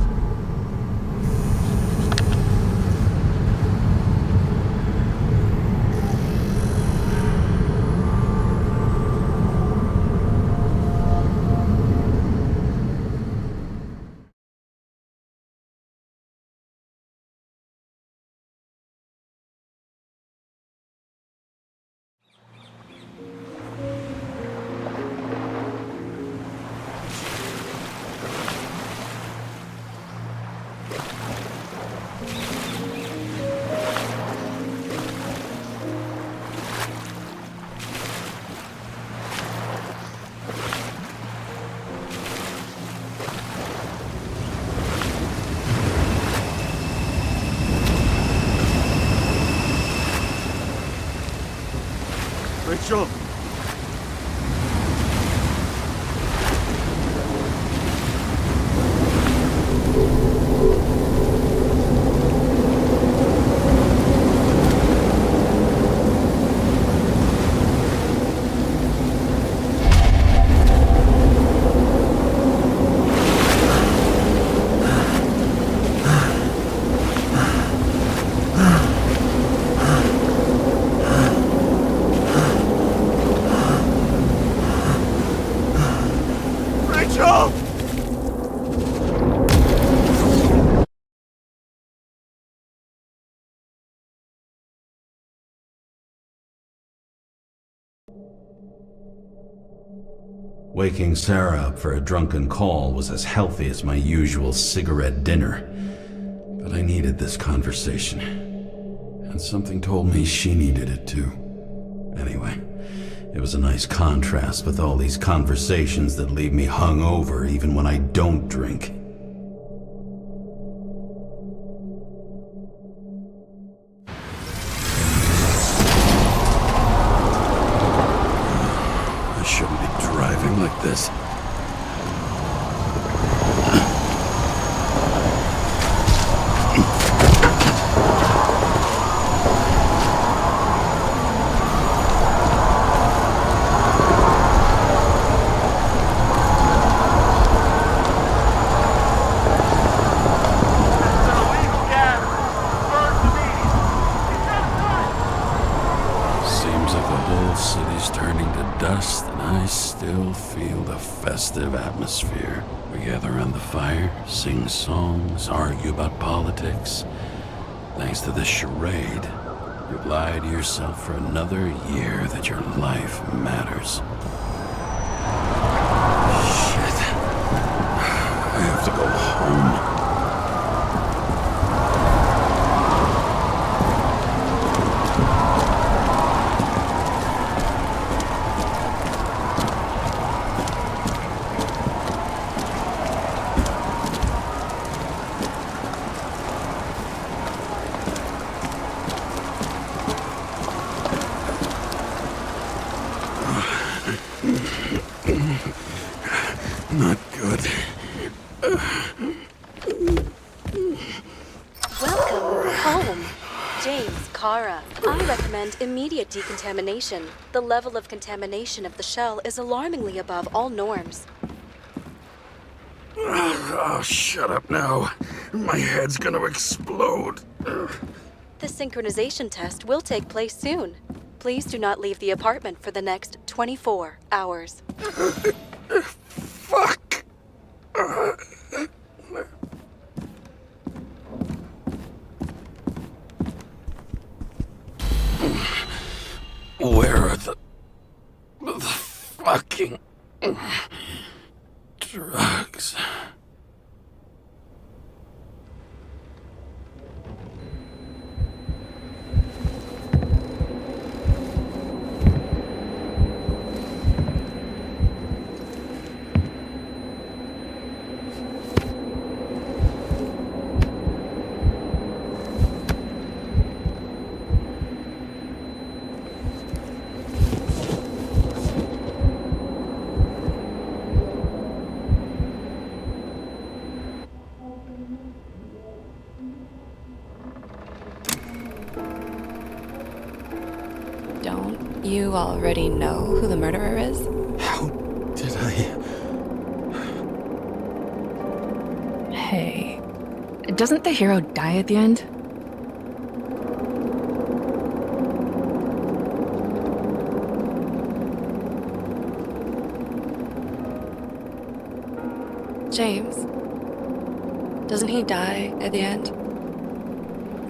[SPEAKER 7] Rachel!
[SPEAKER 3] Waking Sarah up for a drunken call was as healthy as my usual cigarette dinner. But I needed this conversation. And something told me she needed it too. Anyway, it was a nice contrast with all these conversations that leave me hungover even when I don't drink. I shouldn't be driving like this. Atmosphere. We gather around the fire, sing songs, argue about politics. Thanks to this charade, you've lied to yourself for another year that your life matters. Shit. I have to go home. Not good.
[SPEAKER 1] Welcome home, James Karra. I recommend immediate decontamination. The level of contamination of the shell is alarmingly above all norms.
[SPEAKER 6] Oh, shut up now. My head's gonna explode.
[SPEAKER 1] The synchronization test will take place soon. Please do not leave the apartment for the next 24 hours.
[SPEAKER 6] Fuck. Where are the fucking drugs?
[SPEAKER 2] Don't you already know who the murderer is?
[SPEAKER 6] How did I...
[SPEAKER 2] Hey, doesn't the hero die at the end? James, doesn't he die at the end?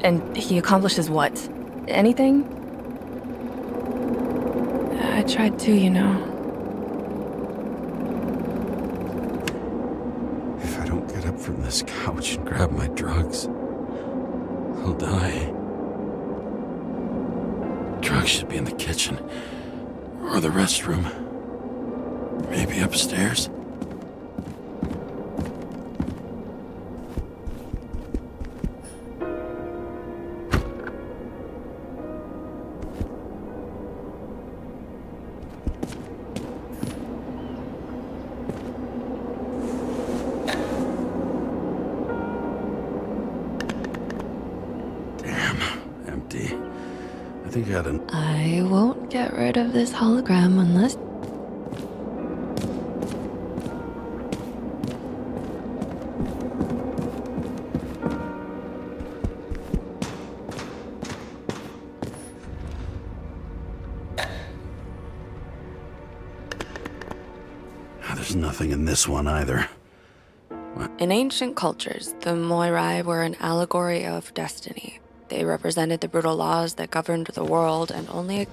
[SPEAKER 2] And he accomplishes what? Anything? I tried to, you know.
[SPEAKER 3] If I don't get up from this couch and grab my drugs, I'll die. Drugs should be in the kitchen. Or the restroom. Maybe upstairs.
[SPEAKER 2] I won't get rid of this hologram unless...
[SPEAKER 3] There's nothing in this one either. What?
[SPEAKER 2] In ancient cultures, the Moirai were an allegory of destiny. They represented the brutal laws that governed the world and only...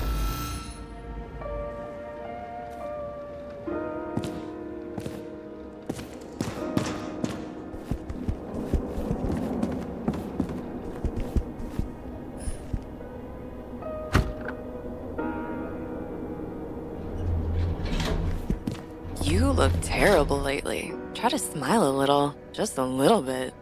[SPEAKER 2] You look terrible lately. Try to smile a little, just a little bit.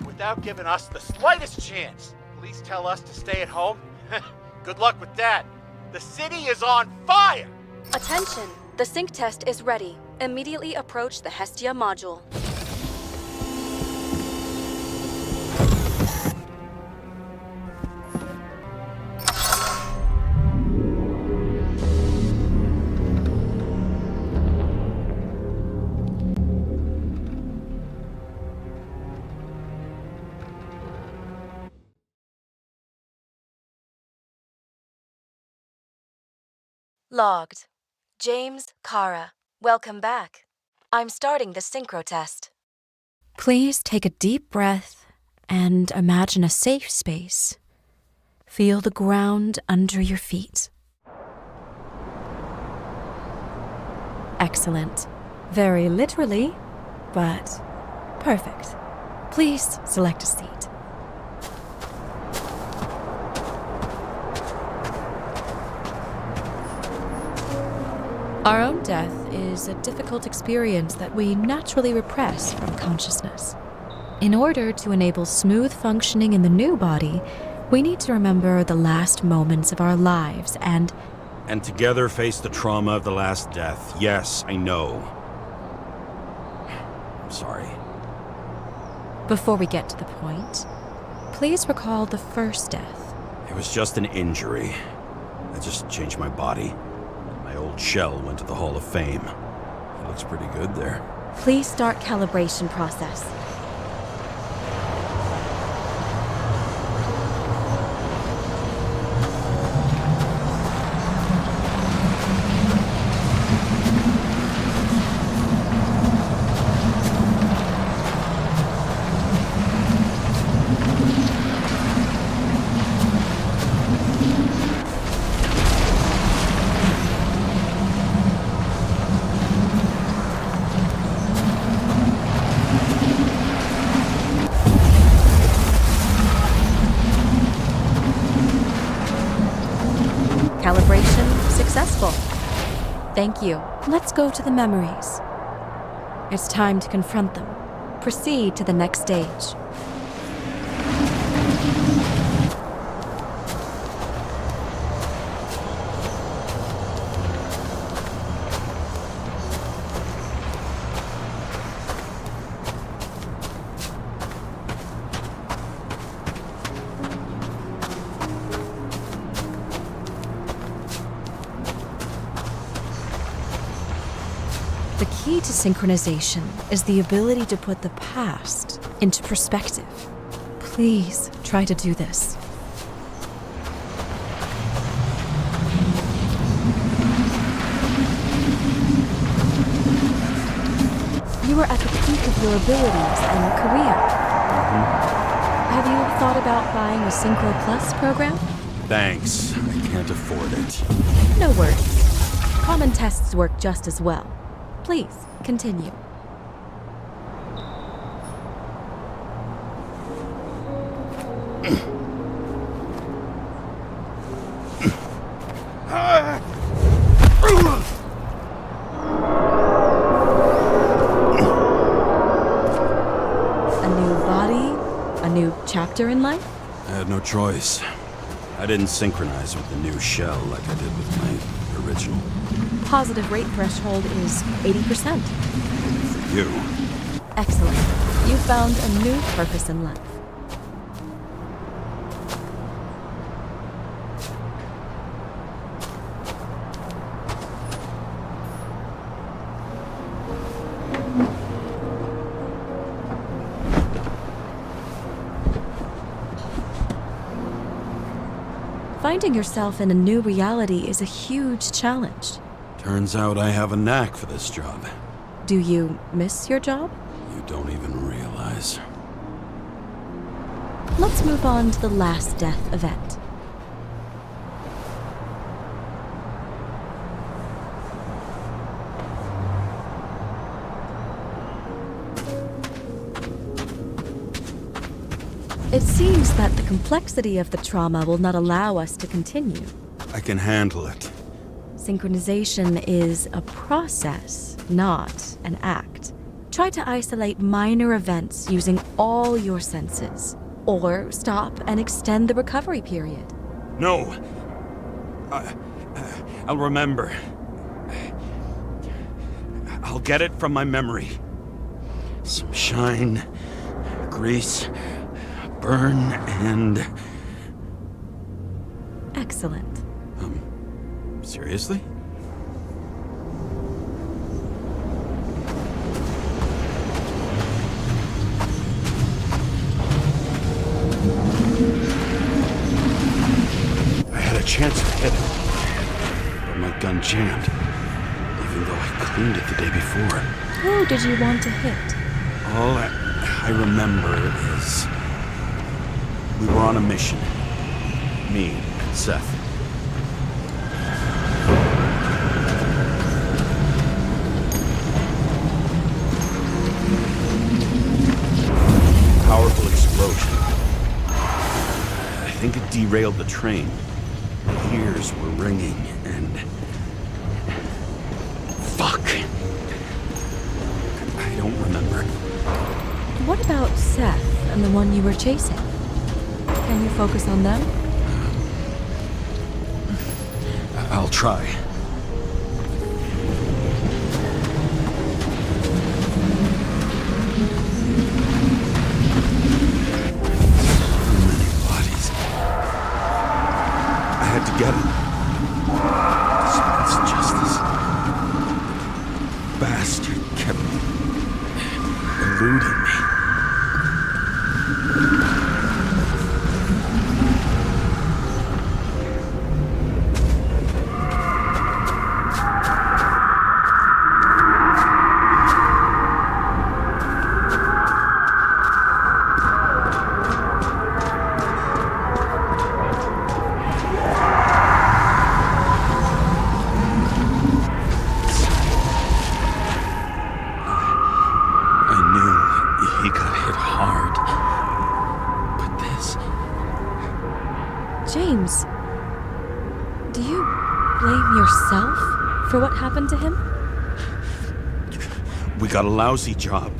[SPEAKER 4] Without giving us the slightest chance. Police tell us to stay at home. Good luck with that. The city is on fire!
[SPEAKER 1] Attention! The sync test is ready. Immediately approach the Hestia module. Logged. James Karra. Welcome back. I'm starting the Sychrotest.
[SPEAKER 13] Please take a deep breath and imagine a safe space. Feel the ground under your feet. Excellent. Very literally, but Perfect. Please select a seat. Our own death is a difficult experience that we naturally repress from consciousness. In order to enable smooth functioning in the new body, we need to remember the last moments of our lives and
[SPEAKER 7] together face the trauma of the last death. Yes, I know. I'm sorry.
[SPEAKER 13] Before we get to the point, please recall the first death.
[SPEAKER 7] It was just an injury. I just changed my body. My old shell went to the Hall of Fame. It looks pretty good there.
[SPEAKER 13] Please start calibration process. Calibration successful. Thank you. Let's go to the memories. It's time to confront them. Proceed to the next stage. The key to synchronization is the ability to put the past into perspective. Please try to do this. You are at the peak of your abilities and career. Have you thought about buying a Synchro Plus program?
[SPEAKER 7] Thanks. I can't afford it.
[SPEAKER 13] No worries. Common tests work just as well. Please, continue. A new body? A new chapter in life?
[SPEAKER 7] I had no choice. I didn't synchronize with the new shell like I did with my original.
[SPEAKER 13] Positive rate threshold is 80%.
[SPEAKER 7] For you.
[SPEAKER 13] Excellent. You found a new purpose in life. Finding yourself in a new reality is a huge challenge.
[SPEAKER 7] Turns out I have a knack for this job.
[SPEAKER 13] Do you miss your job?
[SPEAKER 7] You don't even realize.
[SPEAKER 13] Let's move on to the last death event. It seems that the complexity of the trauma will not allow us to continue.
[SPEAKER 7] I can handle it.
[SPEAKER 13] Synchronization is a process, not an act. Try to isolate minor events using all your senses, or stop and extend the recovery period.
[SPEAKER 7] No. I'll remember. I'll get it from my memory. Some shine, grease, burn, and...
[SPEAKER 13] Excellent.
[SPEAKER 7] Seriously? I had a chance to hit it, but my gun jammed, even though I cleaned it the day before.
[SPEAKER 13] Who did you want to hit?
[SPEAKER 7] All I remember is we were on a mission. Me and Seth. think it derailed the train. My ears were ringing, and... Fuck! I don't remember.
[SPEAKER 13] What about Seth and the one you were chasing? Can you focus on them?
[SPEAKER 3] I'll try. To get it. It's justice. Bastard kept eluding me.
[SPEAKER 13] James, do you blame yourself for what happened to him?
[SPEAKER 7] We got a lousy job.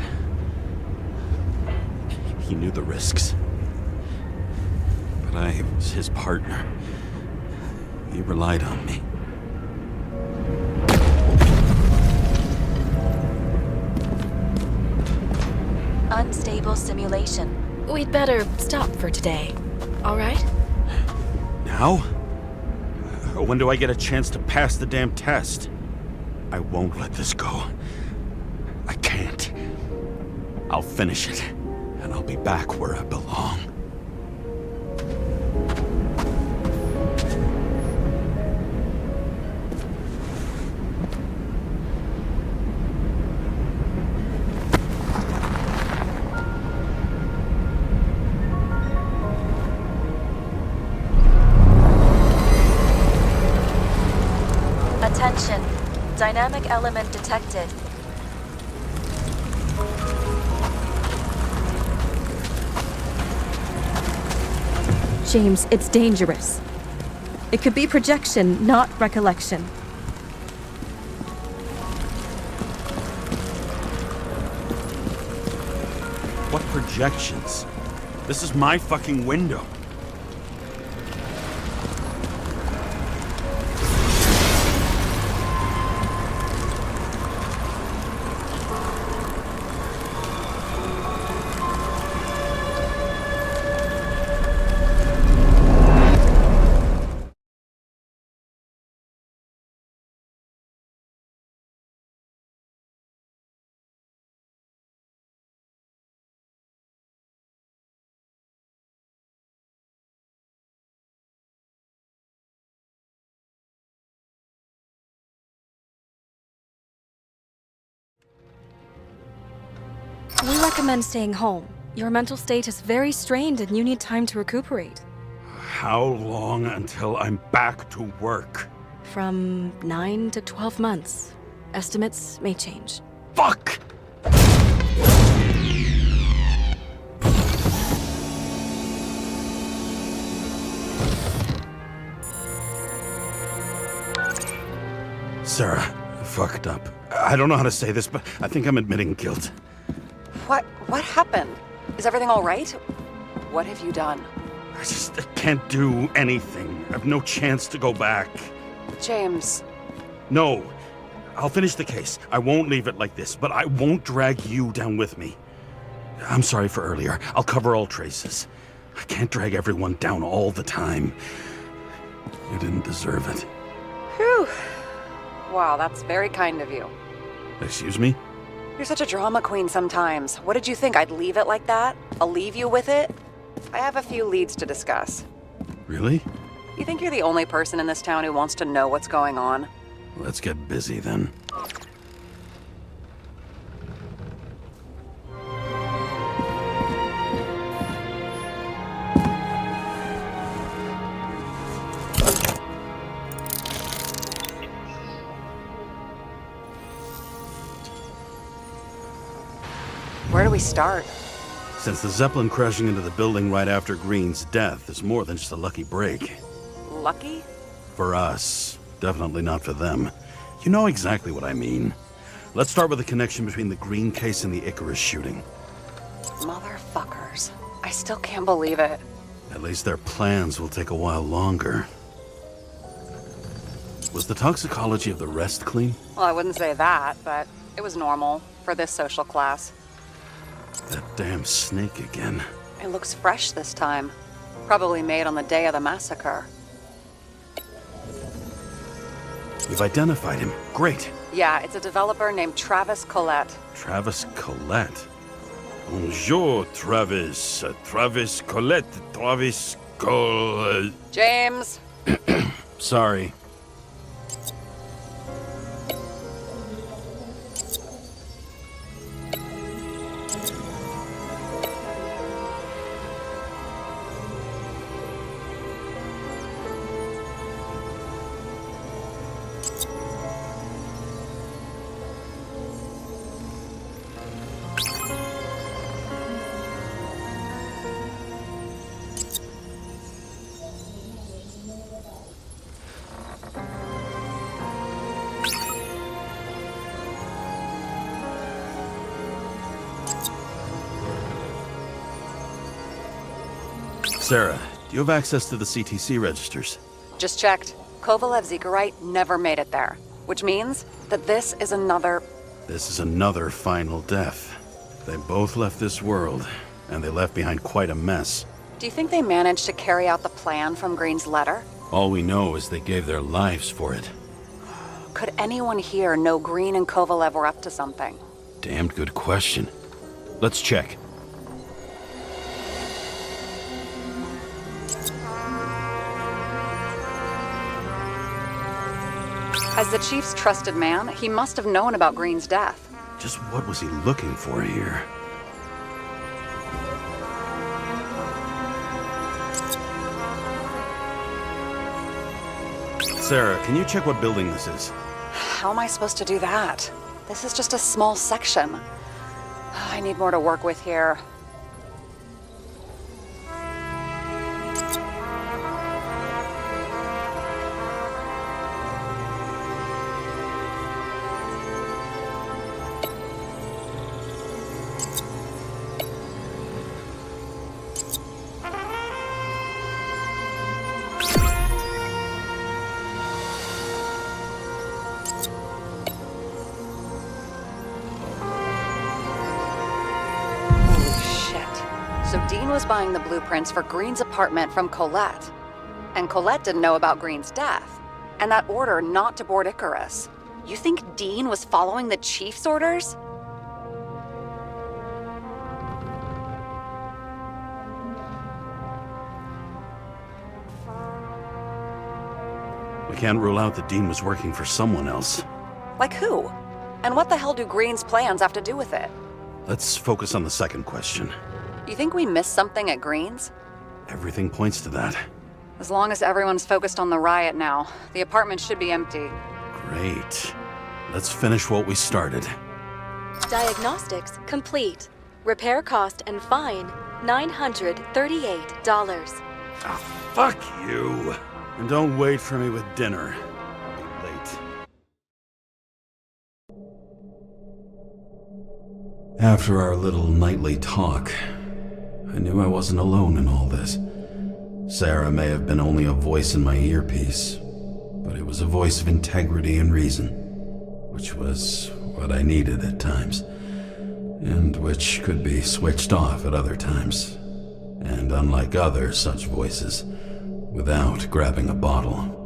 [SPEAKER 7] He knew the risks. But I was his partner. He relied on me.
[SPEAKER 1] Unstable simulation.
[SPEAKER 2] We'd better stop for today, all right?
[SPEAKER 7] Now? When do I get a chance to pass the damn test? I won't let this go. I can't. I'll finish it, and I'll be back where I belong.
[SPEAKER 1] Attention. Dynamic element detected.
[SPEAKER 14] James, it's dangerous. It could be projection, not recollection.
[SPEAKER 7] What projections? This is my fucking window.
[SPEAKER 14] We recommend staying home. Your mental state is very strained and you need time to recuperate.
[SPEAKER 7] How long until I'm back to work?
[SPEAKER 14] From 9 to 12 months. Estimates may change.
[SPEAKER 7] Fuck! Sarah, I fucked up. I don't know how to say this, but I think I'm admitting guilt.
[SPEAKER 5] What happened? Is everything all right? What have you done?
[SPEAKER 7] I can't do anything. I have no chance to go back.
[SPEAKER 5] James.
[SPEAKER 7] No. I'll finish the case. I won't leave it like this, but I won't drag you down with me. I'm sorry for earlier. I'll cover all traces. I can't drag everyone down all the time. You didn't deserve it.
[SPEAKER 5] Whew. Wow, that's very kind of you.
[SPEAKER 7] Excuse me?
[SPEAKER 5] You're such a drama queen sometimes. What did you think, I'd leave it like that? I'll leave you with it? I have a few leads to discuss.
[SPEAKER 7] Really?
[SPEAKER 5] You think you're the only person in this town who wants to know what's going on?
[SPEAKER 7] Let's get busy then.
[SPEAKER 5] Where do we start?
[SPEAKER 7] Since the Zeppelin crashing into the building right after Green's death is more than just a lucky break.
[SPEAKER 5] Lucky?
[SPEAKER 7] For us. Definitely not for them. You know exactly what I mean. Let's start with the connection between the Green case and the ICARUS shooting.
[SPEAKER 5] Motherfuckers. I still can't believe it.
[SPEAKER 7] At least their plans will take a while longer. Was the toxicology of the rest clean?
[SPEAKER 5] Well, I wouldn't say that, but it was normal for this social class.
[SPEAKER 7] That damn snake again.
[SPEAKER 5] It looks fresh this time. Probably made on the day of the massacre.
[SPEAKER 7] You've identified him. Great.
[SPEAKER 5] Yeah, it's a developer named Travis Collette.
[SPEAKER 7] Travis Collette? Bonjour, Travis. Travis Collette. Travis Collette.
[SPEAKER 5] James!
[SPEAKER 7] Sorry. Sarah, do you have access to the CTC registers?
[SPEAKER 5] Just checked. Kovalev Sychrotest never made it there, which means that this is another
[SPEAKER 7] final death. They both left this world, and they left behind quite a mess.
[SPEAKER 5] Do you think they managed to carry out the plan from Green's letter?
[SPEAKER 7] All we know is they gave their lives for it.
[SPEAKER 5] Could anyone here know Green and Kovalev were up to something?
[SPEAKER 7] Damned good question. Let's check.
[SPEAKER 5] As the chief's trusted man, he must have known about Green's death.
[SPEAKER 7] Just what was he looking for here? Sarah, can you check what building this is?
[SPEAKER 5] How am I supposed to do that? This is just a small section. I need more to work with here. So Dean was buying the blueprints for Green's apartment from Collette. And Collette didn't know about Green's death. And that order not to board Icarus. You think Dean was following the chief's orders?
[SPEAKER 7] We can't rule out that Dean was working for someone else.
[SPEAKER 5] Like who? And what the hell do Green's plans have to do with it?
[SPEAKER 7] Let's focus on the second question.
[SPEAKER 5] You think we missed something at Green's?
[SPEAKER 7] Everything points to that.
[SPEAKER 5] As long as everyone's focused on the riot now, the apartment should be empty.
[SPEAKER 7] Great. Let's finish what we started.
[SPEAKER 1] Diagnostics complete. Repair cost and fine, $938.
[SPEAKER 7] Ah, fuck you. And don't wait for me with dinner. I'll be late. After our little nightly talk, I knew I wasn't alone in all this. Sarah may have been only a voice in my earpiece, but it was a voice of integrity and reason, which was what I needed at times, and which could be switched off at other times, and unlike other such voices, without grabbing a bottle.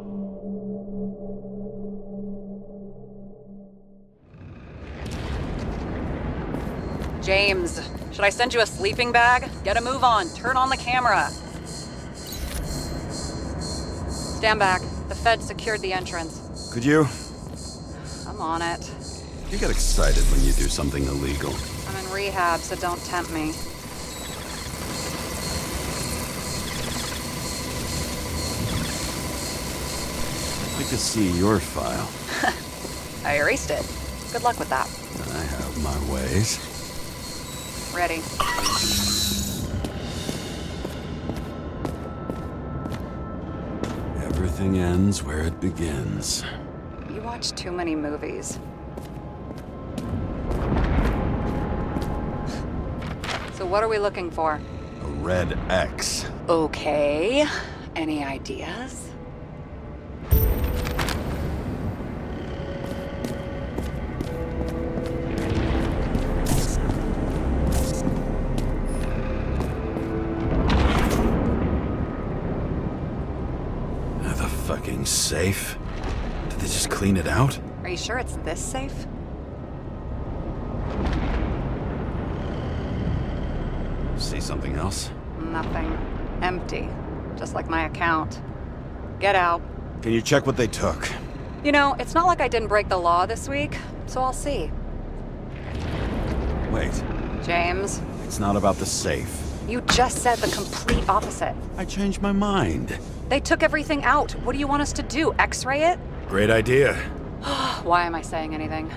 [SPEAKER 5] James, should I send you a sleeping bag? Get a move on. Turn on the camera. Stand back. The Fed secured the entrance.
[SPEAKER 7] Could you?
[SPEAKER 5] I'm on it.
[SPEAKER 7] You get excited when you do something illegal.
[SPEAKER 5] I'm in rehab, so don't tempt me.
[SPEAKER 7] I'd like to see your file.
[SPEAKER 5] I erased it. Good luck with that.
[SPEAKER 7] I have my ways.
[SPEAKER 5] Ready.
[SPEAKER 3] Everything ends where it begins.
[SPEAKER 5] You watch too many movies. So what are we looking for?
[SPEAKER 3] A red X.
[SPEAKER 5] Okay. Any ideas?
[SPEAKER 3] The fucking safe? Did they just clean it out?
[SPEAKER 5] Are you sure it's this safe?
[SPEAKER 3] See something else?
[SPEAKER 5] Nothing. Empty. Just like my account. Get out.
[SPEAKER 3] Can you check what they took?
[SPEAKER 5] You know, it's not like I didn't break the law this week, so I'll see.
[SPEAKER 3] Wait,
[SPEAKER 5] James,
[SPEAKER 3] it's not about the safe.
[SPEAKER 5] you just said the complete opposite.
[SPEAKER 3] I changed my mind.
[SPEAKER 5] They took everything out. What do you want us to do? X-ray it?
[SPEAKER 3] Great idea.
[SPEAKER 5] Why am I saying anything?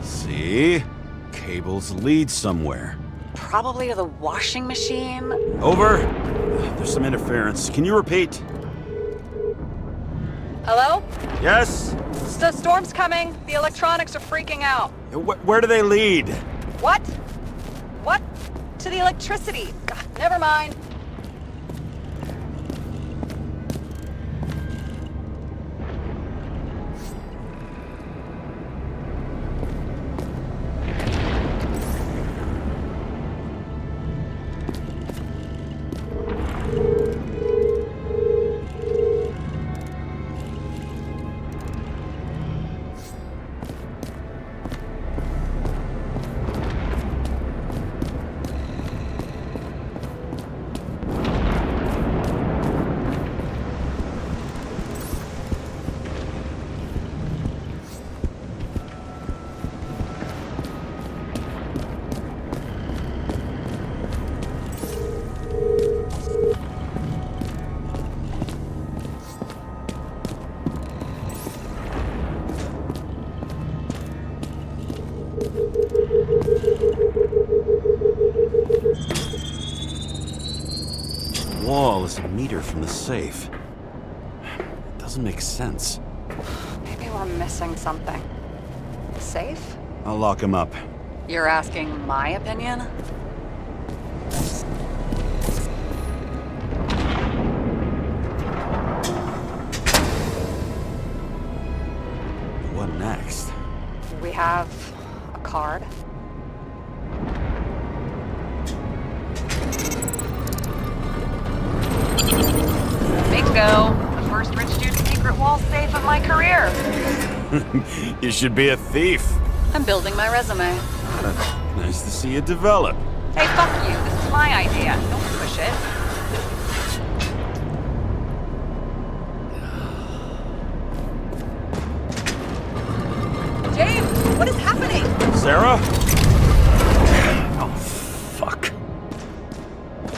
[SPEAKER 3] See? Cables lead somewhere.
[SPEAKER 5] Probably to the washing machine.
[SPEAKER 3] Over. There's some interference. Can you repeat?
[SPEAKER 5] Hello?
[SPEAKER 3] Yes?
[SPEAKER 5] The storm's coming. The electronics are freaking out.
[SPEAKER 3] Where do they lead?
[SPEAKER 5] What? What? To the electricity. God, never mind.
[SPEAKER 3] Wall is a meter from the safe. It doesn't make sense.
[SPEAKER 5] Maybe we're missing something. Safe?
[SPEAKER 3] I'll lock him up.
[SPEAKER 5] You're asking my opinion?
[SPEAKER 3] What next?
[SPEAKER 5] We have a card. Bingo! The first rich dude's secret wall safe of my career.
[SPEAKER 3] You should be a thief.
[SPEAKER 5] I'm building my resume.
[SPEAKER 3] Nice to see you develop.
[SPEAKER 5] Hey, fuck you. This is my idea. Don't push it. James, what is happening?
[SPEAKER 3] Sarah? Oh, fuck.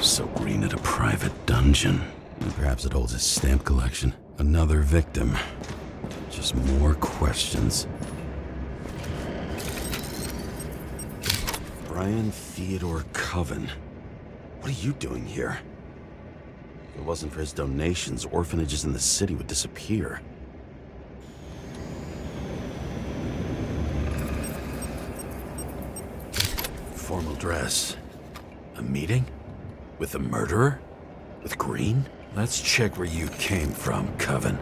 [SPEAKER 3] So Green at a private dungeon. And perhaps it holds his stamp collection. Another victim. Just more questions. Brian Theodore Coven. What are you doing here? If it wasn't for his donations, orphanages in the city would disappear. Formal dress. A meeting? With the murderer? With Green? Let's check where you came from, Coven.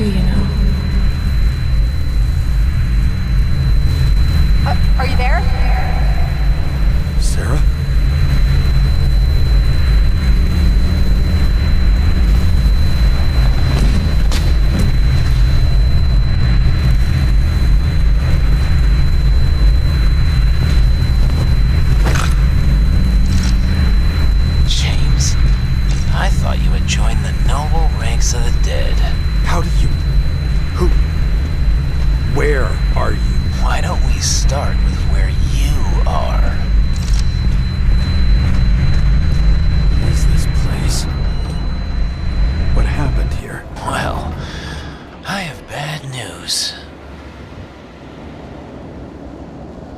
[SPEAKER 2] too, you know.
[SPEAKER 5] Are you there?
[SPEAKER 3] Sarah?
[SPEAKER 11] James, I thought you had joined the noble ranks of the dead.
[SPEAKER 3] How did you... Who... Where are you?
[SPEAKER 11] Why don't we start with where you are?
[SPEAKER 3] What is this place? What happened here?
[SPEAKER 11] Well, I have bad news.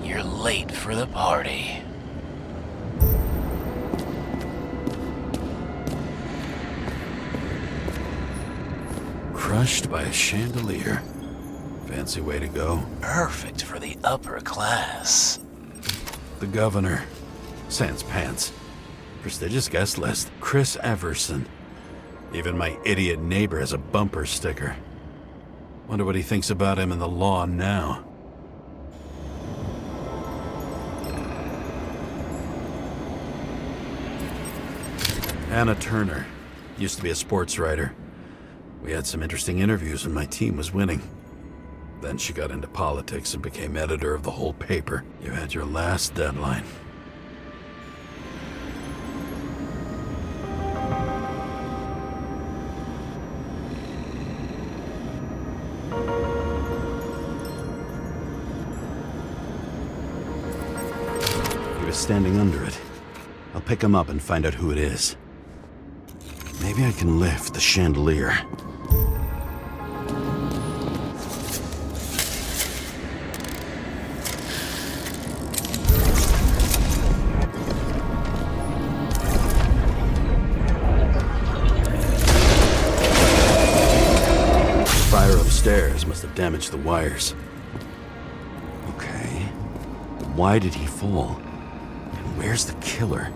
[SPEAKER 11] You're late for the party.
[SPEAKER 3] Crushed by a chandelier. Fancy way to go.
[SPEAKER 11] Perfect for the upper class.
[SPEAKER 3] The governor. Sans pants. Prestigious guest list. Chris Everson. Even my idiot neighbor has a bumper sticker. Wonder what he thinks about him in the law now. Anna Turner. Used to be a sports writer. We had some interesting interviews when my team was winning. Then she got into politics and became editor of the whole paper. You had your last deadline. He was standing under it. I'll pick him up and find out who it is. Maybe I can lift the chandelier. Fire upstairs must have damaged the wires. Okay. But why did he fall? And where's the killer?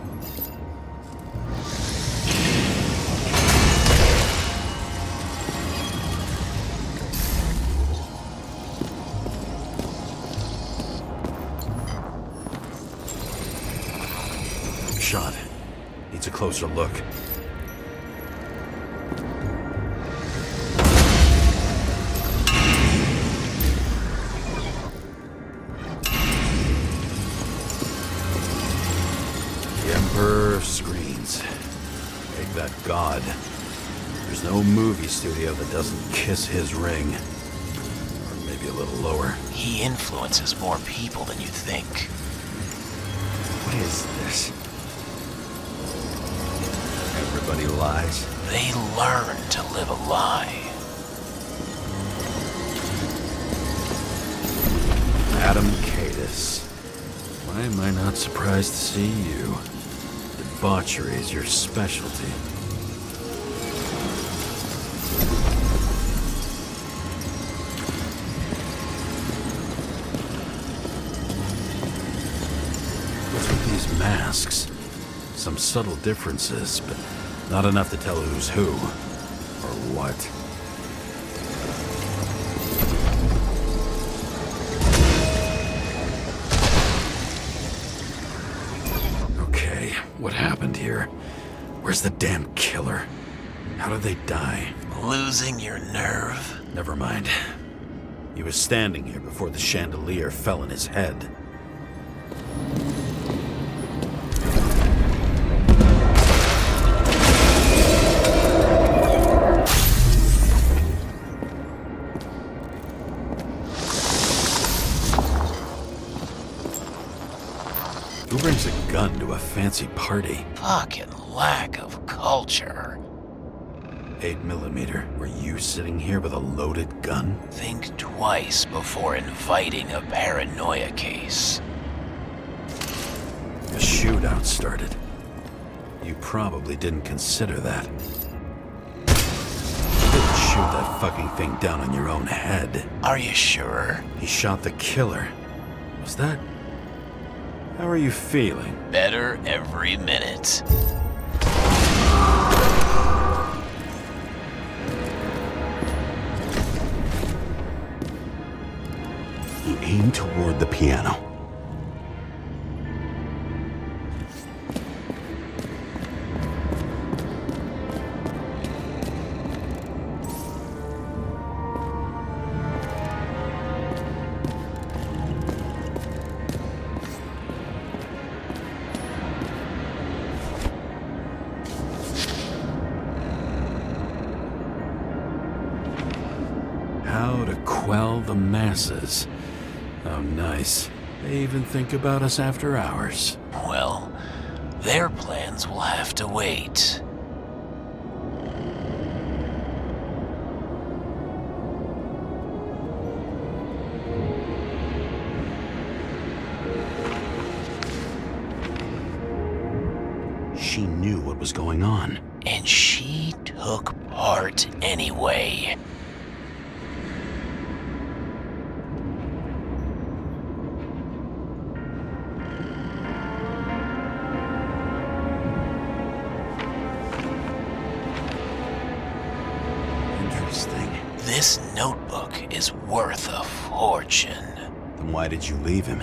[SPEAKER 3] Shot. Needs a closer look. The Emperor screens. Make that god. There's no movie studio that doesn't kiss his ring. Or maybe a little lower.
[SPEAKER 11] He influences more people than you think.
[SPEAKER 3] What is this? Everybody lies.
[SPEAKER 11] They learn to live a lie.
[SPEAKER 3] Adam Cadis. Why am I not surprised to see you? Debauchery is your specialty. What's with these masks? Some subtle differences, but not enough to tell who's who, or what. Okay, what happened here? Where's the damn killer? How did they die?
[SPEAKER 11] Losing your nerve?
[SPEAKER 3] Never mind. He was standing here before the chandelier fell on his head. Who brings a gun to a fancy party?
[SPEAKER 11] Fucking lack of culture.
[SPEAKER 3] 8mm. Were you sitting here with a loaded gun?
[SPEAKER 11] Think twice before inviting a paranoia case.
[SPEAKER 3] A shootout started. You probably didn't consider that. You didn't shoot that fucking thing down on your own head.
[SPEAKER 11] Are you sure?
[SPEAKER 3] He shot the killer. Was that... How are you feeling?
[SPEAKER 11] Better every minute.
[SPEAKER 3] piano. How to quell the masses. Oh, nice. They even think about us after hours.
[SPEAKER 11] Well, their plans will have to wait.
[SPEAKER 3] She knew what was going on.
[SPEAKER 11] And she took part anyway.
[SPEAKER 3] Interesting.
[SPEAKER 11] This notebook is worth a fortune.
[SPEAKER 3] Then why did you leave him?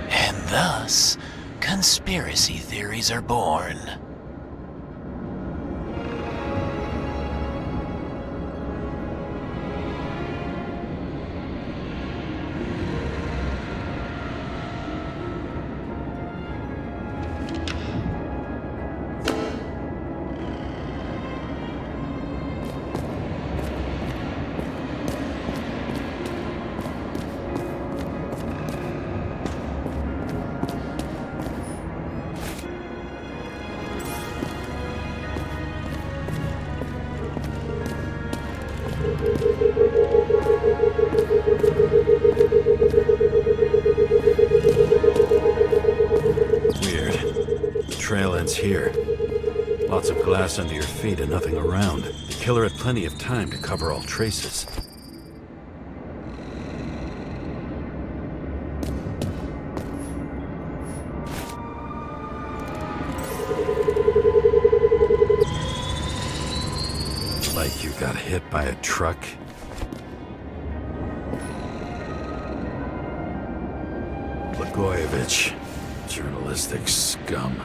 [SPEAKER 11] And thus, conspiracy theories are born.
[SPEAKER 3] Weird. The trail ends here. Lots of glass under your feet and nothing around. The killer had plenty of time to cover all traces. Like you got hit by a truck. Blagojevich. Journalistic scum.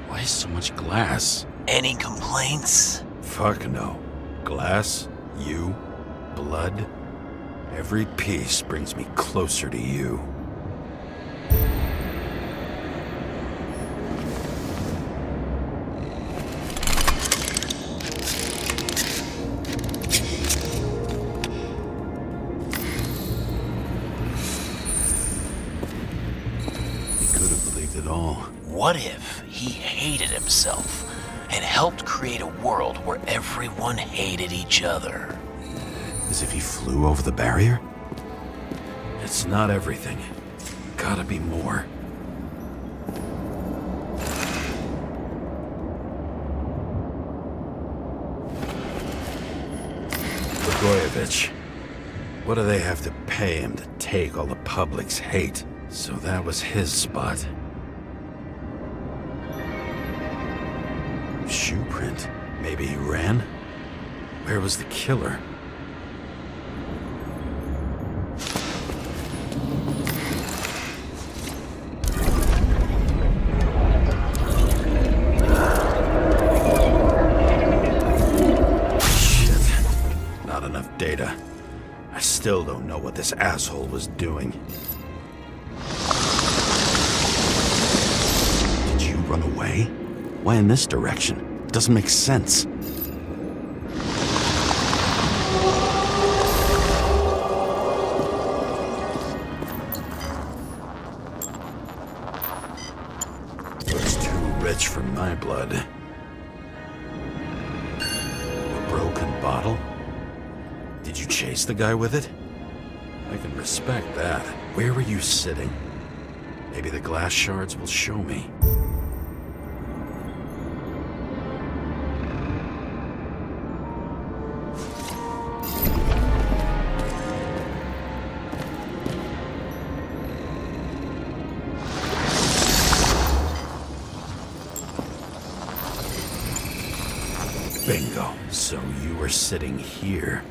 [SPEAKER 3] Why so much glass?
[SPEAKER 11] Any complaints?
[SPEAKER 3] Fuck no. Glass, you, blood. Every piece brings me closer to you.
[SPEAKER 11] What if he hated himself and helped create a world where everyone hated each other?
[SPEAKER 3] As if he flew over the barrier? It's not everything. Gotta be more. Blagojevich. What do they have to pay him to take all the public's hate? So that was his spot. Shoe print. Maybe he ran? Where was the killer? Shit. Not enough data. I still don't know what this asshole was doing. Did you run away? Why in this direction? It doesn't make sense. Looks too rich for my blood. A broken bottle? Did you chase the guy with it? I can respect that. Where were you sitting? Maybe the glass shards will show me. Bingo. So you were sitting here.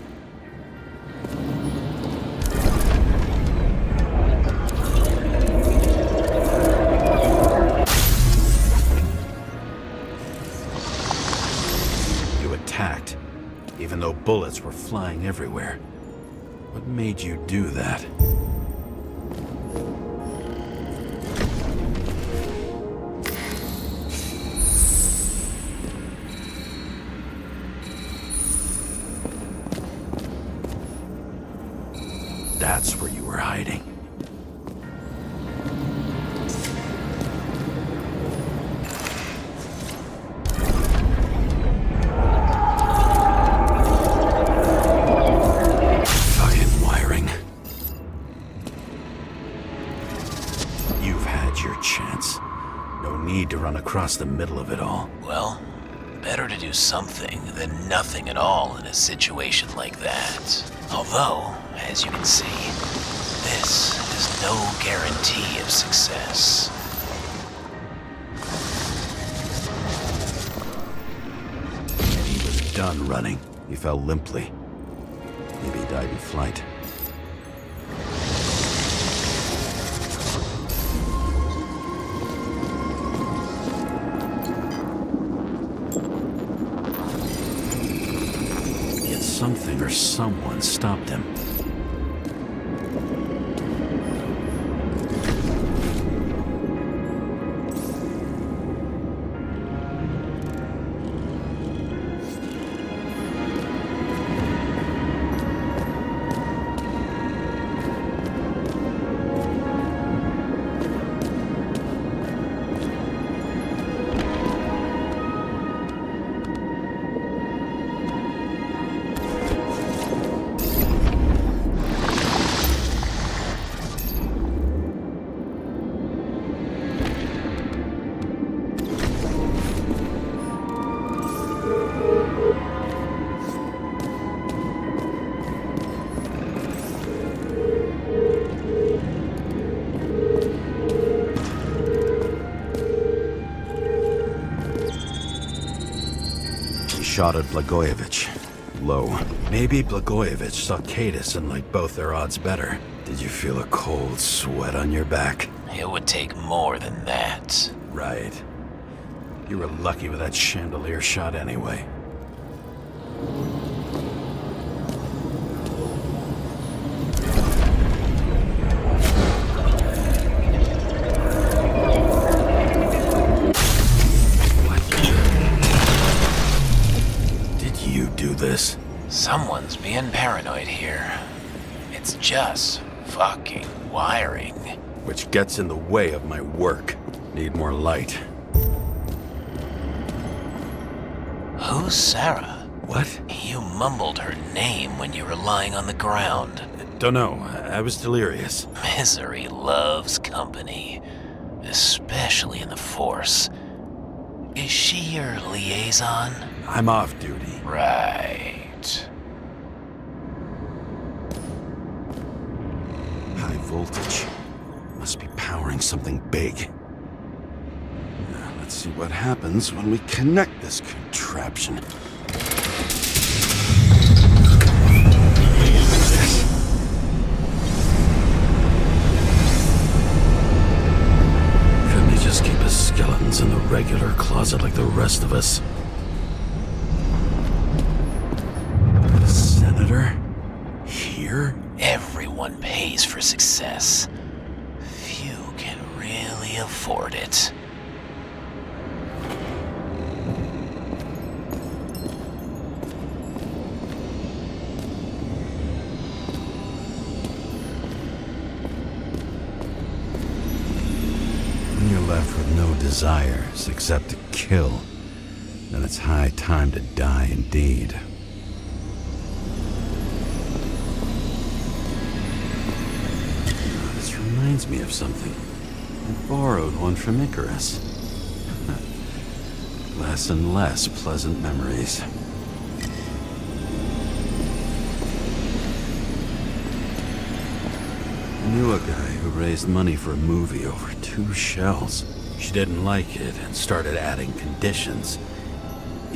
[SPEAKER 3] You attacked, even though bullets were flying everywhere. What made you do that? That's where you were hiding. Fucking wiring. You've had your chance. No need to run across the middle of it all.
[SPEAKER 11] Well, better to do something than nothing at all in a situation like that. Although, as you can see, this is no guarantee of success.
[SPEAKER 3] He was done running. He fell limply. Maybe he died in flight. Yet something or someone stopped him. Shot at Blagojevich. Low. Maybe Blagojevich saw Kadis and liked both their odds better. Did you feel a cold sweat on your back?
[SPEAKER 11] It would take more than that.
[SPEAKER 3] Right. You were lucky with that chandelier shot anyway. This.
[SPEAKER 11] Someone's being paranoid here. It's just fucking wiring.
[SPEAKER 3] Which gets in the way of my work. Need more light.
[SPEAKER 11] Who's Sarah?
[SPEAKER 3] What?
[SPEAKER 11] You mumbled her name when you were lying on the ground.
[SPEAKER 3] Don't know. I was delirious.
[SPEAKER 11] Misery loves company. Especially in the Force. Is she your liaison?
[SPEAKER 3] I'm off duty.
[SPEAKER 11] Right.
[SPEAKER 3] High voltage. Must be powering something big. Now, let's see what happens when we connect this contraption. Couldn't he just keep his skeletons in the regular closet like the rest of us? Senator? Here?
[SPEAKER 11] Everyone pays for success. Few can really afford it.
[SPEAKER 3] When you're left with no desires except to kill, then it's high time to die indeed. Reminds me of something. I borrowed one from Icarus. Less and less pleasant memories. I knew a guy who raised money for a movie over 2 shells. She didn't like it and started adding conditions.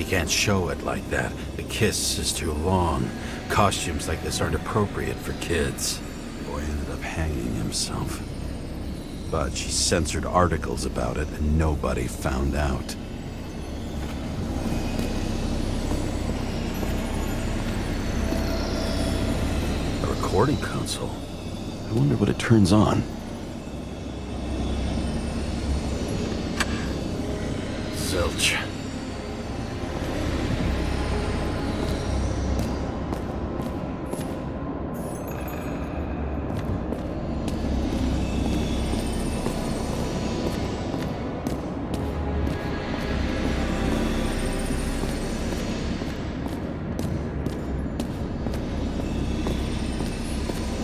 [SPEAKER 3] You can't show it like that. The kiss is too long. Costumes like this aren't appropriate for kids. The boy ended up hanging himself. But she censored articles about it and nobody found out. A recording console? I wonder what it turns on. Zilch.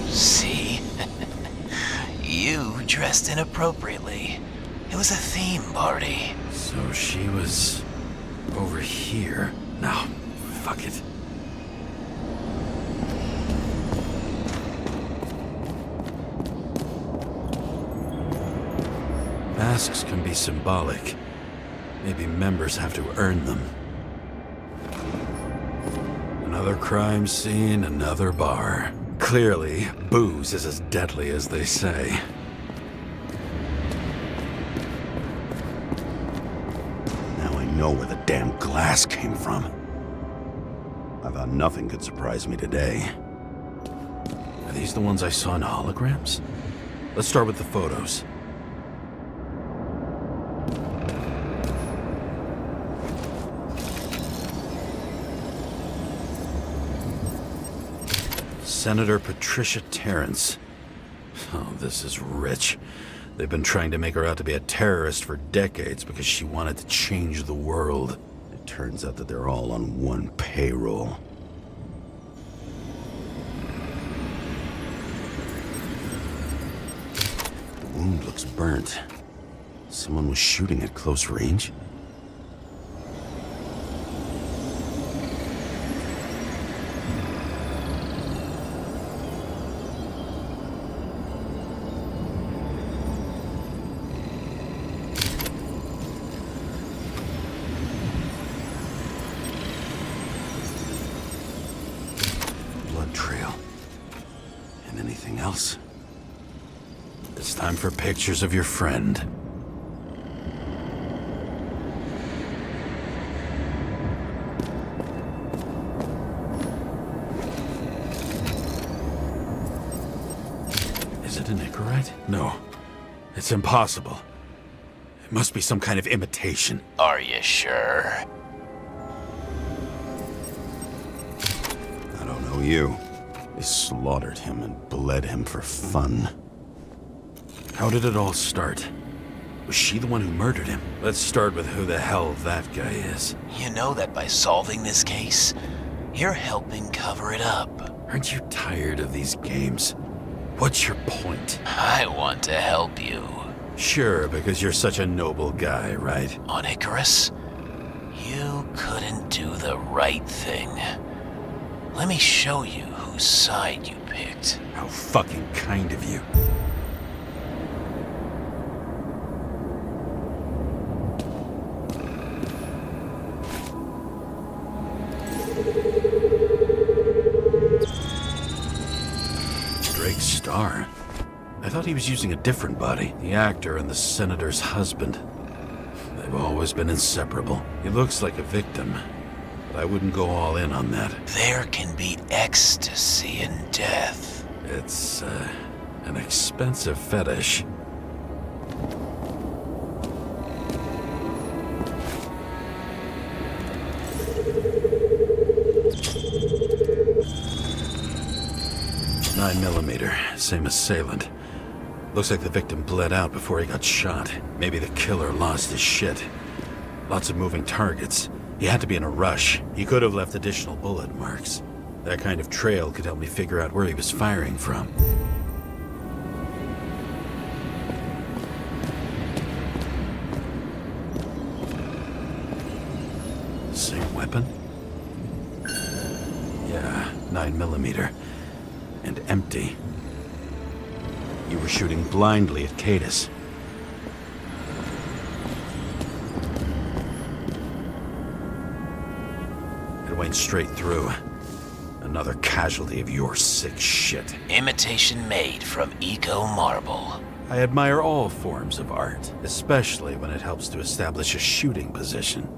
[SPEAKER 11] See? You dressed inappropriately. It was a theme party.
[SPEAKER 3] So she was over here. No, fuck it. Masks can be symbolic. Maybe members have to earn them. Another crime scene, another bar. Clearly, booze is as deadly as they say. Now I know where the damn glass came from. I thought nothing could surprise me today. Are these the ones I saw in holograms? Let's start with the photos. Senator Patricia Terrence. Oh, this is rich. They've been trying to make her out to be a terrorist for decades because she wanted to change the world. It turns out that they're all on one payroll. The wound looks burnt. Someone was shooting at close range? Trail. And anything else? It's time for pictures of your friend. Is it an Icarite? No. It's impossible. It must be some kind of imitation.
[SPEAKER 11] Are you sure?
[SPEAKER 3] I don't know you. They slaughtered him and bled him for fun. How did it all start? Was she the one who murdered him? Let's start with who the hell that guy is.
[SPEAKER 11] You know that by solving this case, you're helping cover it up.
[SPEAKER 3] Aren't you tired of these games? What's your point?
[SPEAKER 11] I want to help you.
[SPEAKER 3] Sure, because you're such a noble guy, right?
[SPEAKER 11] On Icarus, you couldn't do the right thing. Let me show you whose side you picked.
[SPEAKER 3] How fucking kind of you. Drake Starr? I thought he was using a different body. The actor and the senator's husband. They've always been inseparable. He looks like a victim. I wouldn't go all in on that.
[SPEAKER 11] There can be ecstasy in death.
[SPEAKER 3] It's, an expensive fetish. .9mm, same assailant. Looks like the victim bled out before he got shot. Maybe the killer lost his shit. Lots of moving targets. He had to be in a rush. He could have left additional bullet marks. That kind of trail could help me figure out where he was firing from. Same weapon? Yeah, 9mm. And empty. You were shooting blindly at Cadus. going straight through. Another casualty of your sick shit.
[SPEAKER 11] Imitation made from eco marble.
[SPEAKER 3] I admire all forms of art, especially when it helps to establish a shooting position.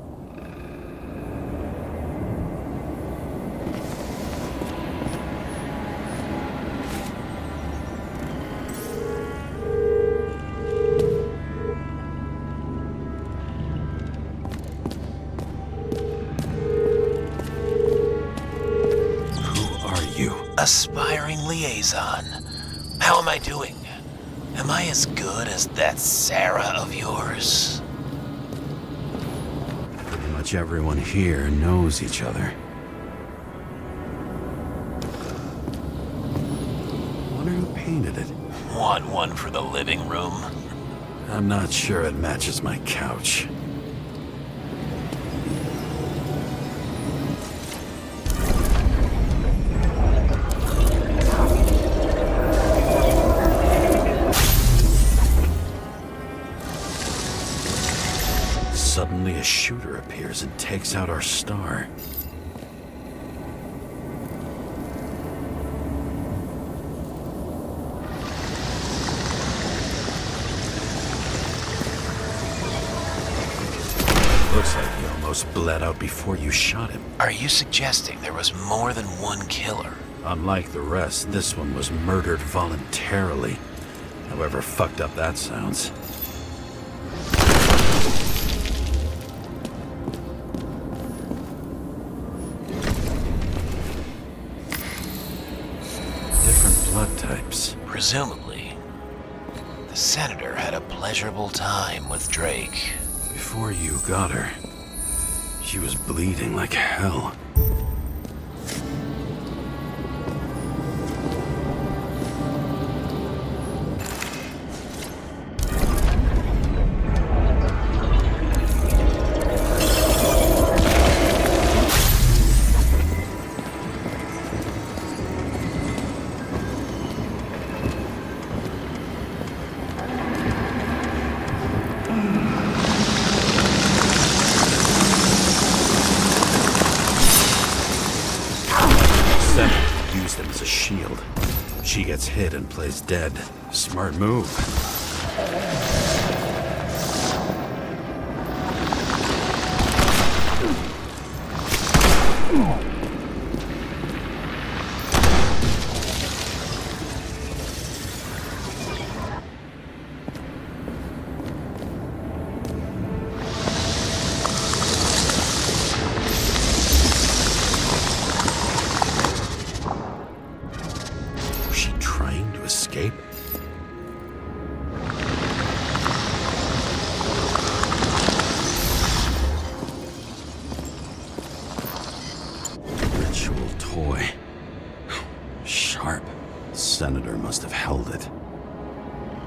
[SPEAKER 11] Aspiring liaison. How am I doing? Am I as good as that Sarah of yours?
[SPEAKER 3] Pretty much everyone here knows each other. Wonder who painted it.
[SPEAKER 11] Want one for the living room?
[SPEAKER 3] I'm not sure it matches my couch. Suddenly a shooter appears and takes out our star. Looks like he almost bled out before you shot him.
[SPEAKER 11] Are you suggesting there was more than one killer?
[SPEAKER 3] Unlike the rest, this one was murdered voluntarily. However fucked up that sounds. Blood types.
[SPEAKER 11] Presumably, the senator had a pleasurable time with Drake.
[SPEAKER 3] Before you got her, she was bleeding like hell. Used him as a shield. She gets hit and plays dead. Smart move. Escape? Ritual toy. Sharp. Senator must have held it.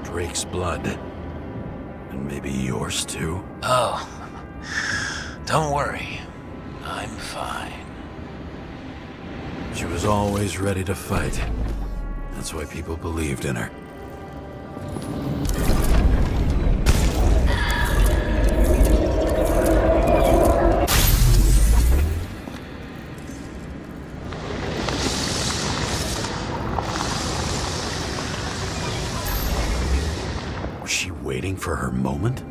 [SPEAKER 3] Drake's blood. And maybe yours too?
[SPEAKER 11] Oh. Don't worry. I'm fine.
[SPEAKER 3] She was always ready to fight. That's why people believed in her. Was she waiting for her moment?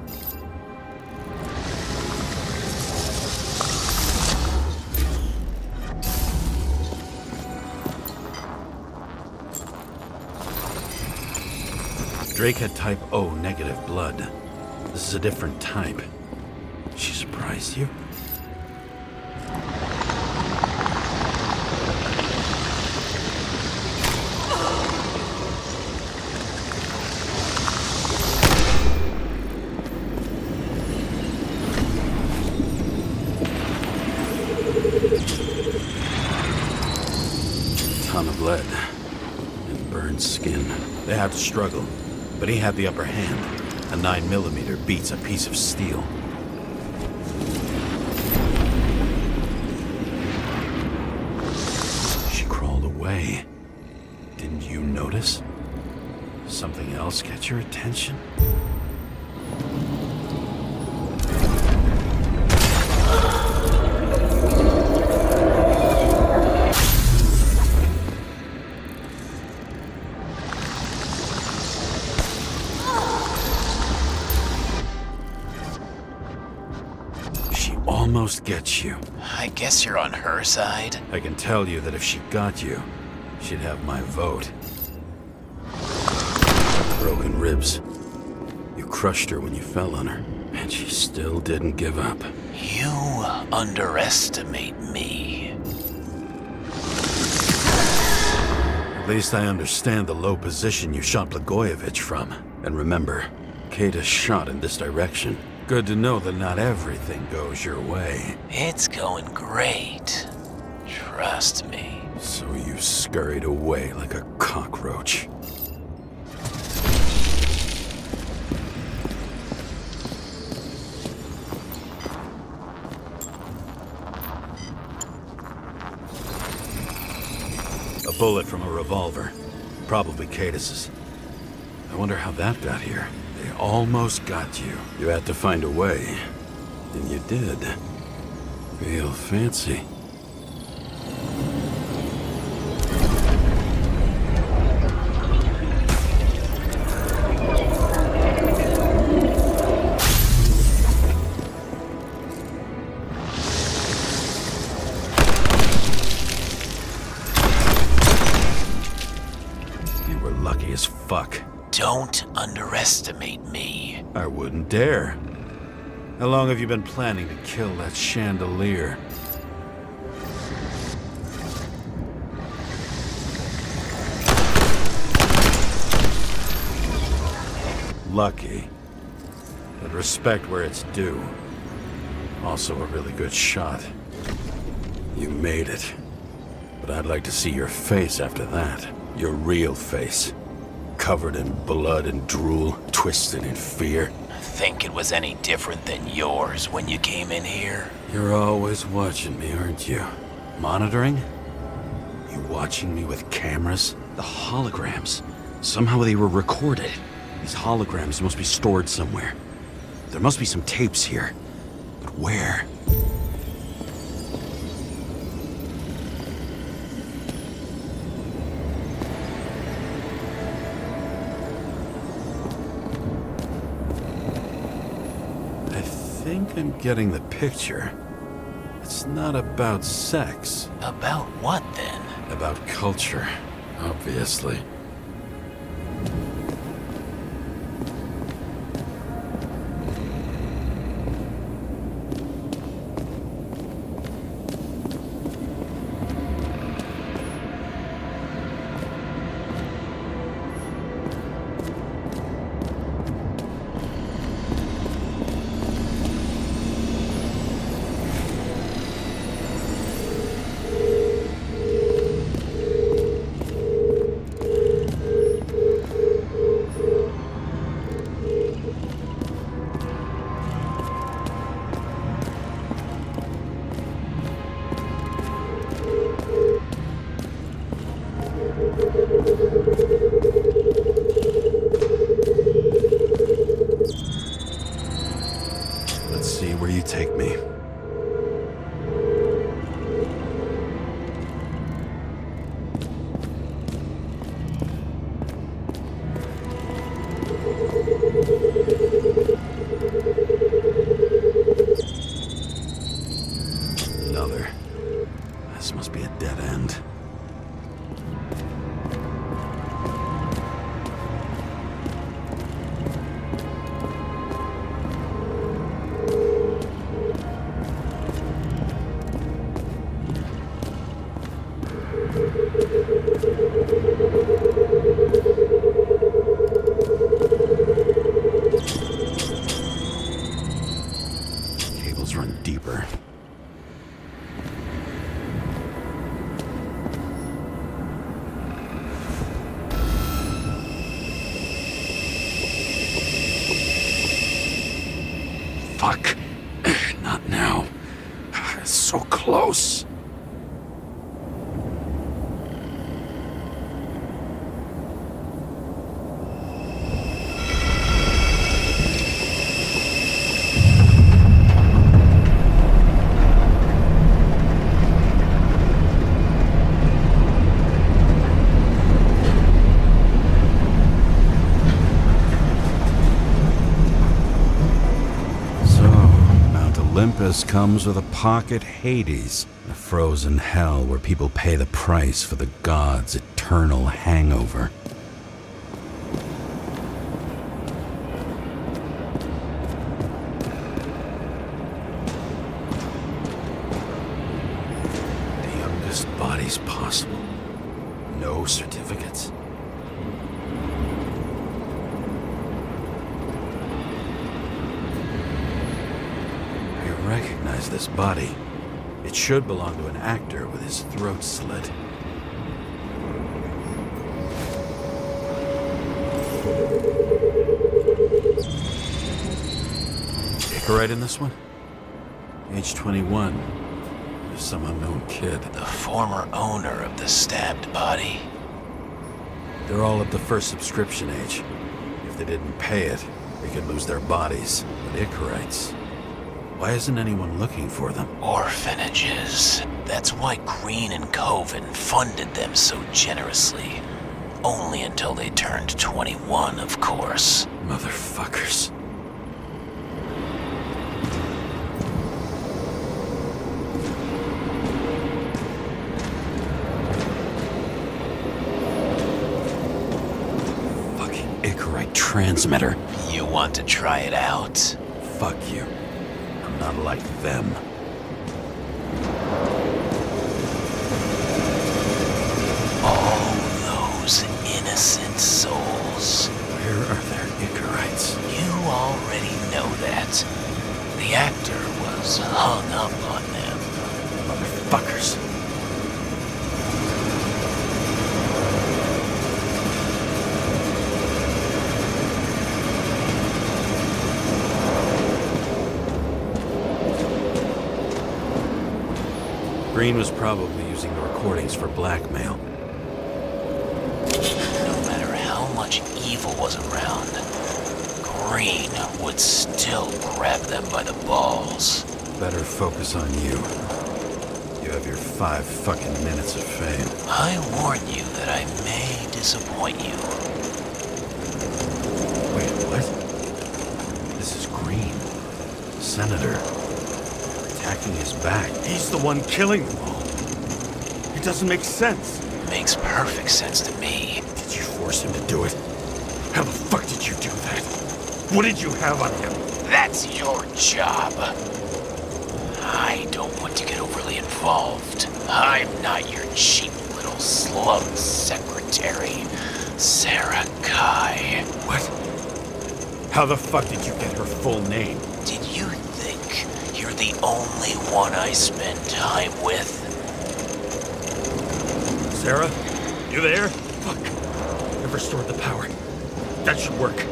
[SPEAKER 3] Drake had type O negative blood. This is a different type. She surprised you? Ton of lead and burned skin. They had to struggle. But he had the upper hand. A 9mm beats a piece of steel. She crawled away. Didn't you notice? Something else catch your attention?
[SPEAKER 6] almost gets you.
[SPEAKER 11] I guess you're on her side.
[SPEAKER 6] I can tell you that if she got you, she'd have my vote. Broken ribs. You crushed her when you fell on her, and she still didn't give up.
[SPEAKER 11] You underestimate me.
[SPEAKER 6] At least I understand the low position you shot Blagojevich from. And remember, Kata's shot in this direction. Good to know that not everything goes your way.
[SPEAKER 11] It's going great. Trust me.
[SPEAKER 6] So you scurried away like a cockroach. A bullet from a revolver. Probably Katis's. I wonder how that got here. They almost got you. You had to find a way. And you did. Real fancy. You were lucky as fuck.
[SPEAKER 11] Don't underestimate me.
[SPEAKER 6] I wouldn't dare. How long have you been planning to kill that chandelier? Lucky. But respect where it's due. Also a really good shot. You made it. But I'd like to see your face after that. Your real face. Covered in blood and drool, twisted in fear.
[SPEAKER 11] Think it was any different than yours when you came in here?
[SPEAKER 6] You're always watching me, aren't you? Monitoring? You watching me with cameras? The holograms. Somehow they were recorded. These holograms must be stored somewhere. There must be some tapes here. But where? I think I'm getting the picture. It's not about sex.
[SPEAKER 11] About what, then?
[SPEAKER 6] About culture, obviously. Let's see where you take me. Another. This must be a dead end. Cables run deeper. Fuck. Not now. It's so close.
[SPEAKER 3] Olympus comes with a pocket Hades, a frozen hell where people pay the price for the gods' eternal hangover. The youngest bodies possible. No certificates. I recognize this body. It should belong to an actor with his throat slit. Icarite in this one? Age 21. There's some unknown kid.
[SPEAKER 11] The former owner of the stabbed body.
[SPEAKER 3] They're all up to first subscription age. If they didn't pay it, they could lose their bodies. But Icarites... why isn't anyone looking for them?
[SPEAKER 11] Orphanages. That's why Green and Coven funded them so generously. Only until they turned 21, of course.
[SPEAKER 3] Motherfuckers. Fucking Icarite transmitter.
[SPEAKER 11] You want to try it out?
[SPEAKER 3] Fuck you. I'm not like them.
[SPEAKER 11] All those innocent souls.
[SPEAKER 3] Where are their Icarites?
[SPEAKER 11] You already know that. The actor was hung up on them.
[SPEAKER 3] Motherfuckers. Green was probably using the recordings for blackmail.
[SPEAKER 11] No matter how much evil was around, Green would still grab them by the balls.
[SPEAKER 3] Better focus on you. You have your 5 fucking minutes of fame.
[SPEAKER 11] I warn you that I may disappoint you.
[SPEAKER 3] Wait, what? This is Green. Senator. Attacking his back.
[SPEAKER 7] He's the one killing them all. It doesn't make sense.
[SPEAKER 11] Makes perfect sense to me.
[SPEAKER 3] Did you force him to do it? How the fuck did you do that?
[SPEAKER 7] What did you have on him?
[SPEAKER 11] That's your job. I don't want to get overly involved. I'm not your cheap little SLUM secretary, Sarah Kai.
[SPEAKER 3] What? How the fuck did you get her full name?
[SPEAKER 11] Did you think you're the only one I spend time with?
[SPEAKER 7] Sarah? You there? Fuck. I've restored the power. That should work.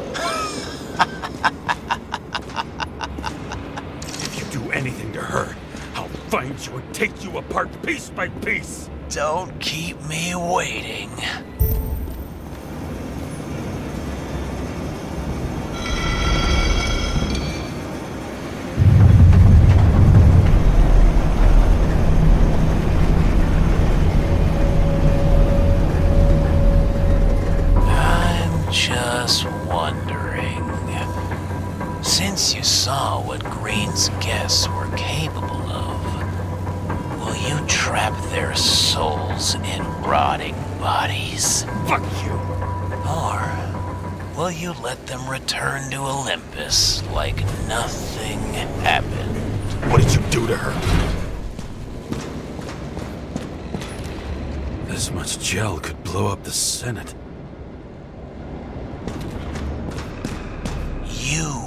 [SPEAKER 7] If you do anything to her, I'll find you and take you apart piece by piece.
[SPEAKER 11] Don't keep me waiting. Just wondering, since you saw what Green's guests were capable of, will you trap their souls in rotting bodies?
[SPEAKER 7] Fuck you!
[SPEAKER 11] Or will you let them return to Olympus like nothing happened?
[SPEAKER 3] What did you do to her? This much gel could blow up the Senate.
[SPEAKER 11] You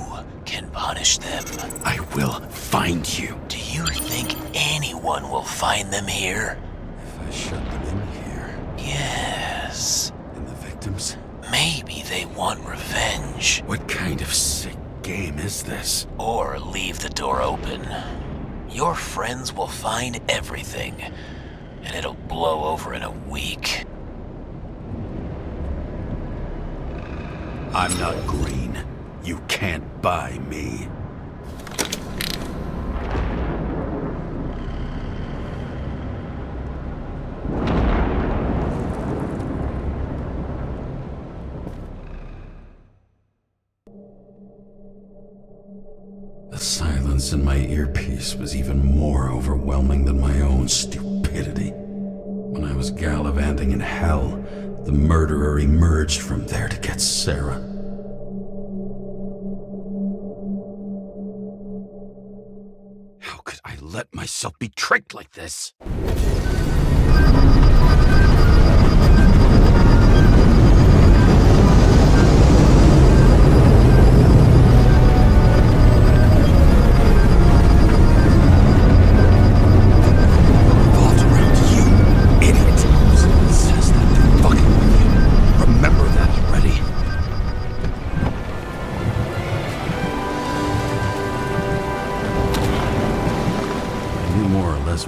[SPEAKER 11] can punish them.
[SPEAKER 3] I will find you.
[SPEAKER 11] Do you think anyone will find them here?
[SPEAKER 3] If I shut them in here.
[SPEAKER 11] Yes.
[SPEAKER 3] And the victims?
[SPEAKER 11] Maybe they want revenge.
[SPEAKER 3] What kind of sick game is this?
[SPEAKER 11] Or leave the door open. Your friends will find everything, and it'll blow over in a week.
[SPEAKER 3] I'm not Green. You can't buy me. The silence silence in my earpiece was even more overwhelming than my own stupidity. When I was gallivanting in hell, the murderer emerged from there to get Sarah. How could I let myself be tricked like this?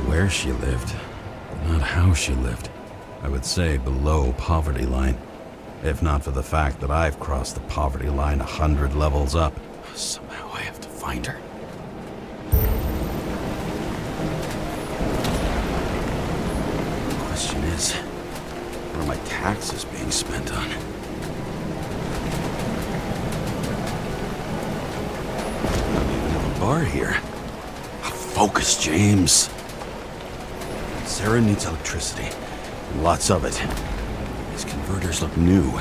[SPEAKER 3] Where she lived, but not how she lived. I would say below poverty line, if not for the fact that I've crossed the poverty line 100 levels up. Somehow I have to find her. The question is, what are my taxes being spent on? I don't even have a bar here. Focus, James. Sarah needs electricity, and lots of it. These converters look new.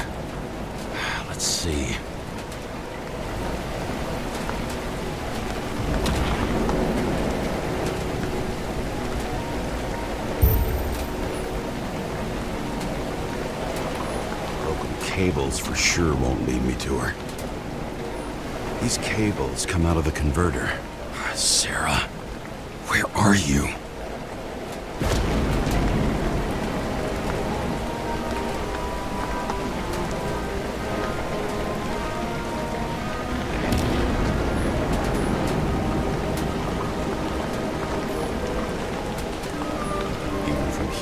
[SPEAKER 3] Let's see. Broken cables for sure won't lead me to her. These cables come out of the converter. Sarah, where are you?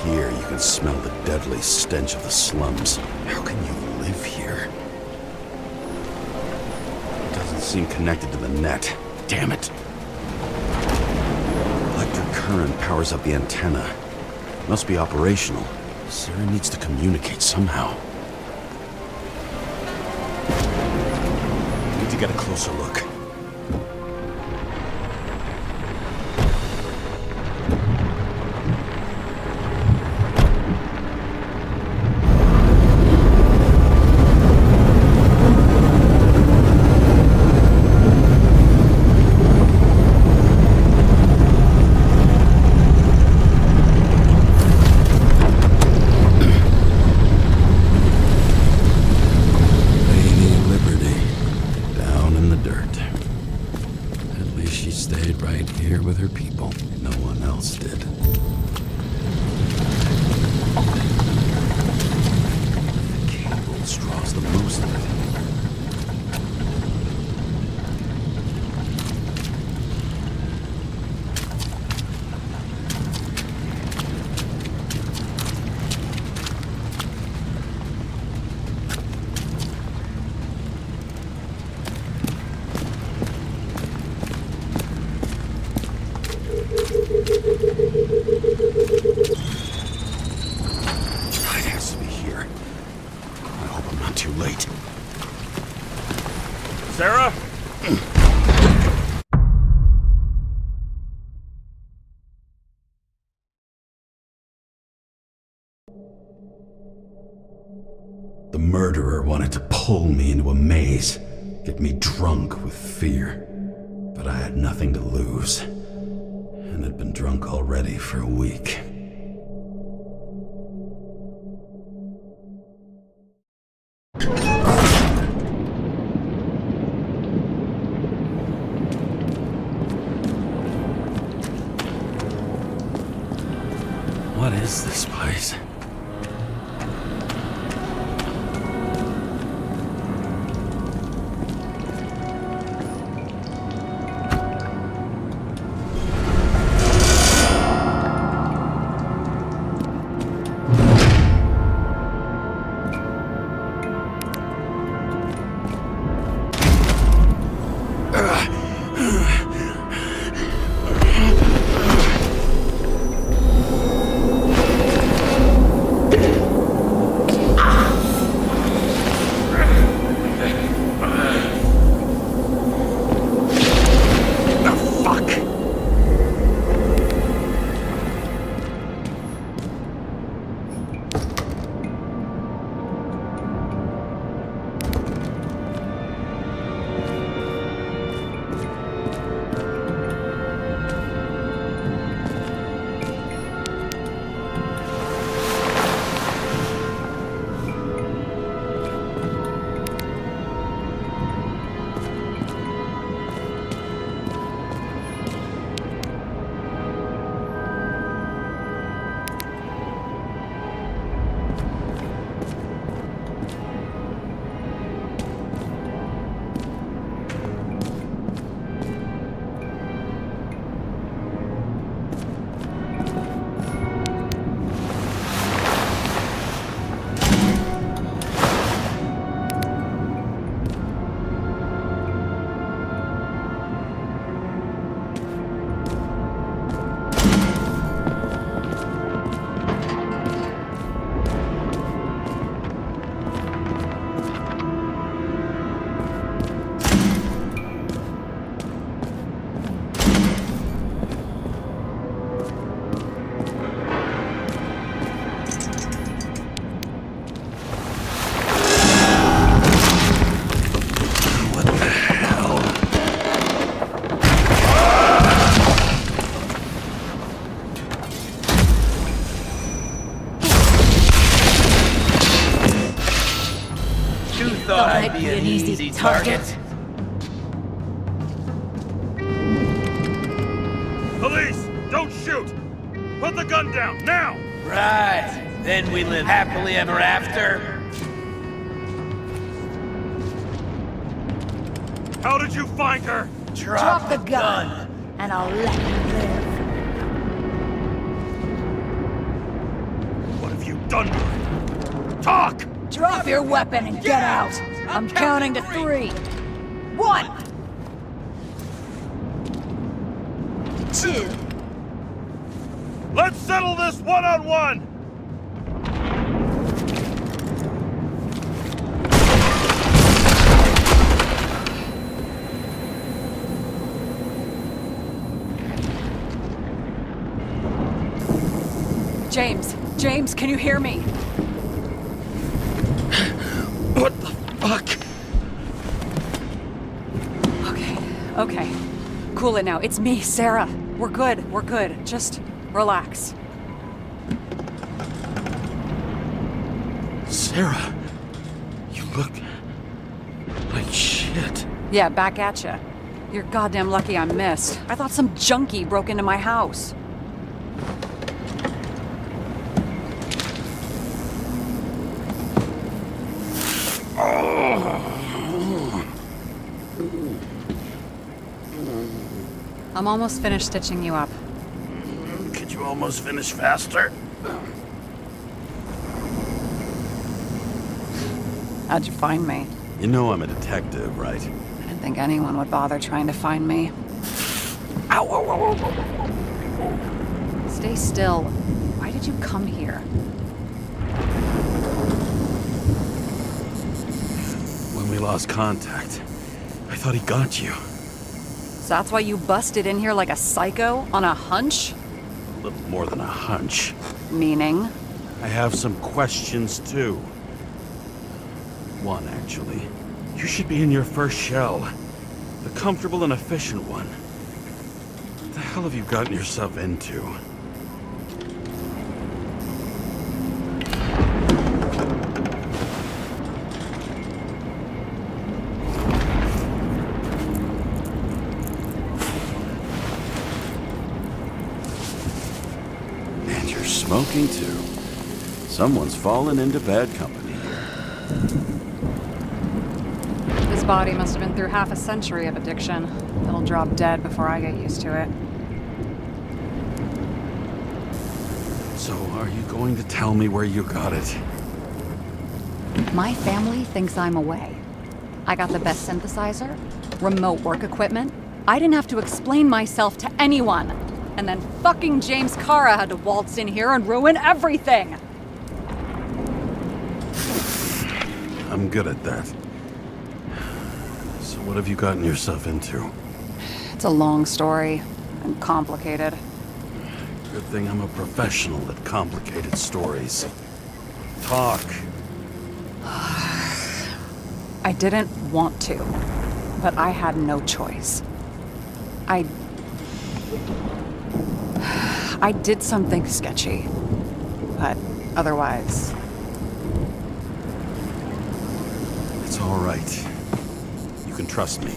[SPEAKER 3] Here, you can smell the deadly stench of the slums. How can you live here? It doesn't seem connected to the net. Damn it. Electric current powers up the antenna. It must be operational. Sarah needs to communicate somehow. I need to get a closer look.
[SPEAKER 7] Sarah?
[SPEAKER 3] The murderer wanted to pull me into a maze, get me drunk with fear. But I had nothing to lose, and had been drunk already for a week. What is this place?
[SPEAKER 11] an easy target.
[SPEAKER 7] Police! Don't shoot! Put the gun down, now!
[SPEAKER 11] Right. Then we live happily ever after.
[SPEAKER 7] How did you find her?
[SPEAKER 11] Drop the gun,
[SPEAKER 15] and I'll let you live.
[SPEAKER 7] What have you done to her? Talk!
[SPEAKER 15] Drop your weapon and get out. I'm counting to 3. 1. 2.
[SPEAKER 7] Let's settle this one-on-one!
[SPEAKER 5] James, can you hear me?
[SPEAKER 7] What the fuck?
[SPEAKER 5] Okay. Cool it now. It's me, Sarah. We're good. Just relax.
[SPEAKER 3] Sarah, you look like shit.
[SPEAKER 5] Yeah, back at ya. You're goddamn lucky I missed. I thought some junkie broke into my house. I'm almost finished stitching you up.
[SPEAKER 7] Could you almost finish faster?
[SPEAKER 5] How'd you find me?
[SPEAKER 3] You know I'm a detective, right?
[SPEAKER 5] I didn't think anyone would bother trying to find me. Ow! Stay still. Why did you come here?
[SPEAKER 3] When we lost contact, I thought he got you.
[SPEAKER 5] So that's why you busted in here like a psycho on a hunch?
[SPEAKER 3] A little more than a hunch.
[SPEAKER 5] Meaning?
[SPEAKER 3] I have some questions, too. One, actually. You should be in your first shell. The comfortable and efficient one. What the hell have you gotten yourself into? And you're smoking, too. Someone's fallen into bad company here.
[SPEAKER 5] His body must have been through half a century of addiction. It'll drop dead before I get used to it.
[SPEAKER 3] So, are you going to tell me where you got it?
[SPEAKER 5] My family thinks I'm away. I got the best synthesizer, remote work equipment. I didn't have to explain myself to anyone. And then fucking James Karra had to waltz in here and ruin everything!
[SPEAKER 3] I'm good at that. So what have you gotten yourself into?
[SPEAKER 5] It's a long story, and complicated.
[SPEAKER 3] Good thing I'm a professional at complicated stories. Talk.
[SPEAKER 5] I didn't want to, but I had no choice. I did something sketchy, but otherwise...
[SPEAKER 3] It's all right. You can trust me.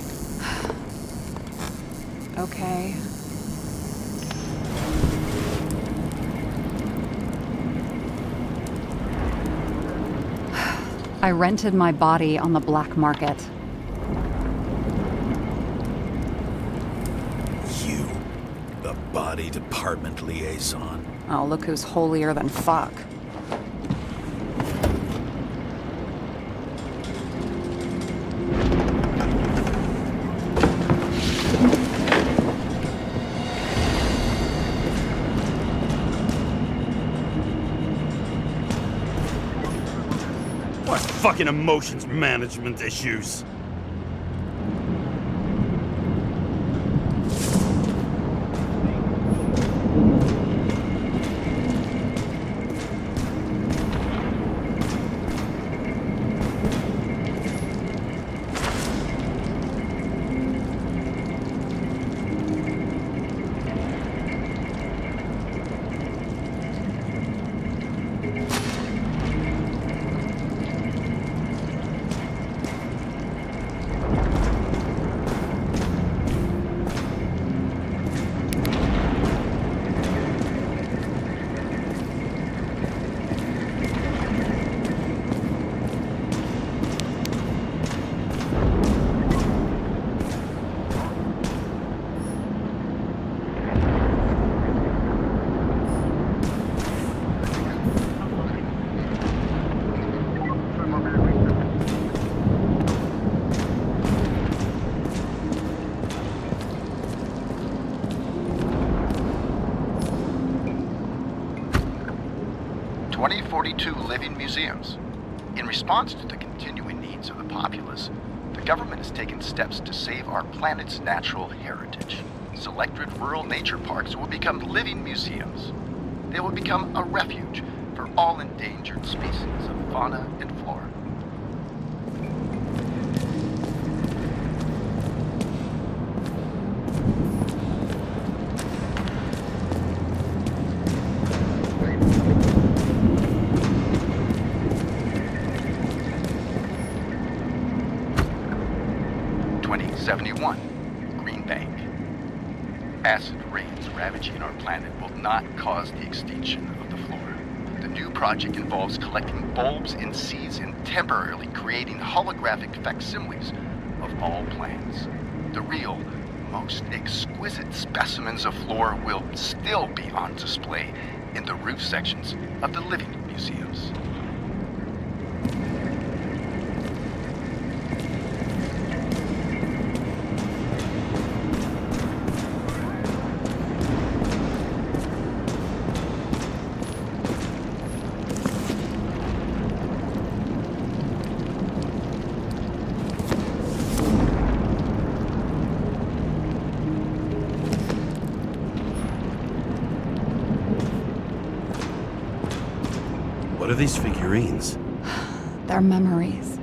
[SPEAKER 5] Okay. I rented my body on the black market.
[SPEAKER 3] You, the body department liaison.
[SPEAKER 5] Oh, look who's holier than fuck.
[SPEAKER 7] What fucking emotions management issues?
[SPEAKER 12] 2042 living museums. In response to the continuing needs of the populace, the government has taken steps to save our planet's natural heritage. Selected rural nature parks will become living museums. They will become a refuge for all endangered species of fauna and flora. Acid rains ravaging our planet will not cause the extinction of the flora. The new project involves collecting bulbs in seeds and temporarily creating holographic facsimiles of all plants. The real, most exquisite specimens of flora will still be on display in the roof sections of the living museums.
[SPEAKER 7] What are these figurines?
[SPEAKER 5] They're memories.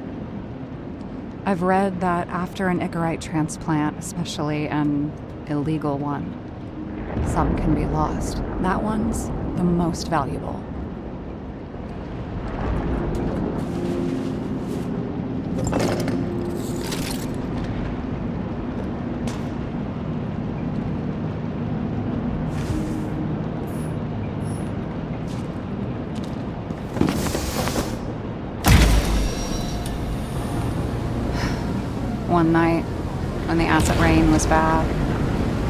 [SPEAKER 5] I've read that after an Icarite transplant, especially an illegal one, some can be lost. That one's the most valuable. One night, when the acid rain was bad,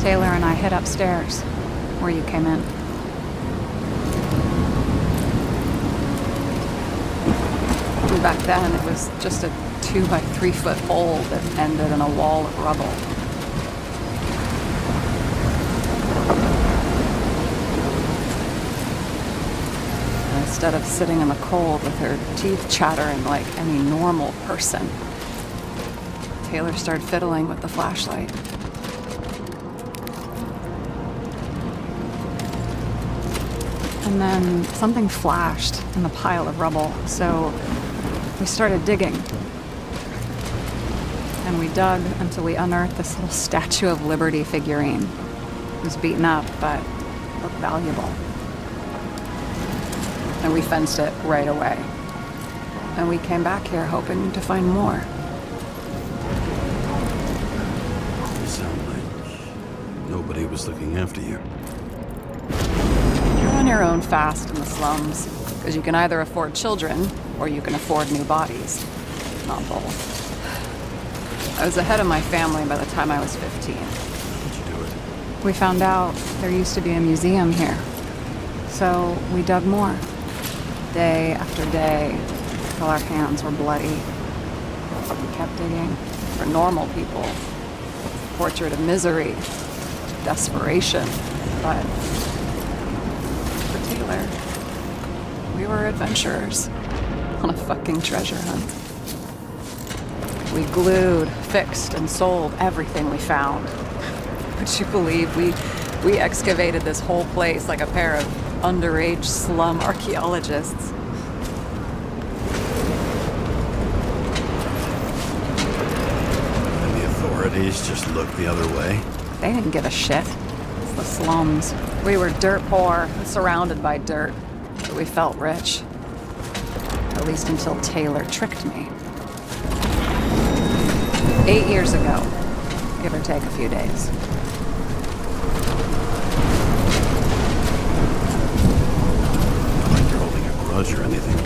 [SPEAKER 5] Taylor and I hid upstairs, where you came in. And back then, it was just a 2-by-3 foot hole that ended in a wall of rubble. And instead of sitting in the cold with her teeth chattering like any normal person, Taylor started fiddling with the flashlight. And then something flashed in the pile of rubble, so we started digging. And we dug until we unearthed this little Statue of Liberty figurine. It was beaten up, but looked valuable. And we fenced it right away. And we came back here hoping to find more.
[SPEAKER 3] Nobody was looking after you.
[SPEAKER 5] You're on your own fast in the slums, because you can either afford children, or you can afford new bodies. Not both. I was ahead of my family by the time I was 15.
[SPEAKER 3] How'd you do it?
[SPEAKER 5] We found out there used to be a museum here. So we dug more. Day after day, till our hands were bloody. We kept digging for normal people. Portrait of misery. Desperation, but for Taylor, we were adventurers on a fucking treasure hunt. We glued, fixed, and sold everything we found. Would you believe we excavated this whole place like a pair of underage slum archaeologists?
[SPEAKER 3] And the authorities just looked the other way?
[SPEAKER 5] They didn't give a shit. It's the slums. We were dirt poor, surrounded by dirt, but we felt rich. At least until Taylor tricked me. 8 years ago, give or take a few days.
[SPEAKER 3] Not like you're holding a grudge or anything.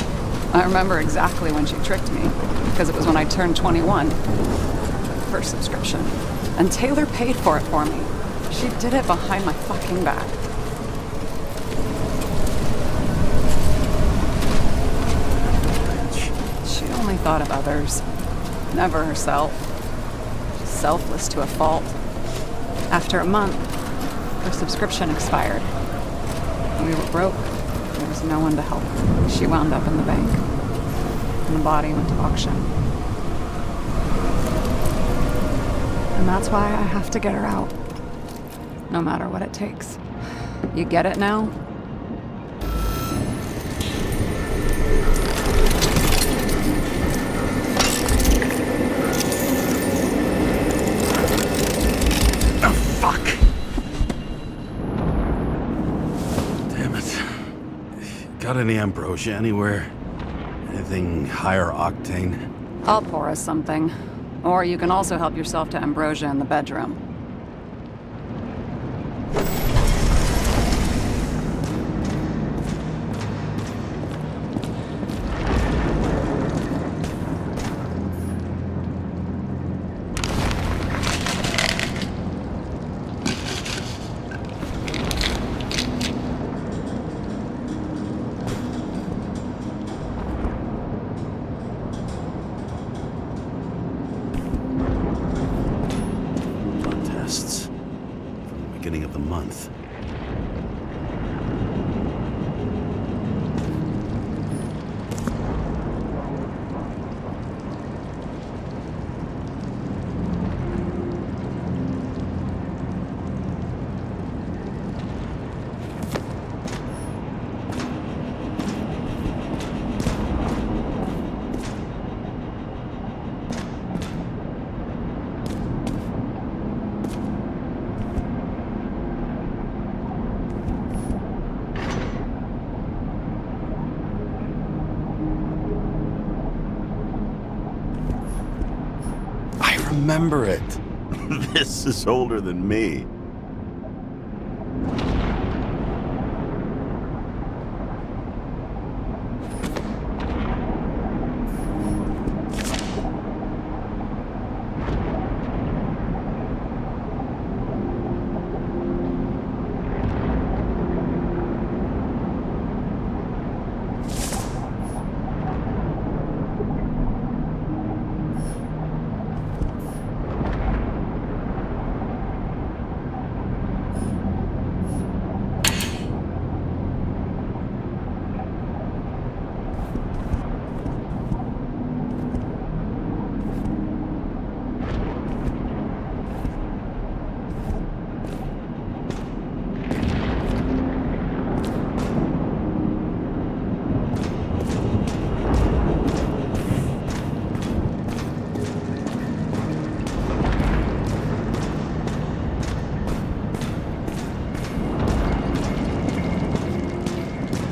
[SPEAKER 5] I remember exactly when she tricked me, because it was when I turned 21. First subscription. And Taylor paid for it for me. She did it behind my fucking back. She only thought of others, never herself. She's selfless to a fault. After a month, her subscription expired. We were broke. There was no one to help her. She wound up in the bank. And the body went to auction. And that's why I have to get her out. No matter what it takes. You get it now?
[SPEAKER 6] Oh, fuck! Damn it. Got any ambrosia anywhere? Anything higher octane?
[SPEAKER 5] I'll pour us something. Or you can also help yourself to ambrosia in the bedroom.
[SPEAKER 6] Of the month. Remember it. This is older than me.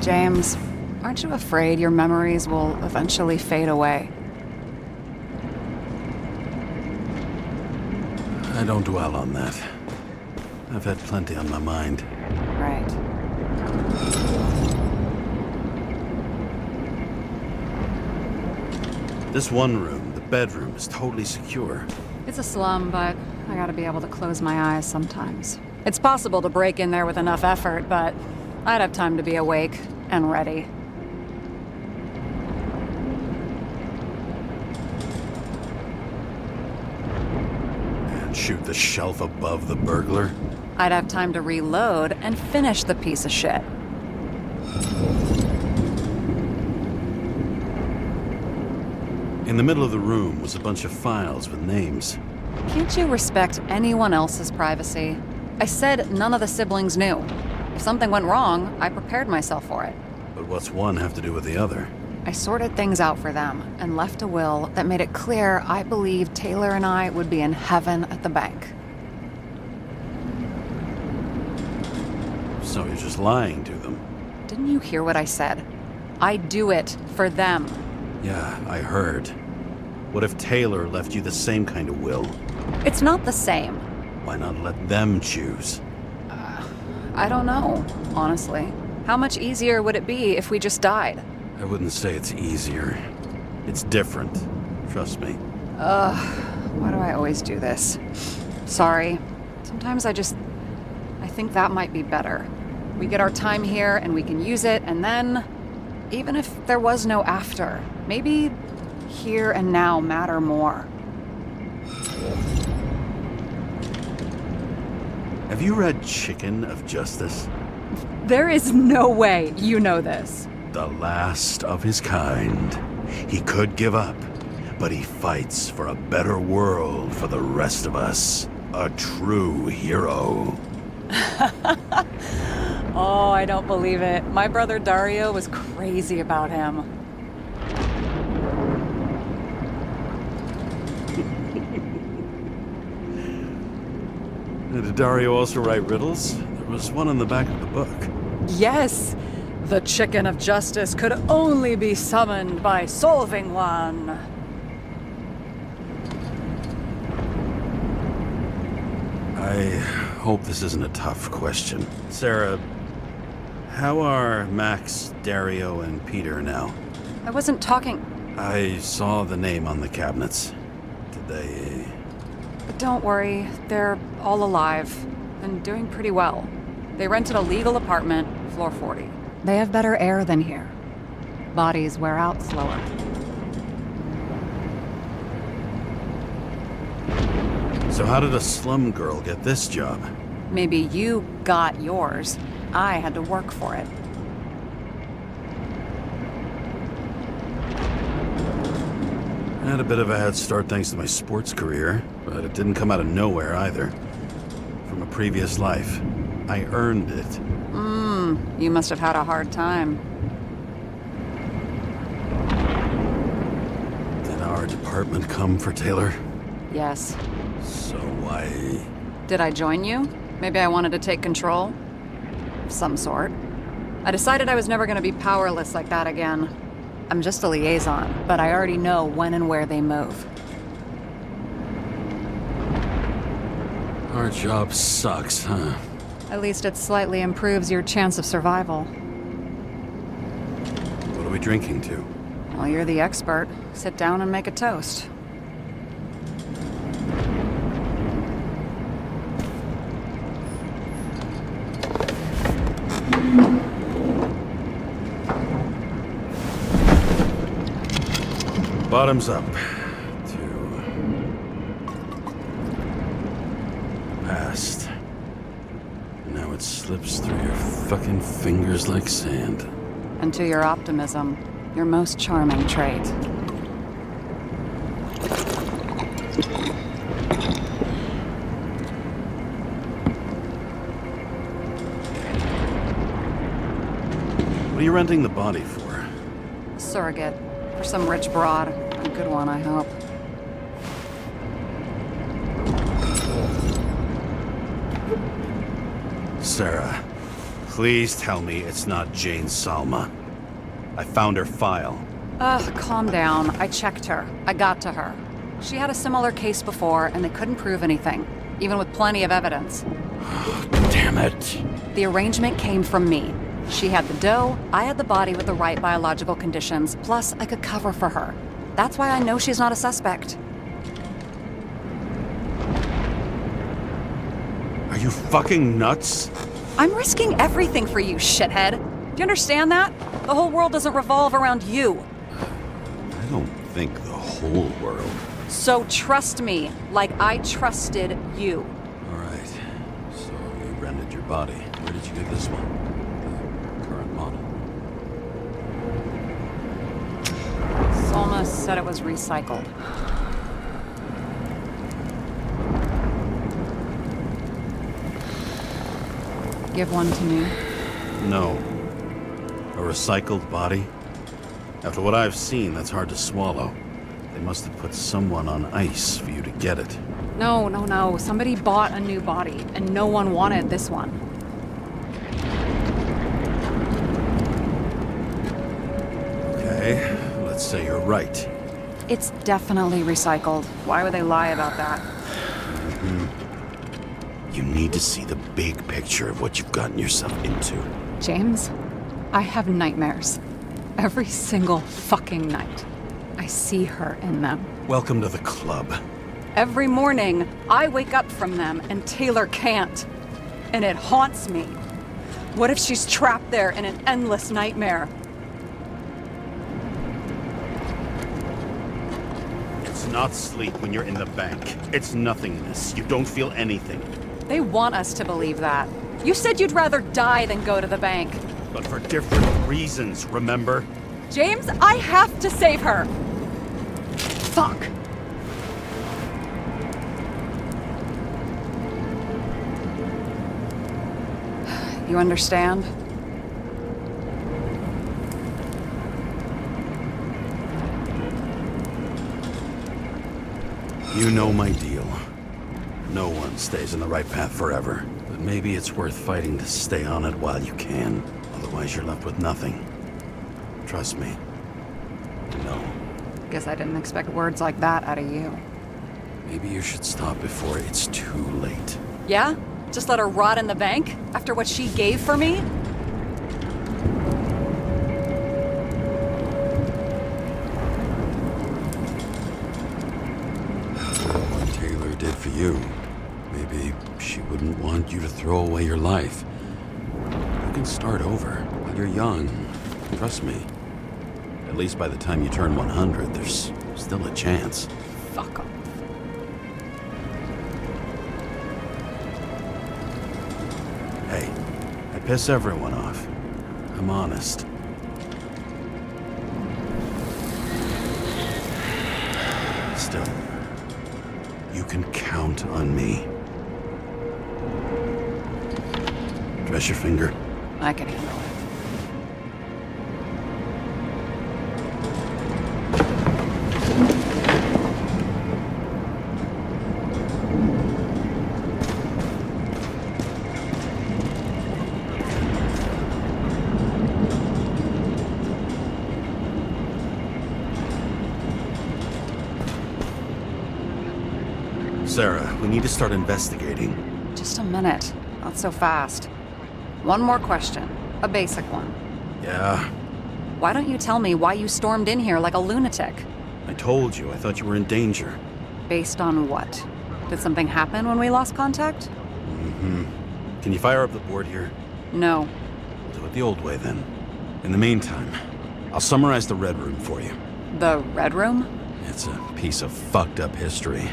[SPEAKER 5] James, aren't you afraid your memories will eventually fade away?
[SPEAKER 6] I don't dwell on that. I've had plenty on my mind.
[SPEAKER 5] Right.
[SPEAKER 6] This one room, the bedroom, is totally secure.
[SPEAKER 5] It's a slum, but I gotta be able to close my eyes sometimes. It's possible to break in there with enough effort, but I'd have time to be awake and ready.
[SPEAKER 6] And shoot the shelf above the burglar?
[SPEAKER 5] I'd have time to reload and finish the piece of shit.
[SPEAKER 6] In the middle of the room was a bunch of files with names.
[SPEAKER 5] Can't you respect anyone else's privacy? I said none of the siblings knew. If something went wrong, I prepared myself for it.
[SPEAKER 6] But what's one have to do with the other?
[SPEAKER 5] I sorted things out for them and left a will that made it clear I believed Taylor and I would be in heaven at the bank.
[SPEAKER 6] So you're just lying to them?
[SPEAKER 5] Didn't you hear what I said? I do it for them.
[SPEAKER 6] Yeah, I heard. What if Taylor left you the same kind of will?
[SPEAKER 5] It's not the same.
[SPEAKER 6] Why not let them choose?
[SPEAKER 5] I don't know, honestly. How much easier would it be if we just died?
[SPEAKER 6] I wouldn't say it's easier. It's different. Trust me.
[SPEAKER 5] Why do I always do this? Sorry. Sometimes I think that might be better. We get our time here and we can use it, and then, even if there was no after, maybe here and now matter more.
[SPEAKER 6] Have you read Chicken of Justice?
[SPEAKER 5] There is no way you know this.
[SPEAKER 6] The last of his kind. He could give up, but he fights for a better world for the rest of us. A true hero.
[SPEAKER 5] Oh, I don't believe it. My brother Dario was crazy about him.
[SPEAKER 6] Did Dario also write riddles? There was one on the back of the book.
[SPEAKER 5] Yes! The chicken of justice could only be summoned by solving one.
[SPEAKER 6] I hope this isn't a tough question. Sarah, how are Max, Dario, and Peter now?
[SPEAKER 5] I wasn't talking...
[SPEAKER 6] I saw the name on the cabinets. Did they...
[SPEAKER 5] Don't worry, they're all alive and doing pretty well. They rented a legal apartment, floor 40. They have better air than here. Bodies wear out slower.
[SPEAKER 6] So how did a slum girl get this job?
[SPEAKER 5] Maybe you got yours. I had to work for it.
[SPEAKER 6] I had a bit of a head start thanks to my sports career, but it didn't come out of nowhere either. From a previous life. I earned it.
[SPEAKER 5] You must have had a hard time.
[SPEAKER 6] Did our department come for Taylor?
[SPEAKER 5] Yes.
[SPEAKER 6] So why...
[SPEAKER 5] Did I join you? Maybe I wanted to take control? Of some sort. I decided I was never going to be powerless like that again. I'm just a liaison, but I already know when and where they move.
[SPEAKER 6] Our job sucks, huh?
[SPEAKER 5] At least it slightly improves your chance of survival.
[SPEAKER 6] What are we drinking to?
[SPEAKER 5] Well, you're the expert. Sit down and make a toast.
[SPEAKER 6] Bottoms up. To... past. Now it slips through your fucking fingers like sand.
[SPEAKER 5] And to your optimism, your most charming trait.
[SPEAKER 6] What are you renting the body for?
[SPEAKER 5] Surrogate. For some rich broad. A good one, I hope.
[SPEAKER 6] Sarah, please tell me it's not Jane Salma. I found her file.
[SPEAKER 5] Ugh, calm down. I checked her. I got to her. She had a similar case before, and they couldn't prove anything, even with plenty of evidence.
[SPEAKER 6] Damn it.
[SPEAKER 5] The arrangement came from me. She had the dough, I had the body with the right biological conditions, plus I could cover for her. That's why I know she's not a suspect.
[SPEAKER 6] Are you fucking nuts?
[SPEAKER 5] I'm risking everything for you, shithead. Do you understand that? The whole world doesn't revolve around you.
[SPEAKER 6] I don't think the whole world.
[SPEAKER 5] So trust me, like I trusted you.
[SPEAKER 6] All right. So you rented your body. Where did you get this one? The current model.
[SPEAKER 5] Salma said it was recycled. Give one to me.
[SPEAKER 6] No. A recycled body? After what I've seen, that's hard to swallow. They must have put someone on ice for you to get it.
[SPEAKER 5] No. Somebody bought a new body, and no one wanted this one.
[SPEAKER 6] Okay, let's say you're right.
[SPEAKER 5] It's definitely recycled. Why would they lie about that?
[SPEAKER 6] You need to see the big picture of what you've gotten yourself into.
[SPEAKER 5] James, I have nightmares. Every single fucking night. I see her in them.
[SPEAKER 6] Welcome to the club.
[SPEAKER 5] Every morning, I wake up from them and Taylor can't. And it haunts me. What if she's trapped there in an endless nightmare?
[SPEAKER 6] It's not sleep when you're in the bank. It's nothingness. You don't feel anything.
[SPEAKER 5] They want us to believe that. You said you'd rather die than go to the bank.
[SPEAKER 7] But for different reasons, remember?
[SPEAKER 5] James, I have to save her! Fuck! You understand?
[SPEAKER 3] You know my deal. No one stays in the right path forever. But maybe it's worth fighting to stay on it while you can. Otherwise you're left with nothing. Trust me. I know.
[SPEAKER 5] Guess I didn't expect words like that out of you.
[SPEAKER 3] Maybe you should stop before it's too late.
[SPEAKER 5] Yeah? Just let her rot in the bank? After what she gave for me?
[SPEAKER 3] What Taylor did for you, maybe she wouldn't want you to throw away your life. You can start over while you're young. Trust me. At least by the time you turn 100, there's still a chance.
[SPEAKER 5] Fuck off.
[SPEAKER 3] Hey, I piss everyone off. I'm honest. Still, you can count on me. Dress your finger.
[SPEAKER 5] I can handle it.
[SPEAKER 3] Sarah, we need to start investigating.
[SPEAKER 5] Just a minute. Not so fast. One more question. A basic one.
[SPEAKER 3] Yeah,
[SPEAKER 5] Why don't you tell me why you stormed in here like a lunatic?
[SPEAKER 3] I told you. I thought you were in danger.
[SPEAKER 5] Based on what? Did something happen when we lost contact?
[SPEAKER 3] Mm-hmm. Can you fire up the board here?
[SPEAKER 5] No.
[SPEAKER 3] Do it the old way, then. In the meantime, I'll summarize the Red Room for you.
[SPEAKER 5] The Red Room?
[SPEAKER 3] It's a piece of fucked up history.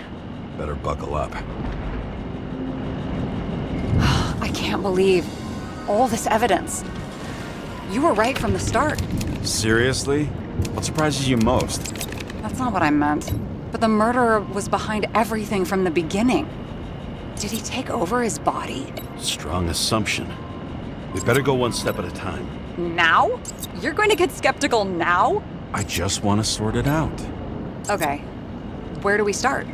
[SPEAKER 3] Better buckle up.
[SPEAKER 5] I can't believe all this evidence. You were right from the start.
[SPEAKER 3] Seriously? What surprises you most?
[SPEAKER 5] That's not what I meant. But the murderer was behind everything from the beginning. Did he take over his body?
[SPEAKER 3] Strong assumption. We better go one step at a time.
[SPEAKER 5] Now? You're going to get skeptical now?
[SPEAKER 3] I just want to sort it out.
[SPEAKER 5] Okay. Where do we start?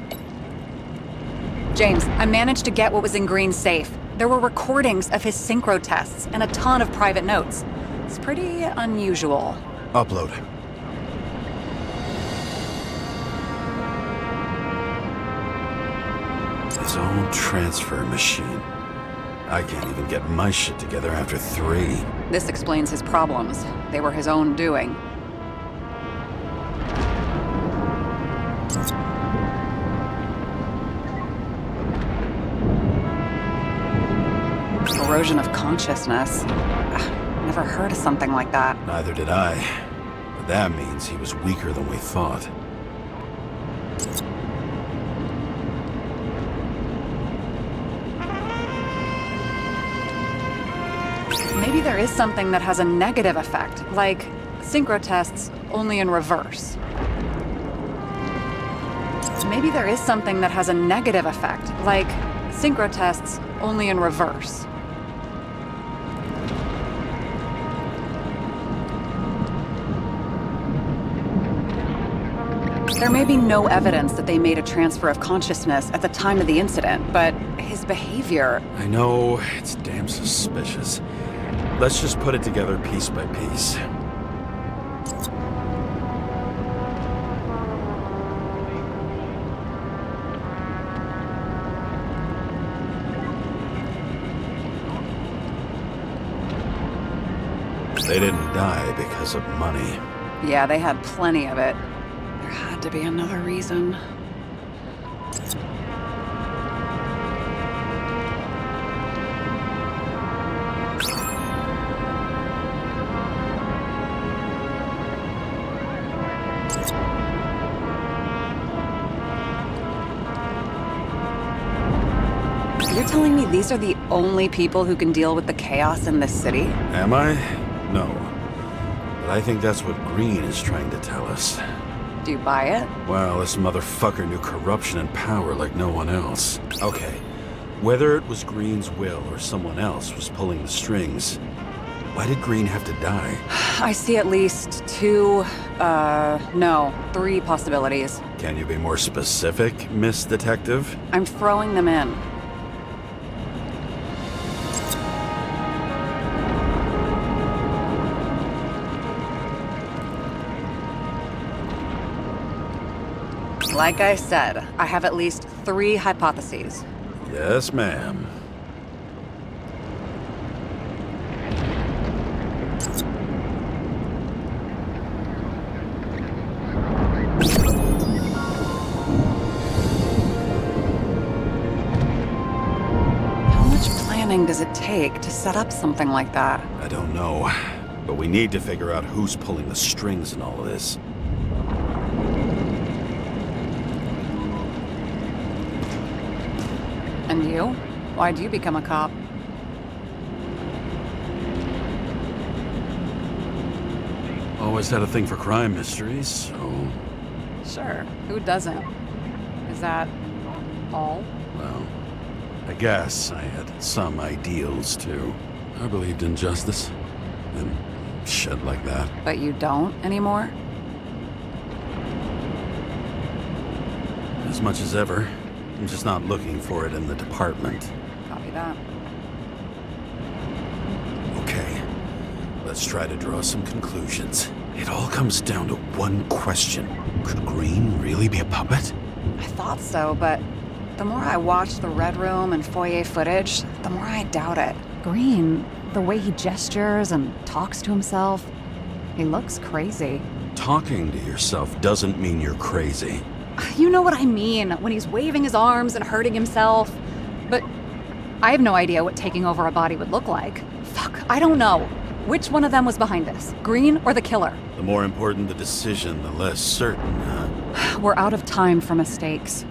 [SPEAKER 5] James, I managed to get what was in Green's safe. There were recordings of his Sychrotest and a ton of private notes. It's pretty unusual.
[SPEAKER 3] Upload. His own transfer machine. I can't even get my shit together after 3.
[SPEAKER 5] This explains his problems. They were his own doing. Erosion of consciousness. Never heard of something like that.
[SPEAKER 3] Neither did I. But that means he was weaker than we thought.
[SPEAKER 5] Maybe there is something that has a negative effect, like Sychrotests only in reverse. Maybe there is something that has a negative effect, like Sychrotests only in reverse. There may be no evidence that they made a transfer of consciousness at the time of the incident, but his behavior...
[SPEAKER 3] I know, it's damn suspicious. Let's just put it together piece by piece. They didn't die because of money.
[SPEAKER 5] Yeah, they had plenty of it. There had to be another reason. telling me these are the only people who can deal with the chaos in this city?
[SPEAKER 3] Am I? No. But I think that's what Green is trying to tell us.
[SPEAKER 5] Do you buy it?
[SPEAKER 3] Well, this motherfucker knew corruption and power like no one else. Okay, whether it was Green's will or someone else was pulling the strings, why did Green have to die?
[SPEAKER 5] I see at least three possibilities.
[SPEAKER 3] Can you be more specific, Miss Detective?
[SPEAKER 5] I'm throwing them in. Like I said, I have at least 3 hypotheses.
[SPEAKER 3] Yes, ma'am.
[SPEAKER 5] How much planning does it take to set up something like that?
[SPEAKER 3] I don't know, but we need to figure out who's pulling the strings in all of this.
[SPEAKER 5] And you? Why'd you become a cop?
[SPEAKER 3] Always had a thing for crime mysteries, so...
[SPEAKER 5] Sure, who doesn't? Is that all?
[SPEAKER 3] Well, I guess I had some ideals, too. I believed in justice, and shit like that.
[SPEAKER 5] But you don't anymore?
[SPEAKER 3] As much as ever. I'm just not looking for it in the department.
[SPEAKER 5] Copy that.
[SPEAKER 3] Okay, let's try to draw some conclusions. It all comes down to one question. Could Green really be a puppet?
[SPEAKER 5] I thought so, but the more I watch the Red Room and foyer footage, the more I doubt it. Green, the way he gestures and talks to himself, he looks crazy.
[SPEAKER 3] Talking to yourself doesn't mean you're crazy.
[SPEAKER 5] You know what I mean, when he's waving his arms and hurting himself. But I have no idea what taking over a body would look like. Fuck, I don't know. Which one of them was behind this? Green or the killer?
[SPEAKER 3] The more important the decision, the less certain, huh?
[SPEAKER 5] We're out of time for mistakes.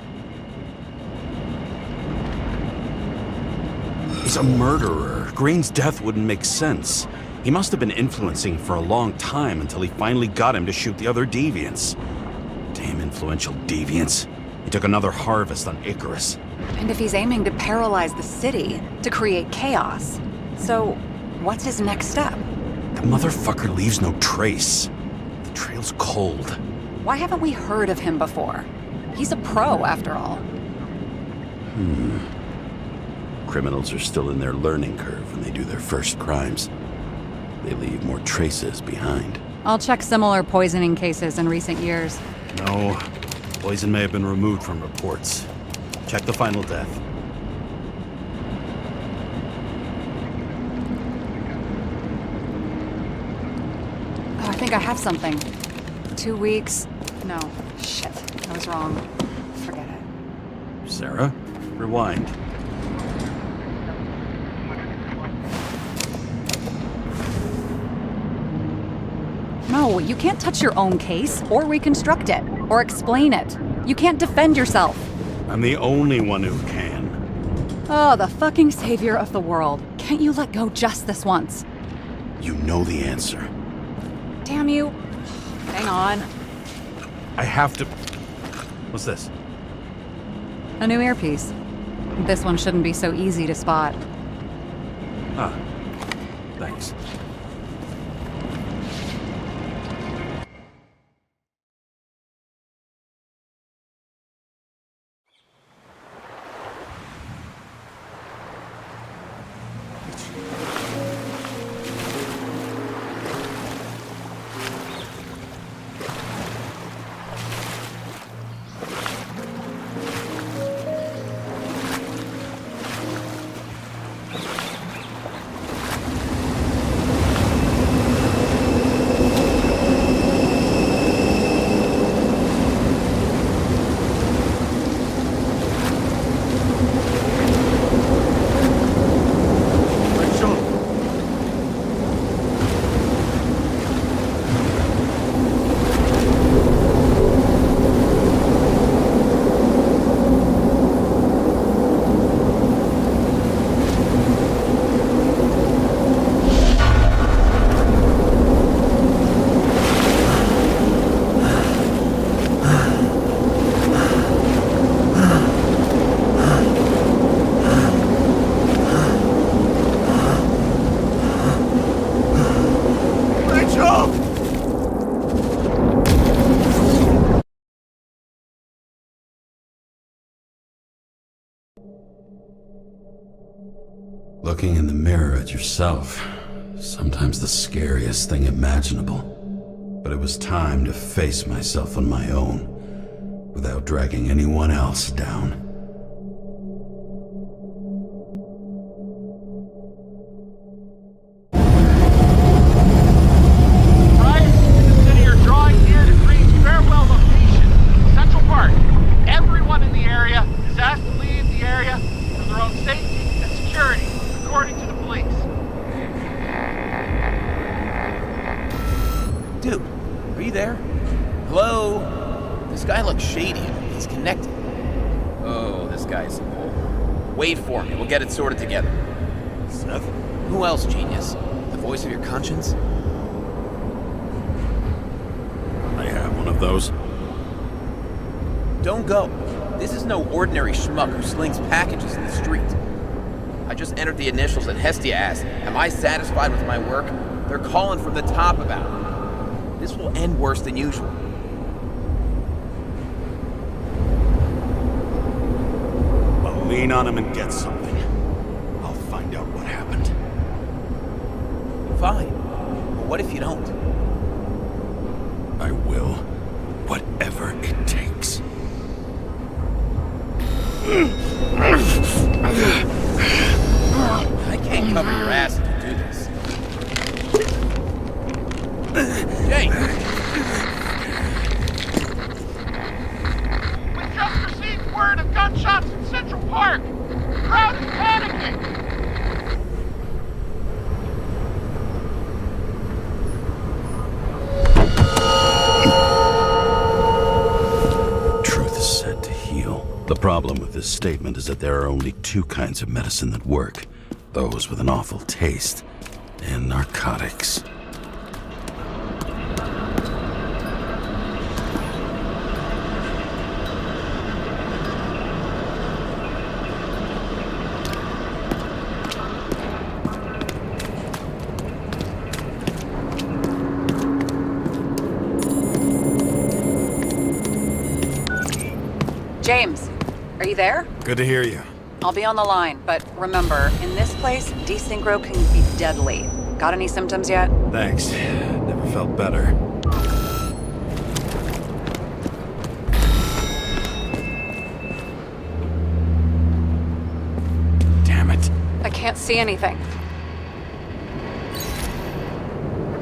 [SPEAKER 3] He's a murderer. Green's death wouldn't make sense. He must have been influencing for a long time until he finally got him to shoot the other deviants. Damn influential deviants. He took another harvest on ICARUS.
[SPEAKER 5] And if he's aiming to paralyze the city, to create chaos, so what's his next step?
[SPEAKER 3] The motherfucker leaves no trace. The trail's cold.
[SPEAKER 5] Why haven't we heard of him before? He's a pro, after all.
[SPEAKER 3] Criminals are still in their learning curve when they do their first crimes. They leave more traces behind.
[SPEAKER 5] I'll check similar poisoning cases in recent years.
[SPEAKER 3] No, poison may have been removed from reports. Check the final death.
[SPEAKER 5] Oh, I think I have something. 2 weeks. No, shit, I was wrong. Forget it.
[SPEAKER 3] Sarah, rewind.
[SPEAKER 5] No, you can't touch your own case, or reconstruct it, or explain it. You can't defend yourself.
[SPEAKER 3] I'm the only one who can.
[SPEAKER 5] Oh, the fucking savior of the world. Can't you let go just this once?
[SPEAKER 3] You know the answer.
[SPEAKER 5] Damn you. Hang on.
[SPEAKER 3] I have to... What's this?
[SPEAKER 5] A new earpiece. This one shouldn't be so easy to spot.
[SPEAKER 3] Ah, thanks. Looking in the mirror at yourself, sometimes the scariest thing imaginable. But it was time to face myself on my own, without dragging anyone else down.
[SPEAKER 10] Wait for me, we'll get it sorted together.
[SPEAKER 7] Seth?
[SPEAKER 10] Who else, genius? The voice of your conscience?
[SPEAKER 7] I have one of those.
[SPEAKER 10] Don't go. This is no ordinary schmuck who slings packages in the street. I just entered the initials and Hestia asked, am I satisfied with my work? They're calling from the top about it. This will end worse than usual.
[SPEAKER 7] Lean on him and get something. I'll find out what happened.
[SPEAKER 10] Fine. But what if you don't?
[SPEAKER 3] I will. Whatever it takes.
[SPEAKER 10] I can't cover your ass if you do this. Jay!
[SPEAKER 9] We just received word of gunshots in Central Park. The crowd is panicking.
[SPEAKER 3] Truth is said to heal. The problem with this statement is that there are only two kinds of medicine that work. Those with an awful taste and narcotics.
[SPEAKER 5] James, are you there?
[SPEAKER 6] Good to hear you.
[SPEAKER 5] I'll be on the line, but remember, in this place, desynchro can be deadly. Got any symptoms yet?
[SPEAKER 6] Thanks. Never felt better.
[SPEAKER 3] Damn it.
[SPEAKER 5] I can't see anything.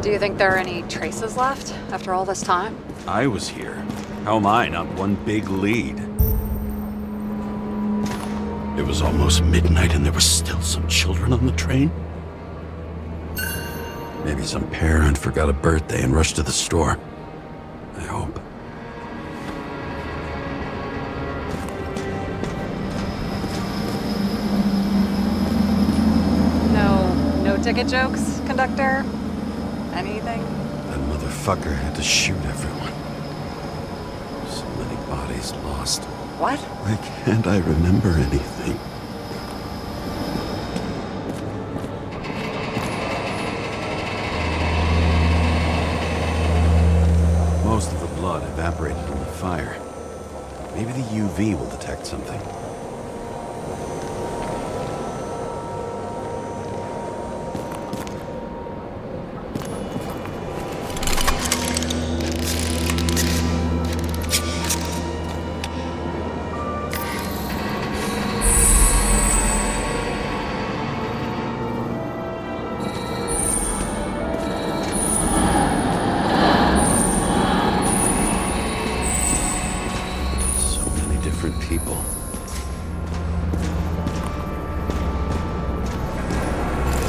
[SPEAKER 5] Do you think there are any traces left after all this time?
[SPEAKER 7] I was here. How am I not one big lead?
[SPEAKER 3] It was almost midnight and there were still some children on the train. Maybe some parent forgot a birthday and rushed to the store. I hope.
[SPEAKER 5] No ticket jokes, conductor? Anything?
[SPEAKER 3] That motherfucker had to shoot everyone. So many bodies lost.
[SPEAKER 5] What?
[SPEAKER 3] Why can't I remember anything? Most of the blood evaporated in the fire. Maybe the UV will detect something. People.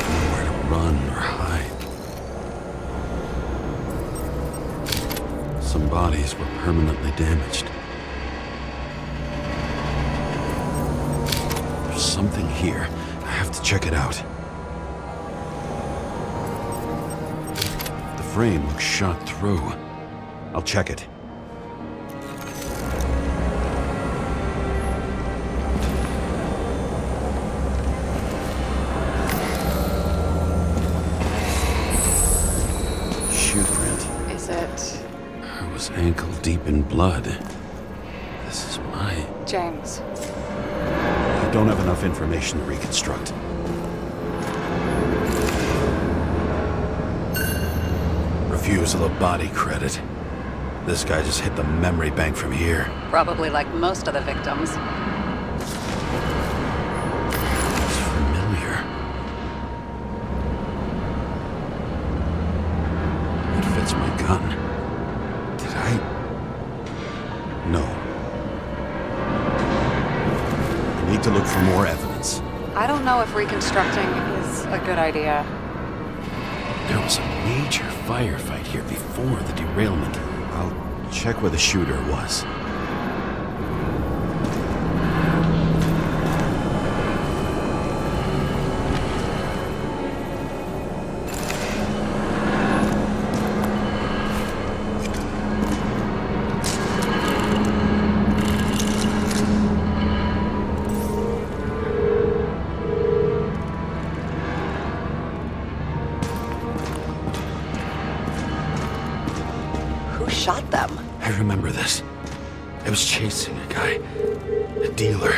[SPEAKER 3] Nowhere to run or hide. Some bodies were permanently damaged. There's something here. I have to check it out. The frame looks shot through. I'll check it. I was ankle deep in blood. This is my...
[SPEAKER 5] James.
[SPEAKER 3] I don't have enough information to reconstruct. confuse the body credit. This guy just hit the memory bank from here.
[SPEAKER 5] Probably like most of the victims.
[SPEAKER 3] It's familiar. It fits my gun. Did I? No. I need to look for more evidence.
[SPEAKER 5] I don't know if reconstructing is a good idea.
[SPEAKER 3] There was a major firefight here before the derailment. I'll check where the shooter was.
[SPEAKER 5] Shot them.
[SPEAKER 3] I remember this. I was chasing a guy. A dealer.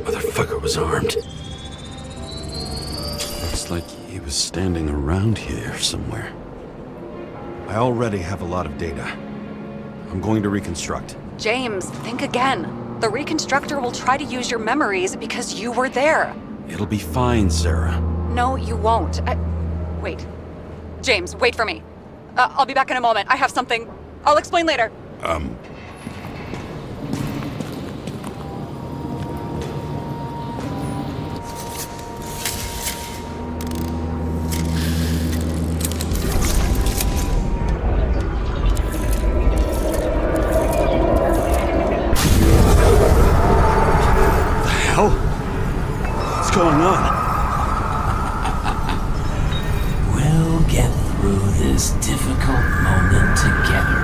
[SPEAKER 3] Motherfucker was armed. Looks like he was standing around here somewhere. I already have a lot of data. I'm going to reconstruct.
[SPEAKER 5] James, think again. The reconstructor will try to use your memories because you were there.
[SPEAKER 3] It'll be fine, Sarah.
[SPEAKER 5] No, you won't. Wait. James, wait for me. I'll be back in a moment. I have something. I'll explain later.
[SPEAKER 3] The hell? What's going on?
[SPEAKER 11] We'll get through this difficult moment together.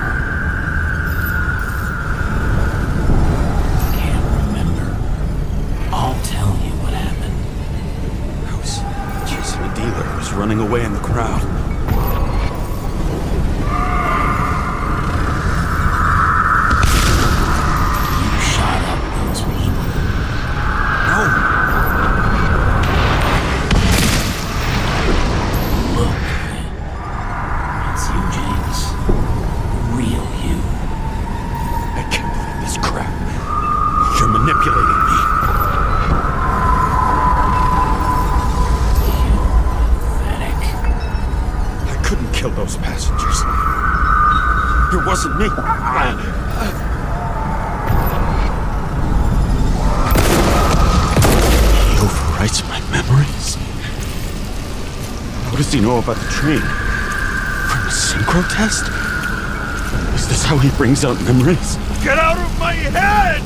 [SPEAKER 11] Can't remember. I'll tell you what happened.
[SPEAKER 3] I was chasing a dealer who was running away in the crowd.
[SPEAKER 11] You shot up those people.
[SPEAKER 3] No!
[SPEAKER 11] Look. It's you, James. Real you.
[SPEAKER 3] I can't believe this crap. You're manipulating me.
[SPEAKER 11] Pathetic.
[SPEAKER 3] I couldn't kill those passengers. It wasn't me. He overwrites my memories. What does he know about the train? From the Sychrotest? Is this how he brings out memories?
[SPEAKER 7] Get out of my head!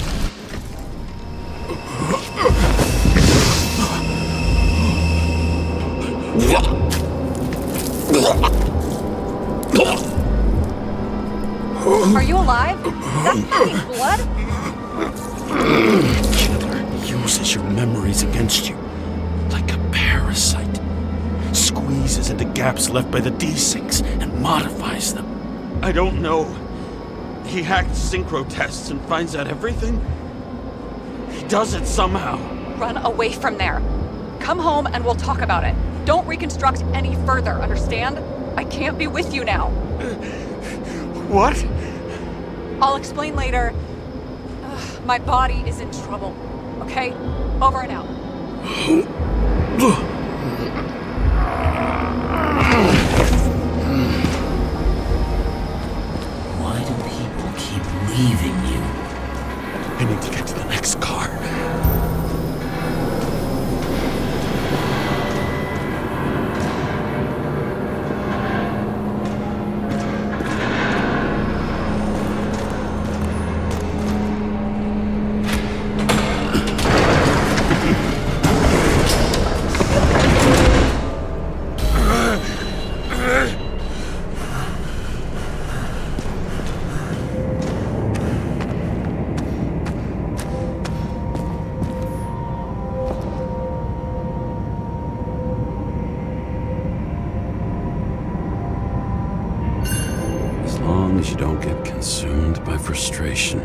[SPEAKER 5] Are you alive? That's fucking blood?
[SPEAKER 3] Killer uses your memories against you. Like a parasite. Squeezes into gaps left by the D-Syncs and modifies them.
[SPEAKER 7] I don't know. He hacked Sychrotest and finds out everything? He does it somehow.
[SPEAKER 5] Run away from there. Come home and we'll talk about it. Don't reconstruct any further, understand? I can't be with you now.
[SPEAKER 7] What?
[SPEAKER 5] I'll explain later. My body is in trouble. Okay? Over and out.
[SPEAKER 11] Why do people keep leaving you?
[SPEAKER 3] I need to get to the next car. As long as you don't get consumed by frustration.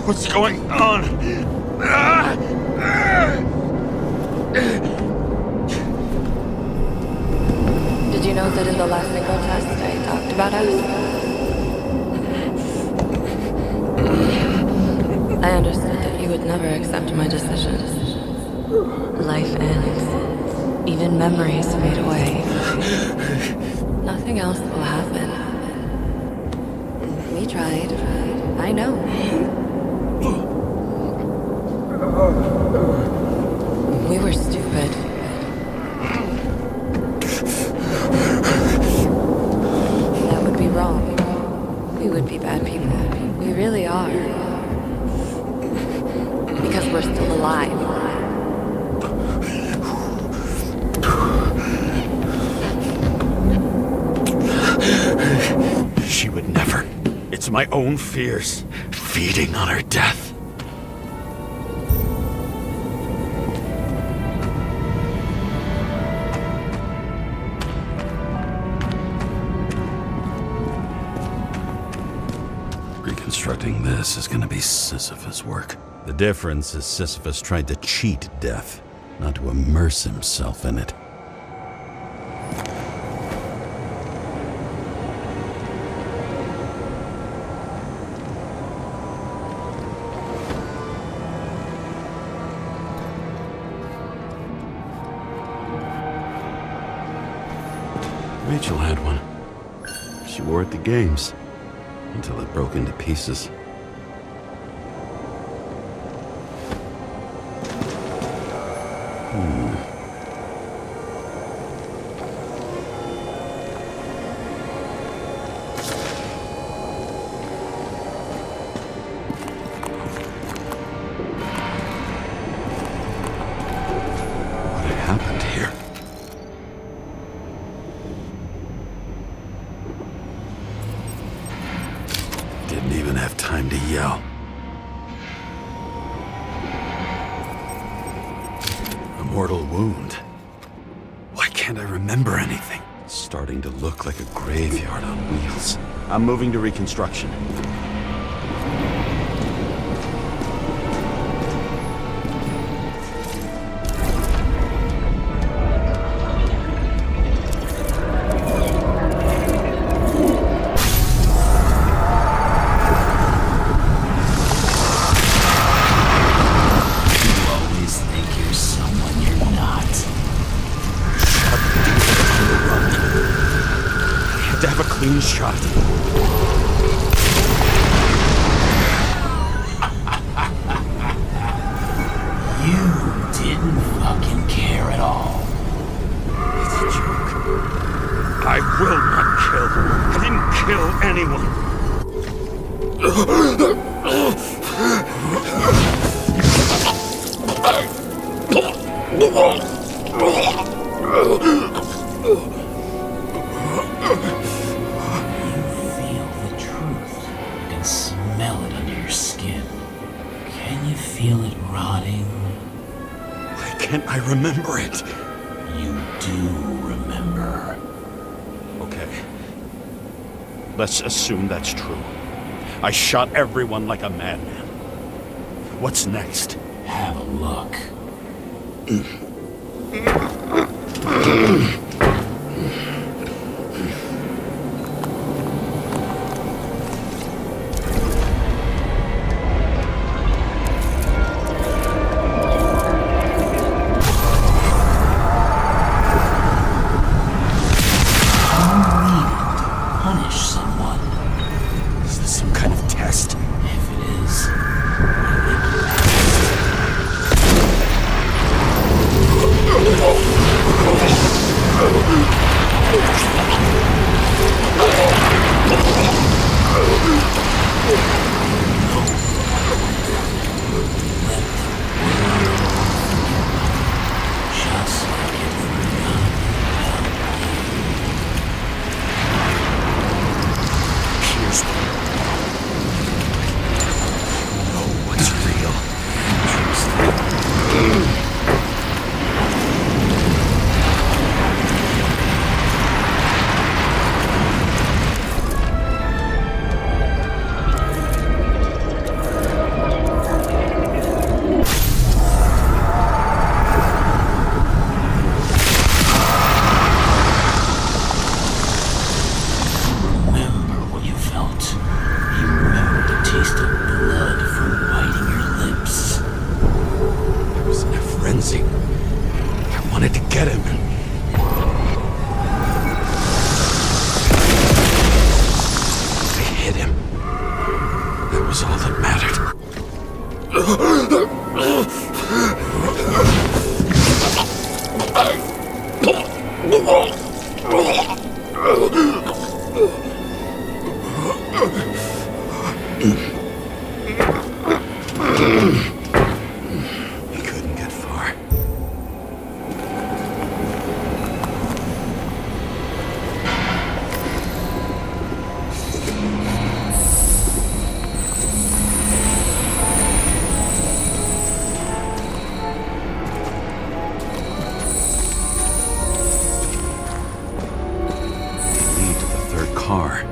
[SPEAKER 7] What's going on?
[SPEAKER 2] Did you know that in the last Sychrotest I talked about us? I understood that you would never accept my decisions. Life ends. Even memories fade away. Nothing else will happen. We tried. I know. We were stupid. That would be wrong. We would be bad people. We really are. Because we're still alive.
[SPEAKER 7] She would never. It's my own fears, feeding on her death.
[SPEAKER 3] Reconstructing this is gonna be Sisyphus work. The difference is Sisyphus tried to cheat death, not to immerse himself in it. Rachel had one. She wore it to games, until it broke into pieces. What happened here? Didn't even have time to yell. A mortal wound. Why can't I remember anything? It's starting to look like a graveyard on wheels. I'm moving to reconstruction. To have a clean shot.
[SPEAKER 11] You didn't fucking care at all.
[SPEAKER 7] It's a joke. I will not kill. I didn't kill anyone.
[SPEAKER 11] Smell it under your skin. Can you feel it rotting?
[SPEAKER 7] Why can't I remember it?
[SPEAKER 11] You do remember.
[SPEAKER 7] Okay. Let's assume that's true. I shot everyone like a madman. What's next?
[SPEAKER 11] Have a look.
[SPEAKER 3] He couldn't get far. Lead to the third car.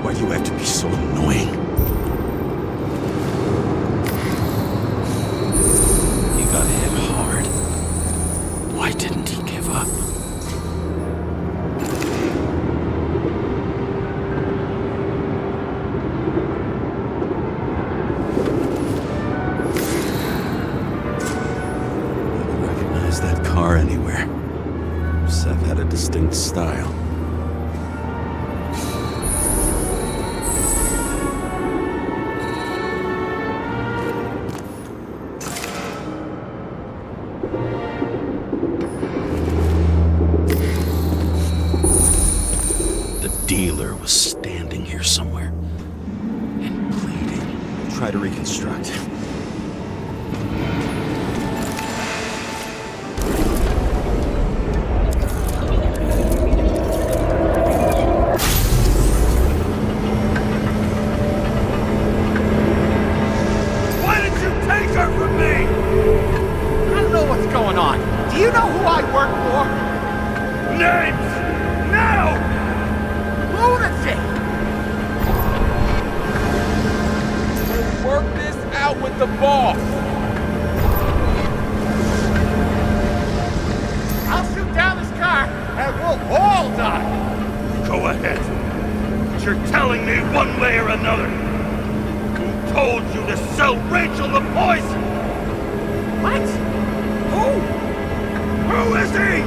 [SPEAKER 3] Why do you have to be so annoying? He got hit hard. Why didn't he give up? You recognize that car anywhere. Seth had a distinct style. The dealer was standing here somewhere and bleeding. Try to reconstruct.
[SPEAKER 4] Why did you take her from me?
[SPEAKER 9] I don't know what's going on. Do you know who I work for?
[SPEAKER 4] Names! Now!
[SPEAKER 9] Lunatic! We'll work this out with the boss. I'll shoot down this car and we'll all die.
[SPEAKER 4] Go ahead. But you're telling me one way or another. Who told you to sell Rachel the poison?
[SPEAKER 9] What? Who?
[SPEAKER 4] Who is he?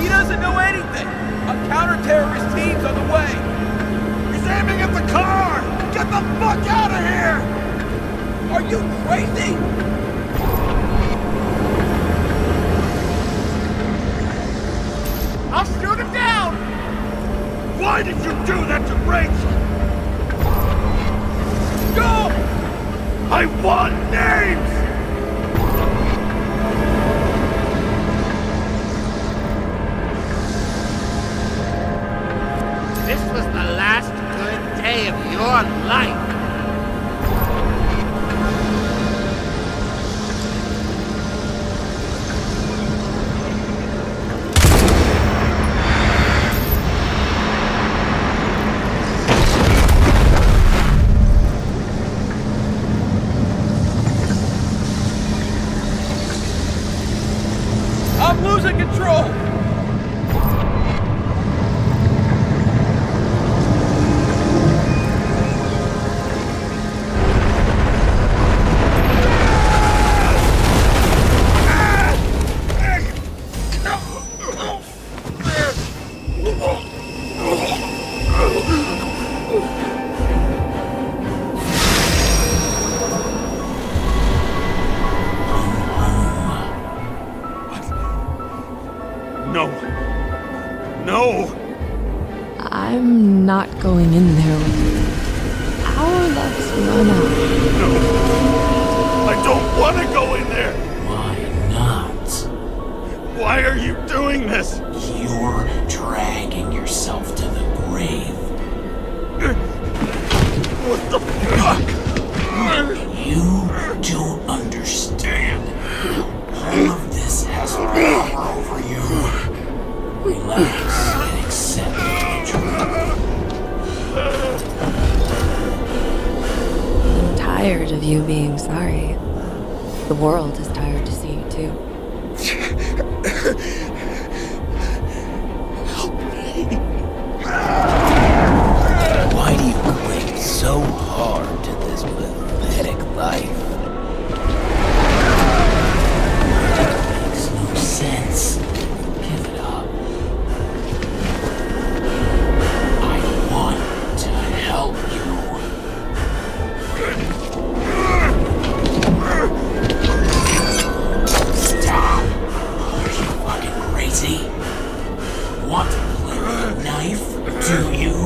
[SPEAKER 9] He doesn't know anything. A counter-terrorist team's on the way.
[SPEAKER 4] He's aiming at the car! Get the fuck out of here!
[SPEAKER 9] Are you crazy? I'll shoot him down!
[SPEAKER 4] Why did you do that to Rachel?
[SPEAKER 9] Go!
[SPEAKER 4] I want names!
[SPEAKER 9] This was the last good day of your life. I'm losing control!
[SPEAKER 4] No. No!
[SPEAKER 2] I'm not going in there with you. Our love's run out.
[SPEAKER 4] No! I don't want to go in there!
[SPEAKER 11] Why not?
[SPEAKER 4] Why are you doing this?
[SPEAKER 11] You're dragging yourself to the grave.
[SPEAKER 4] What the fuck?
[SPEAKER 11] You don't understand. All of this has power over you. Relax and accept the truth.
[SPEAKER 2] I'm tired of you being sorry. The world is tired to see you too.
[SPEAKER 11] Why do you quit so hard to this pathetic life. It makes no sense. Give it up. I want to help you. Stop! Are you fucking crazy? Want to play with a knife, do you?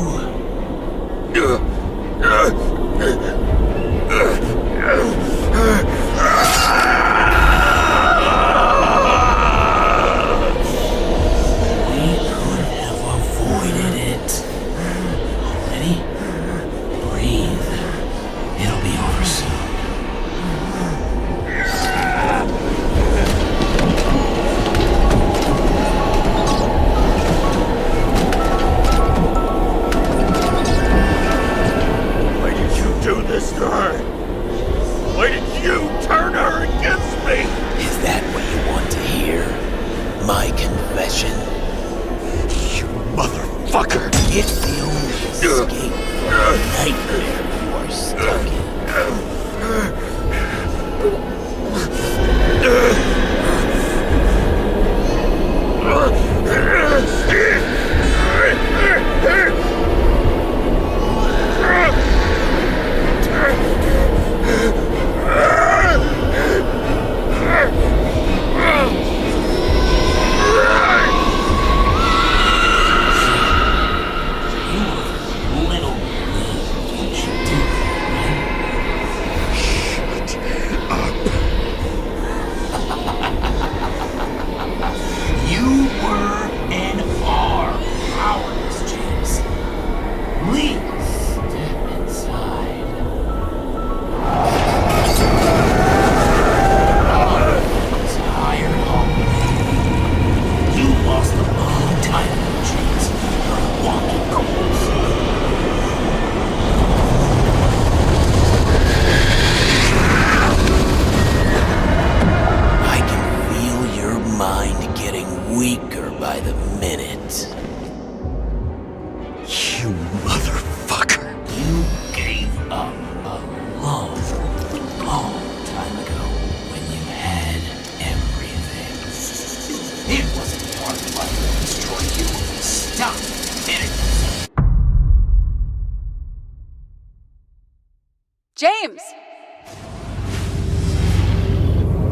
[SPEAKER 5] James!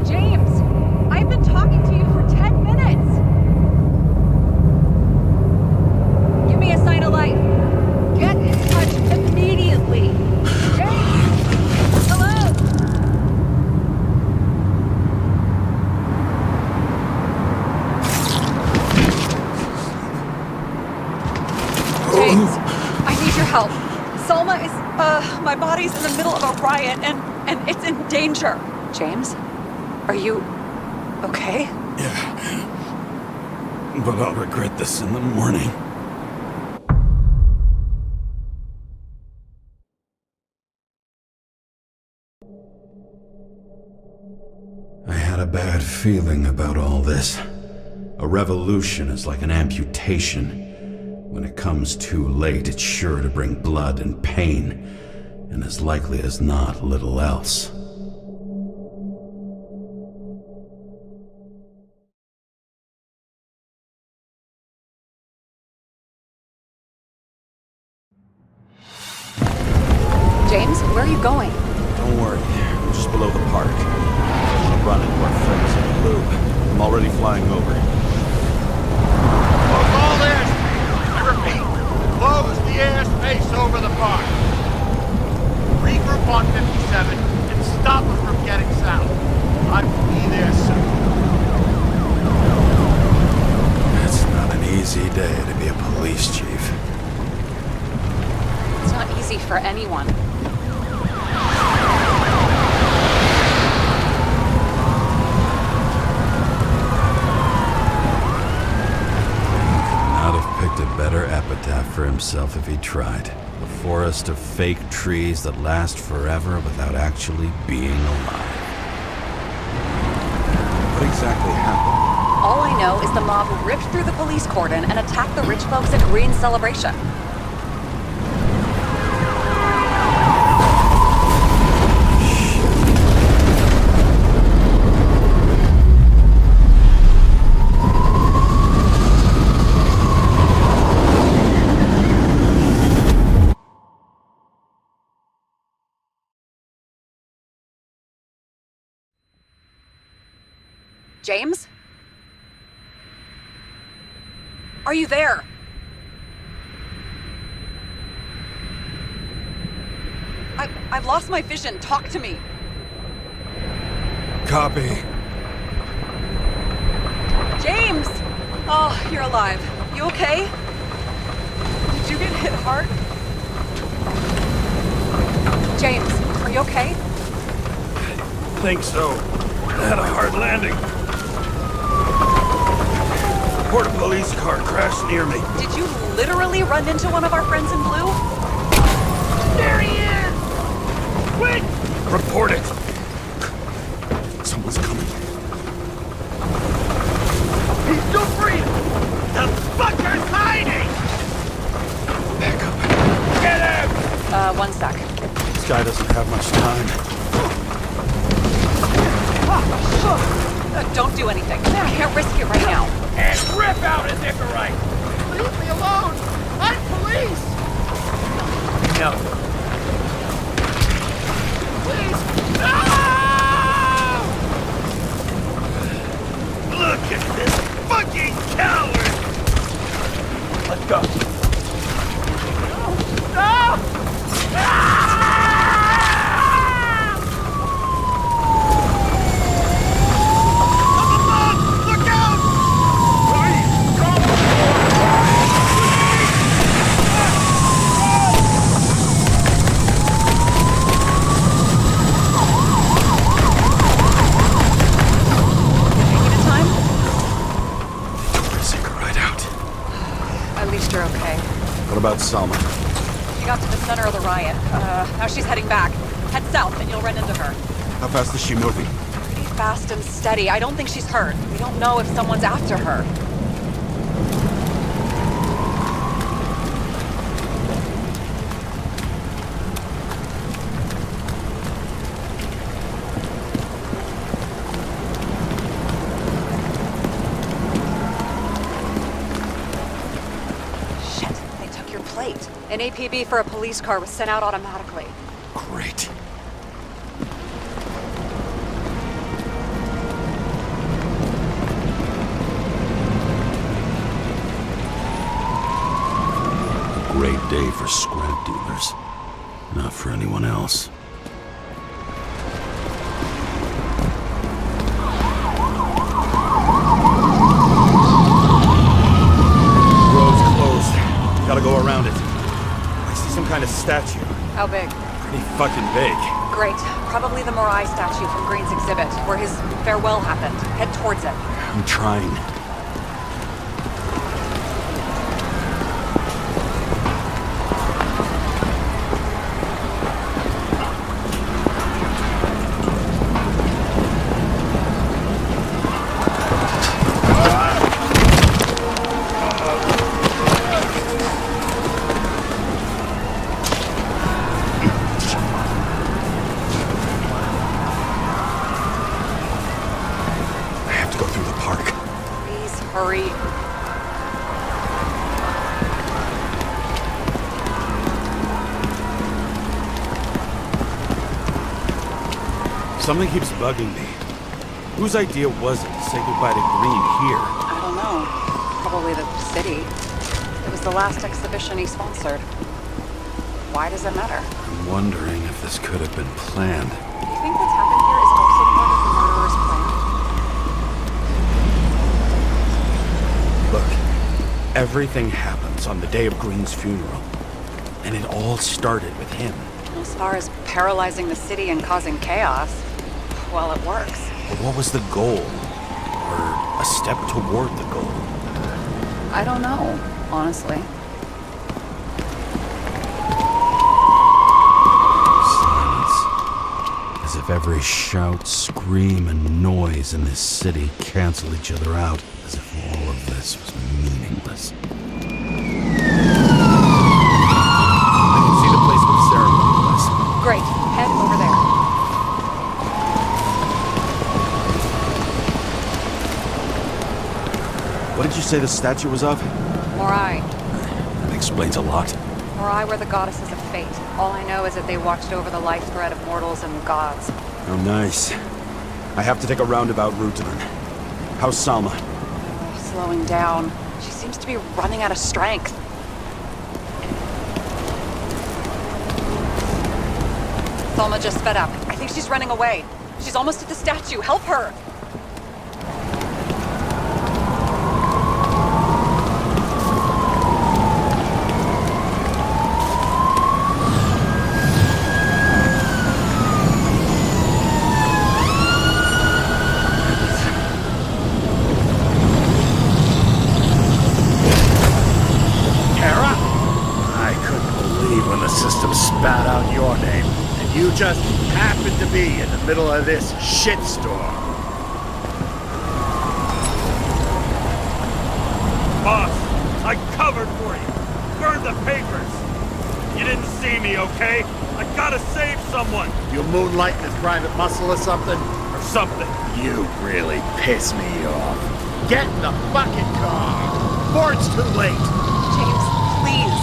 [SPEAKER 5] James! I've been talking to you for 10 minutes! Give me a sign of life. Get in touch immediately. James! Hello? James, I need your help. Selma is, my body's in the middle of a riot and it's in danger. James, are you okay?
[SPEAKER 6] Yeah. But I'll regret this in the morning. I had a bad feeling about all this. A revolution is like an amputation. When it comes too late, it's sure to bring blood and pain, and as likely as not, little else.
[SPEAKER 5] James, where are you going?
[SPEAKER 7] Don't worry, I'm just below the park. I'll run into our friends in the loop. I'm already flying over.
[SPEAKER 4] Close all airspace. I repeat, close the airspace over the park. Regroup on 57 and stop us from getting south. I will be there soon.
[SPEAKER 3] It's not an easy day to be a police chief.
[SPEAKER 5] It's not easy for anyone.
[SPEAKER 3] Not have picked a better epitaph for himself if he tried. A forest of fake trees that last forever without actually being alive.
[SPEAKER 7] What exactly happened?
[SPEAKER 5] All I know is the mob ripped through the police cordon and attacked the rich folks at Green's celebration. James? Are you there? I've lost my vision. Talk to me.
[SPEAKER 6] Copy.
[SPEAKER 5] James! Oh, you're alive. You okay? Did you get hit hard? James, are you okay?
[SPEAKER 7] Think so. I had a hard landing. Port a police car crashed near me.
[SPEAKER 5] Did you literally run into one of our friends in blue?
[SPEAKER 7] There he is! Quick! Report it.
[SPEAKER 3] Someone's coming.
[SPEAKER 7] He's still free! The fucker's hiding!
[SPEAKER 3] Back up.
[SPEAKER 7] Get him!
[SPEAKER 5] One sec.
[SPEAKER 7] This guy doesn't have much time.
[SPEAKER 5] Don't do anything. I can't risk it right now.
[SPEAKER 7] And rip out his Icarite!
[SPEAKER 10] Leave me alone! I'm police!
[SPEAKER 7] No.
[SPEAKER 10] Please! No!
[SPEAKER 7] Look at this fucking coward! Let's go.
[SPEAKER 10] No!
[SPEAKER 7] Look out!
[SPEAKER 5] You're okay.
[SPEAKER 3] What about Salma?
[SPEAKER 5] She got to the center of the riot. Now she's heading back. Head south and you'll run into her.
[SPEAKER 3] How fast is she moving?
[SPEAKER 5] Pretty fast and steady. I don't think she's hurt. We don't know if someone's after her. An APB for a police car was sent out automatically.
[SPEAKER 3] Great. Great day for scrap dealers. Not for anyone else.
[SPEAKER 7] Road's closed. Gotta go around it. Some kind of statue.
[SPEAKER 5] How big?
[SPEAKER 7] Pretty fucking big.
[SPEAKER 5] Great. Probably the Morai statue from Green's exhibit, where his farewell happened. Head towards it.
[SPEAKER 3] I'm trying.
[SPEAKER 5] Hurry.
[SPEAKER 7] Something keeps bugging me. Whose idea was it to say goodbye to Green here?
[SPEAKER 5] I don't know. Probably the city. It was the last exhibition he sponsored. Why does it matter?
[SPEAKER 3] I'm wondering if this could have been planned.
[SPEAKER 5] Do you think what's happened here is also part of the murderer's plan?
[SPEAKER 7] Look, everything happens on the day of Green's funeral. And it all started with him.
[SPEAKER 5] As far as paralyzing the city and causing chaos, well, it works.
[SPEAKER 7] But what was the goal? Or a step toward the goal?
[SPEAKER 5] I don't know, honestly.
[SPEAKER 3] Silence. As if every shout, scream, and noise in this city cancel each other out. As if all of this was meaningless. I can see the place where the ceremony was.
[SPEAKER 5] Great. Head over there.
[SPEAKER 3] What did you say the statue was of?
[SPEAKER 5] Morai.
[SPEAKER 3] That explains a lot.
[SPEAKER 5] Morai were the goddesses of fate. All I know is that they watched over the life thread of mortals and gods.
[SPEAKER 3] Oh, nice. I have to take a roundabout route to them.
[SPEAKER 7] How's Salma?
[SPEAKER 5] Slowing down. She seems to be running out of strength. Salma just sped up. I think she's running away. She's almost at the statue. Help her!
[SPEAKER 4] Karra? I couldn't believe when the system spat out your name. You just happened to be in the middle of this shitstorm.
[SPEAKER 7] Boss, I covered for you. Burned the papers. You didn't see me, okay? I gotta save someone.
[SPEAKER 4] You moonlighting as private muscle or something?
[SPEAKER 7] Or something.
[SPEAKER 4] You really piss me off. Get in the fucking car, before it's too late.
[SPEAKER 5] James, please.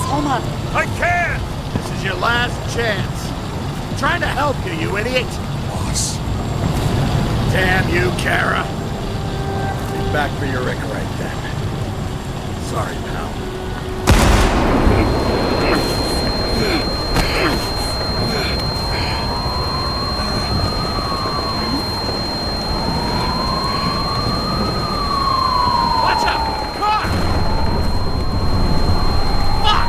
[SPEAKER 5] Salma.
[SPEAKER 7] I can't!
[SPEAKER 4] This is your last chance. Trying to help you, you idiot!
[SPEAKER 3] Boss.
[SPEAKER 4] Damn you, Karra. Be back for your Icarite then. Sorry, pal. Watch out! Car! Fuck!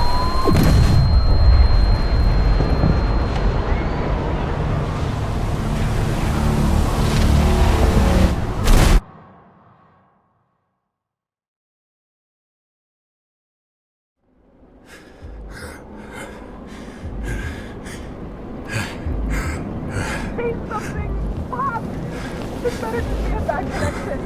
[SPEAKER 8] Say something! Stop! It's better to be a bad connection.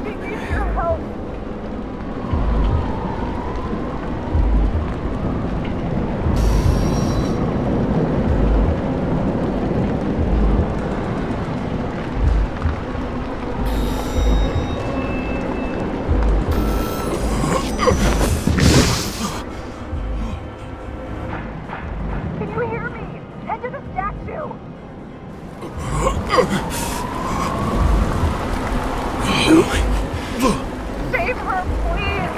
[SPEAKER 8] We need your help. Can you hear me? Head to the statue! Save her, please!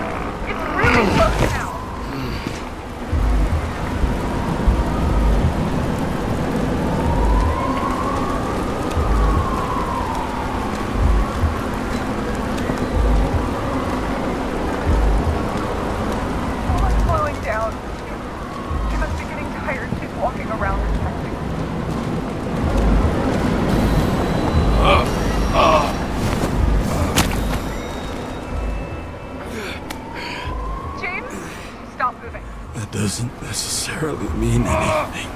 [SPEAKER 8] It's really close now! Someone's slowing down. She must be getting tired. She's walking around and testing. James, stop moving.
[SPEAKER 3] That doesn't necessarily mean anything.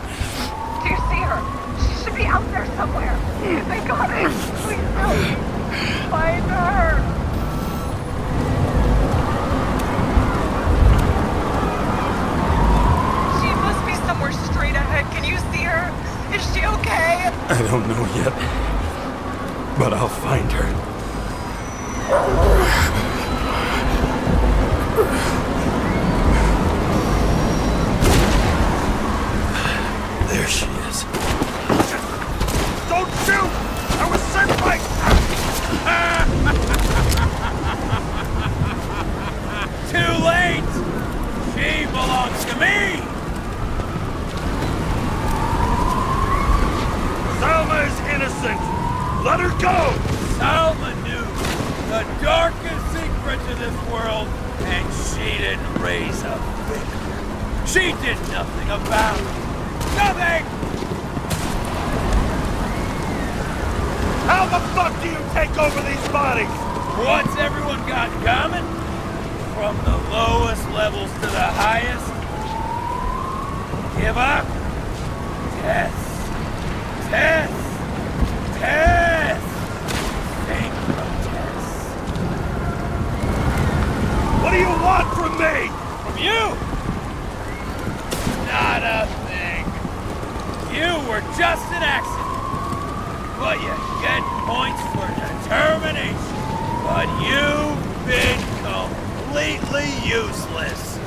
[SPEAKER 8] Do you see her? She should be out there somewhere. They got it. Please help. Find her. She must be somewhere straight ahead. Can you see her? Is she okay?
[SPEAKER 3] I don't know yet, but I'll find her. There she is.
[SPEAKER 7] Don't shoot! I was sent by...
[SPEAKER 11] Too late! She belongs to me!
[SPEAKER 7] Salma is innocent! Let her go!
[SPEAKER 11] Salma knew the darkest secret to this world, and she didn't raise a finger. She did nothing about it. Nothing!
[SPEAKER 7] How the fuck do you take over these bodies?
[SPEAKER 11] What's everyone got in common? From the lowest levels to the highest? Give up? Test. Test. Test. Sychrotest.
[SPEAKER 7] What do you want from me?
[SPEAKER 11] From you? Not a thing.
[SPEAKER 10] You were just an accident. But you get points for determination. But you've been completely useless.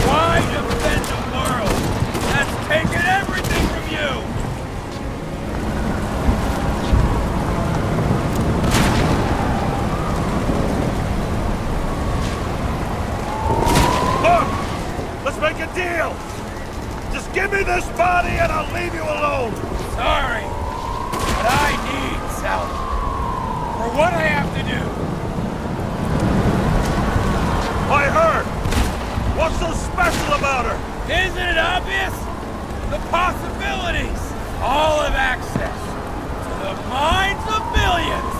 [SPEAKER 10] Why defend the world that's taken everything from you?
[SPEAKER 7] Look! Let's make a deal! Just give me this body and I'll leave you alone!
[SPEAKER 10] Sorry, but I need Sally. For what I have to do.
[SPEAKER 7] I heard! What's so special about her?
[SPEAKER 10] Isn't it obvious? The possibilities! All have access to the minds of millions!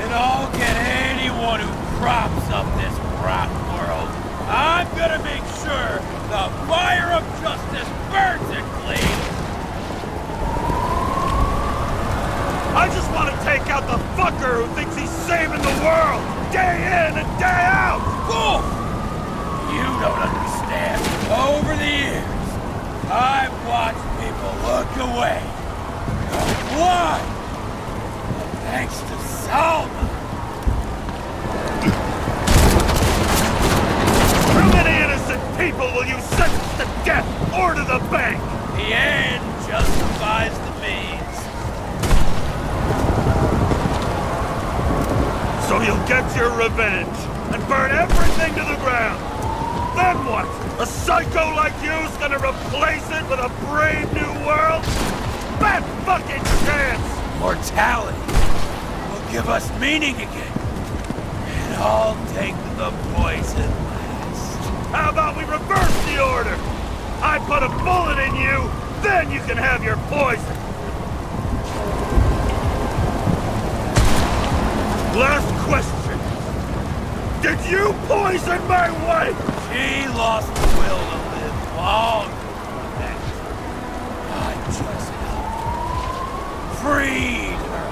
[SPEAKER 10] And I'll get anyone who props up this rotten world. I'm gonna make sure the fire of justice burns it clean!
[SPEAKER 7] I just want to take out the fucker who thinks he's saving the world! Day in and day out!
[SPEAKER 10] Cool! You don't understand. Over the years, I've watched people look away. Go blind! But thanks to Salma.
[SPEAKER 7] How many innocent people will you sentence to death or to the bank?
[SPEAKER 10] The end justifies the means.
[SPEAKER 7] So you'll get your revenge and burn everything to the ground. Then what? A psycho like you's gonna replace it with a brave new world? Bad fucking chance!
[SPEAKER 10] Mortality will give us meaning again. And I'll take the poison last.
[SPEAKER 7] How about we reverse the order? I put a bullet in you, then you can have your poison. Last question. Did you poison my wife?
[SPEAKER 10] She lost the will to live long than I just helped. Freed her.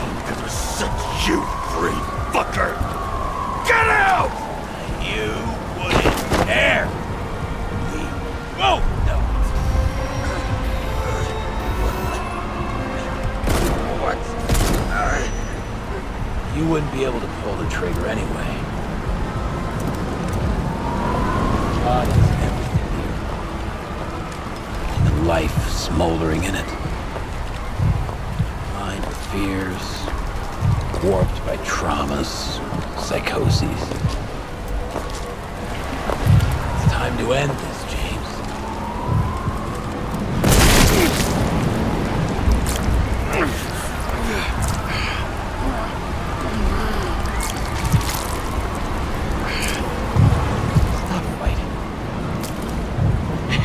[SPEAKER 7] I'll never set you free, fucker! Get out!
[SPEAKER 10] You wouldn't dare. We both know it.
[SPEAKER 11] What? You wouldn't be able to pull the trigger anyway. God is everything here. And the life smoldering in it. Lined with fears, warped by traumas, psychoses. It's time to end this, James.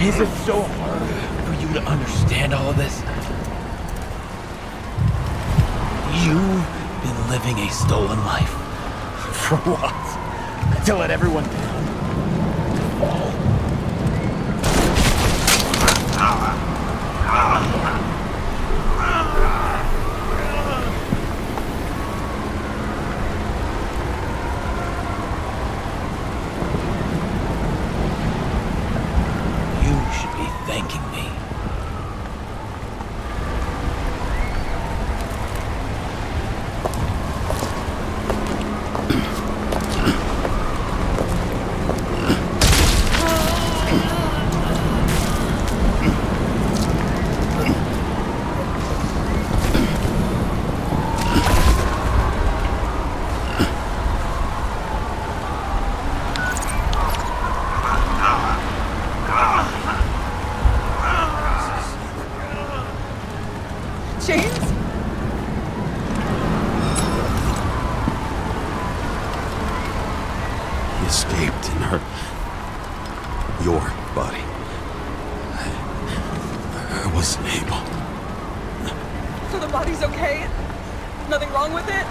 [SPEAKER 11] Is it so hard for you to understand all of this? You've been living a stolen life. For what? To let everyone down? To fall? Thanking me.
[SPEAKER 3] Escaped in your body. I wasn't able.
[SPEAKER 8] So the body's okay? Nothing wrong with it?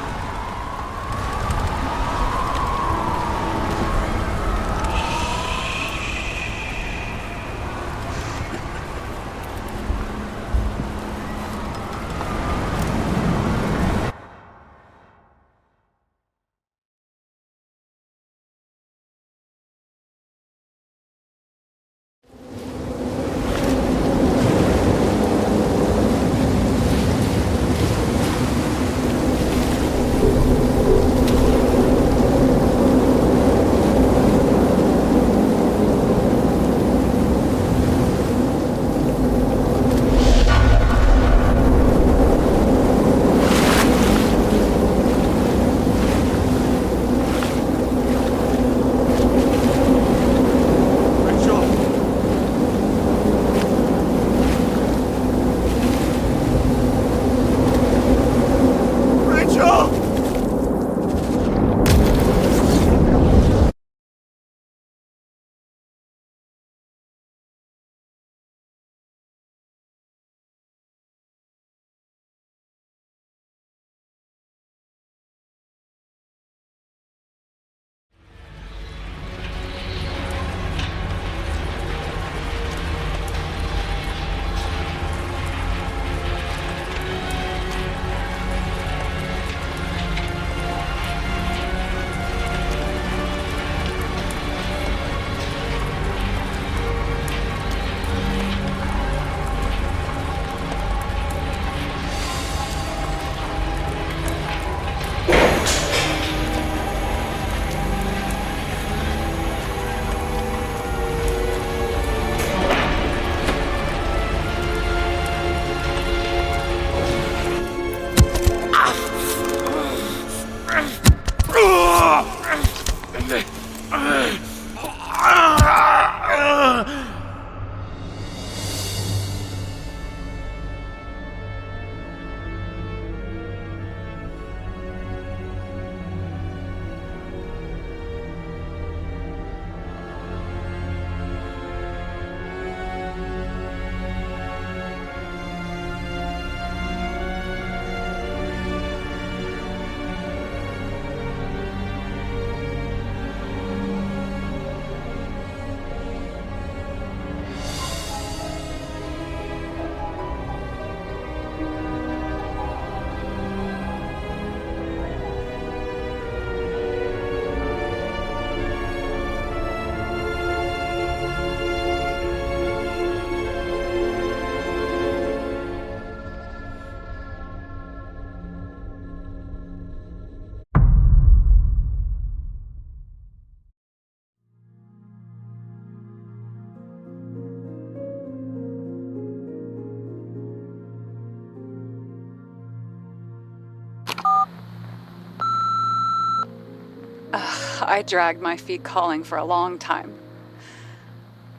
[SPEAKER 5] I dragged my feet calling for a long time.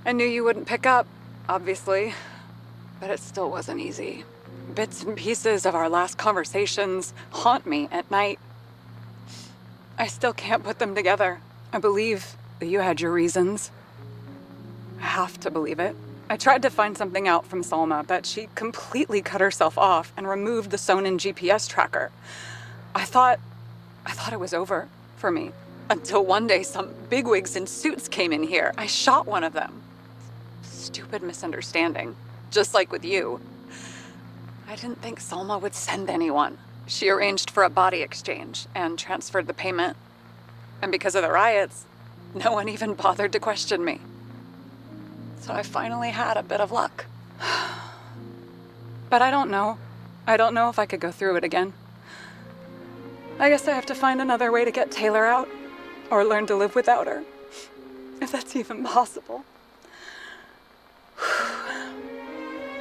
[SPEAKER 5] I knew you wouldn't pick up, obviously, but it still wasn't easy. Bits and pieces of our last conversations haunt me at night. I still can't put them together. I believe that you had your reasons. I have to believe it. I tried to find something out from Salma, but she completely cut herself off and removed the Sonin GPS tracker. I thought it was over for me. Until one day some bigwigs in suits came in here. I shot one of them. Stupid misunderstanding. Just like with you. I didn't think Salma would send anyone. She arranged for a body exchange and transferred the payment. And because of the riots, no one even bothered to question me. So I finally had a bit of luck. But I don't know. I don't know if I could go through it again. I guess I have to find another way to get Taylor out. Or learn to live without her. If that's even possible.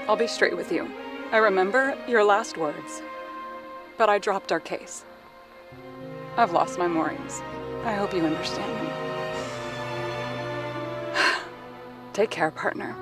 [SPEAKER 5] I'll be straight with you. I remember your last words. But I dropped our case. I've lost my moorings. I hope you understand me. Take care, partner.